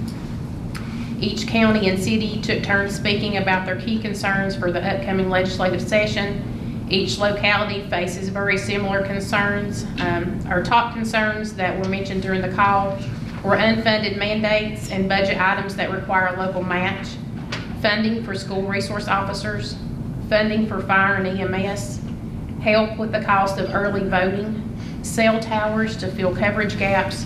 Each county and city took turns speaking about their key concerns for the upcoming legislative session. Each locality faces very similar concerns. Our top concerns that were mentioned during the call were unfunded mandates and budget items that require a local match, funding for school resource officers, funding for fire and EMS, help with the cost of early voting, cell towers to fill coverage gaps,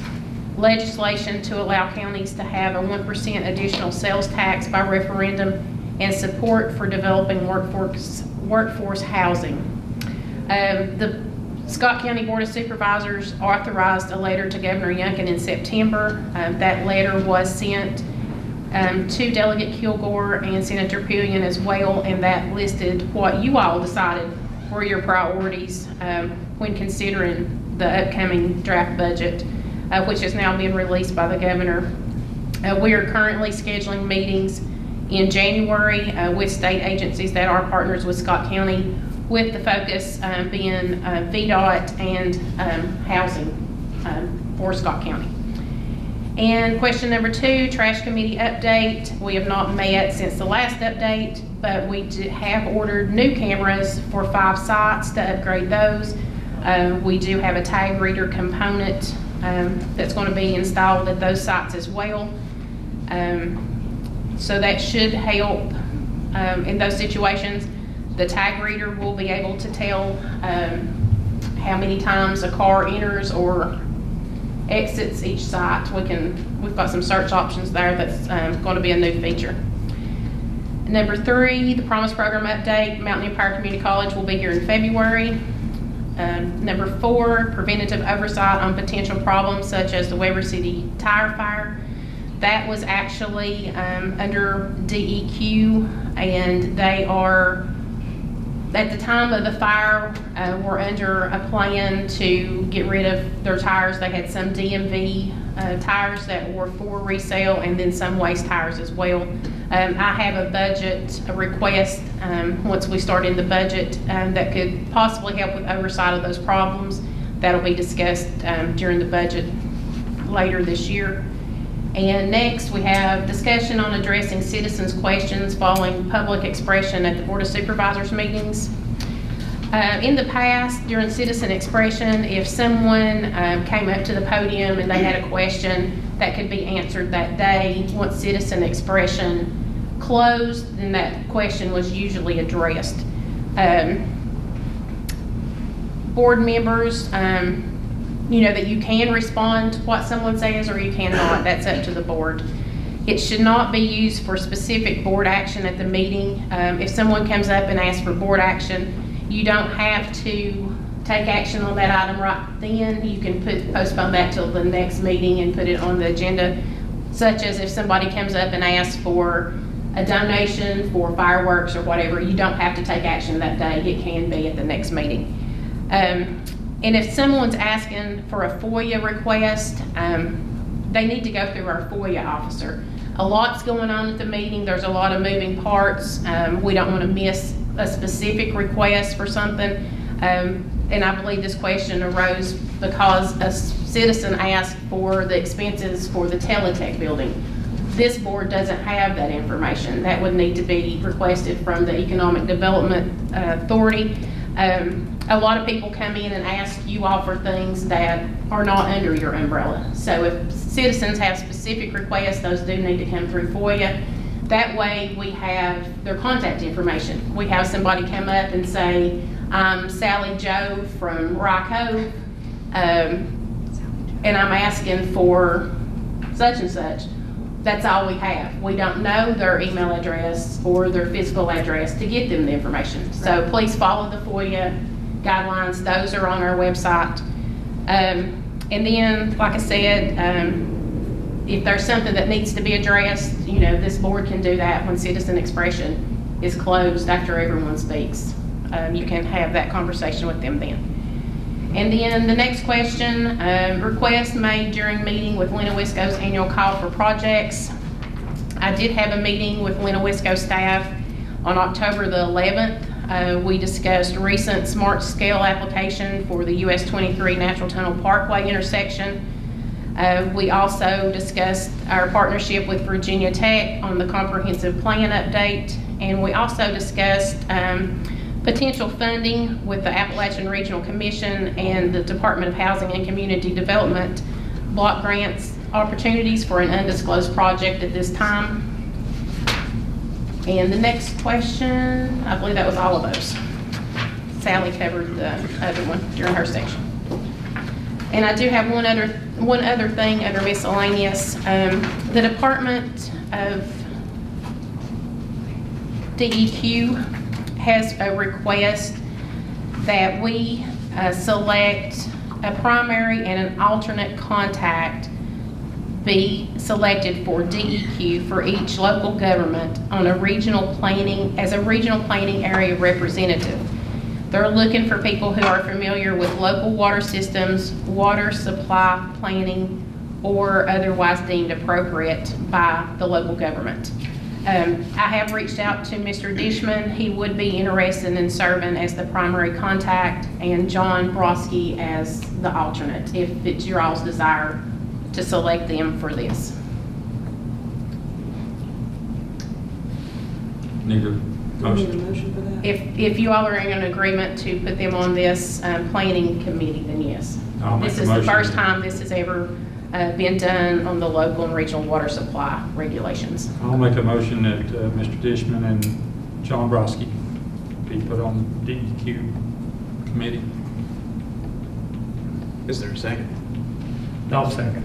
legislation to allow counties to have a 1% additional sales tax by referendum, and support for developing workforce housing. The Scott County Board of Supervisors authorized a letter to Governor Youngkin in September. That letter was sent to Delegate Kilgore and Senator Pillion as well, and that listed what you all decided were your priorities when considering the upcoming draft budget, which has now been released by the governor. We are currently scheduling meetings in January with state agencies that are partners with Scott County, with the focus being VDOT and housing for Scott County. And question number 2, trash committee update. We have not met since the last update, but we have ordered new cameras for 5 sites to upgrade those. We do have a tag reader component that's going to be installed at those sites as well. So that should help in those situations. The tag reader will be able to tell how many times a car enters or exits each site. We've got some search options there. That's going to be a new feature. Number 3, the Promise Program update. Mountain Empire Community College will be here in February. Number 4, preventative oversight on potential problems such as the Weber City tire fire. That was actually under DEQ, and they are, at the time of the fire, were under a plan to get rid of their tires. They had some DMV tires that were for resale, and then some waste tires as well. I have a budget request once we start in the budget that could possibly help with oversight of those problems. That'll be discussed during the budget later this year. And next, we have discussion on addressing citizens' questions following public expression at the Board of Supervisors meetings. In the past, during citizen expression, if someone came up to the podium and they had a question that could be answered that day, once citizen expression closed, then that question was usually addressed. Board members, you know that you can respond to what someone says or you cannot. That's up to the board. It should not be used for specific board action at the meeting. If someone comes up and asks for board action, you don't have to take action on that item right then. You can postpone that till the next meeting and put it on the agenda, such as if somebody comes up and asks for a donation for fireworks or whatever, you don't have to take action that day. It can be at the next meeting. And if someone's asking for a FOIA request, they need to go through our FOIA officer. A lot's going on at the meeting. There's a lot of moving parts. We don't want to miss a specific request for something. And I believe this question arose because a citizen asked for the expenses for the Teletech building. This board doesn't have that information. That would need to be requested from the Economic Development Authority. A lot of people come in and ask you all for things that are not under your umbrella. So if citizens have specific requests, those do need to come through FOIA. That way we have their contact information. We have somebody come up and say, I'm Sally Joe from Rock Cove, and I'm asking for such and such. That's all we have. We don't know their email address or their physical address to get them the information. So please follow the FOIA guidelines. Those are on our website. And then, like I said, if there's something that needs to be addressed, you know, this board can do that when citizen expression is closed after everyone speaks. You can have that conversation with them then. And then the next question, request made during meeting with Lennowisco's annual call for projects. I did have a meeting with Lennowisco staff on October the 11th. We discussed recent smart scale application for the US 23 Natural Tunnel Parkway intersection. We also discussed our partnership with Virginia Tech on the comprehensive plan update, and we also discussed potential funding with the Appalachian Regional Commission and the Department of Housing and Community Development block grants opportunities for an undisclosed project at this time. And the next question, I believe that was all of those. Sally covered the other one during her section. And I do have one other thing under miscellaneous. The Department of DEQ has a request that we select a primary and an alternate contact be selected for DEQ for each local government on a regional planning, as a regional planning area representative. They're looking for people who are familiar with local water systems, water supply planning, or otherwise deemed appropriate by the local government. I have reached out to Mr. Dishman. He would be interested in serving as the primary contact, and John Broski as the alternate, if it's your all's desire to select them for this. Need a Need a motion for that? If you all are in agreement to put them on this planning committee, then yes. I'll make This a is the motion. first time this has ever been done on the local and regional water supply regulations. I'll make a motion that Mr. Dishman and John Broski be put on the DEQ committee. Is there a second? I'll second.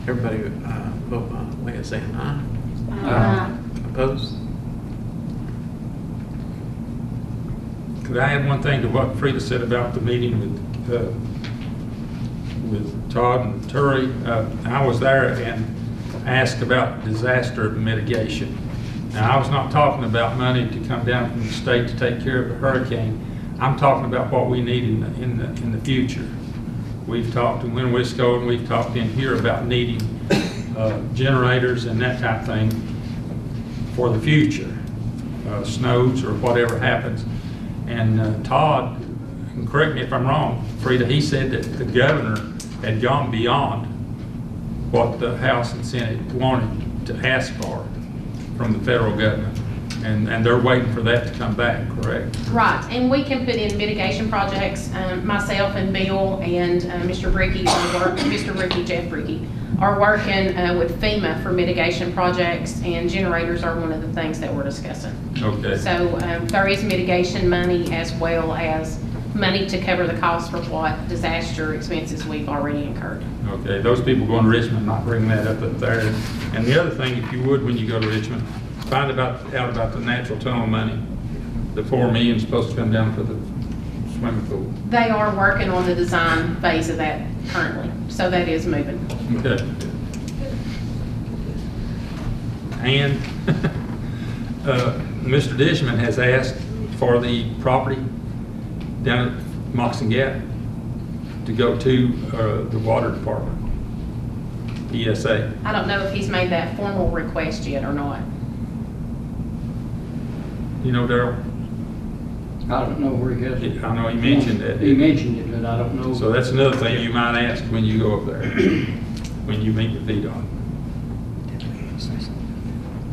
Everybody vote by way of saying aye. Aye. Opposed? Could I add one thing to what Frida said about the meeting with Todd and Turi? I was there and asked about disaster mitigation. Now, I was not talking about money to come down from the state to take care of a hurricane. I'm talking about what we need in the future. We've talked in Winnewisco and we've talked in here about needing generators and that type of thing for the future, snows or whatever happens. And Todd, and correct me if I'm wrong, Frida, he said that the governor had gone beyond what the House and Senate wanted to ask for from the federal government. And they're waiting for that to come back, correct? Right, and we can put in mitigation projects. Myself and Bill and Mr. Bricky, Mr. Ricky, Jeff Bricky, are working with FEMA for mitigation projects, and generators are one of the things that we're discussing. Okay. So there is mitigation money as well as money to cover the cost for what disaster expenses we've already incurred. Okay, those people going to Richmond might bring that up there. And the other thing, if you would, when you go to Richmond, find out about the natural tunnel money. The $4 million is supposed to come down for the swimming pool. They are working on the design phase of that currently, so that is moving. Okay. And Mr. Dishman has asked for the property down at Moxon Gap to go to the water department, ESA. I don't know if he's made that formal request yet or not. You know, Darrell? I don't know where he has it. I know he mentioned that. He mentioned it, but I don't know. So that's another thing you might ask when you go up there, when you meet with VDOT.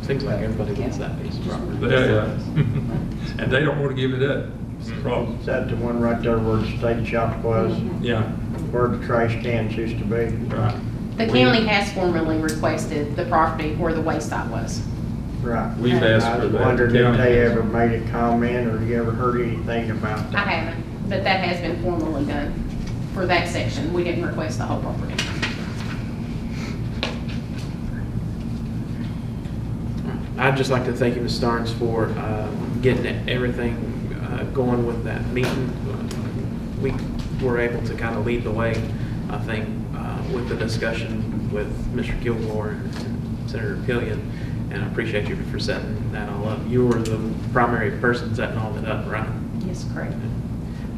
Seems like everybody gets that piece of property. Yeah. And they don't want to give it up. It's the problem. Is that the one right there where the state shop was? Yeah. Where the trash cans used to be? Right. The county has formally requested the property where the waste site was. Right. We've asked I for was that. wondering if County they has. ever made a comment or you ever heard anything about I that? haven't, but that has been formally done for that section. We didn't request the whole property. I'd just like to thank you, Ms. Starnes, for getting everything going with that meeting. We were able to kind of lead the way, I think, with the discussion with Mr. Kilgore and Senator Pillion, and I appreciate you for setting that all up. You were the primary person setting all that up, right? Yes, correct.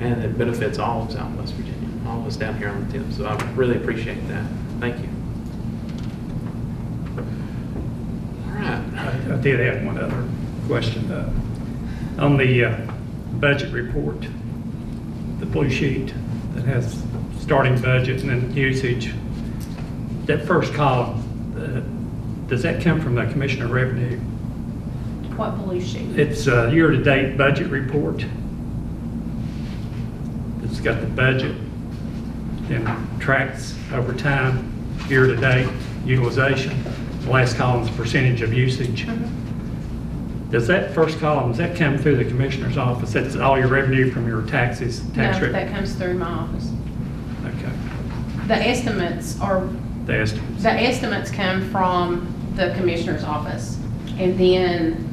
And it benefits all of Southwest Virginia, all of us down here on the tip, so I really appreciate that. Thank you. I did have one other question. On the budget report, the blue sheet that has starting budget and then usage, that first column, does that come from the Commissioner of Revenue? What blue sheet? It's a year-to-date budget report. It's got the budget, then tracks over time, year-to-date utilization. The last column is percentage of usage. Does that first column, does that come through the Commissioner's office? That's all your revenue from your taxes, tax No, rate? that comes through my office. Okay. The estimates are, The estimates. the estimates come from the Commissioner's office, and then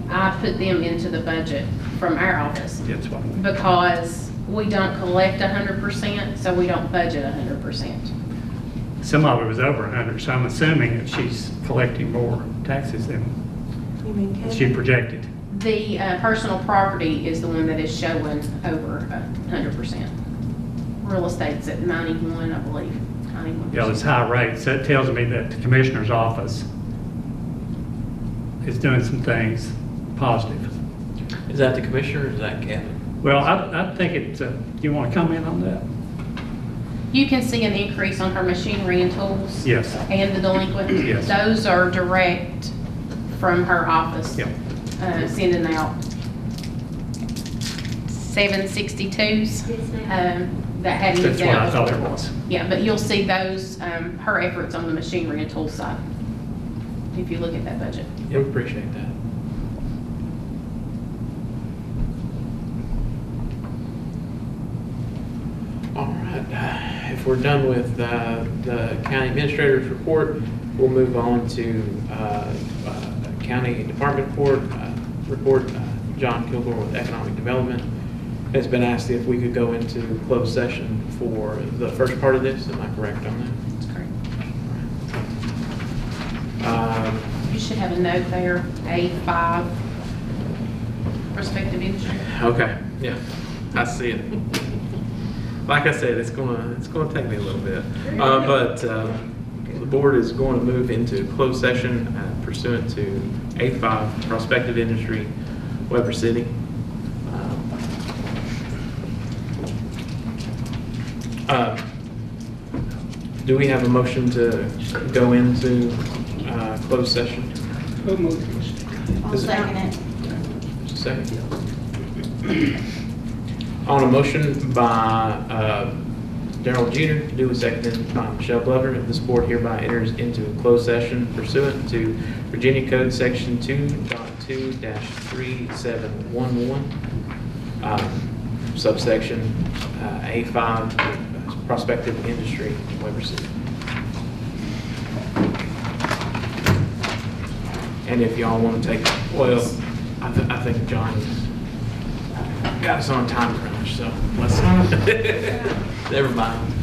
I put them into the budget from our office. That's what. Because We don't collect 100%, so we don't budget 100%. Some of it was over 100, so I'm assuming that she's collecting more taxes than You mean she Kevin? projected. The personal property is the one that is showing over 100%. Real estate's at 91, I believe, 91%. Yeah, it's high rates. That tells me that the commissioner's office is doing some things positive. Is that the commissioner or is that Kevin? Well, I think it's, do you want to comment on that? You can see an increase on her machinery and tools. Yes. And the delinquent. Yes. Those are direct from her office. Yep. Sending out 762s. That hadn't That's been what I out thought it before. was. Yeah, but you'll see those, her efforts on the machinery and tool side, if you look at that budget. Yeah, we appreciate that. All right, if we're done with the county administrator's report, we'll move on to county department report. John Kilgore with Economic Development has been asked if we could go into closed session for the first part of this. Am I correct on that? That's correct. You should have a note there, A5, prospective industry. Okay, yeah, I see it. Like I said, it's gonna take me a little bit, but the board is going to move into closed session pursuant to A5, prospective industry, Weber City. Do we have a motion to go into closed session? I'll second it. Second. On a motion by Darrell Jeter, duly seconded by Michelle Glover, this board hereby enters into a closed session pursuant to Virginia Code Section 2.2-3711, subsection A5, prospective industry, Weber City. And if y'all want to take, well, I think John's got us on a time crunch, so let's, never mind.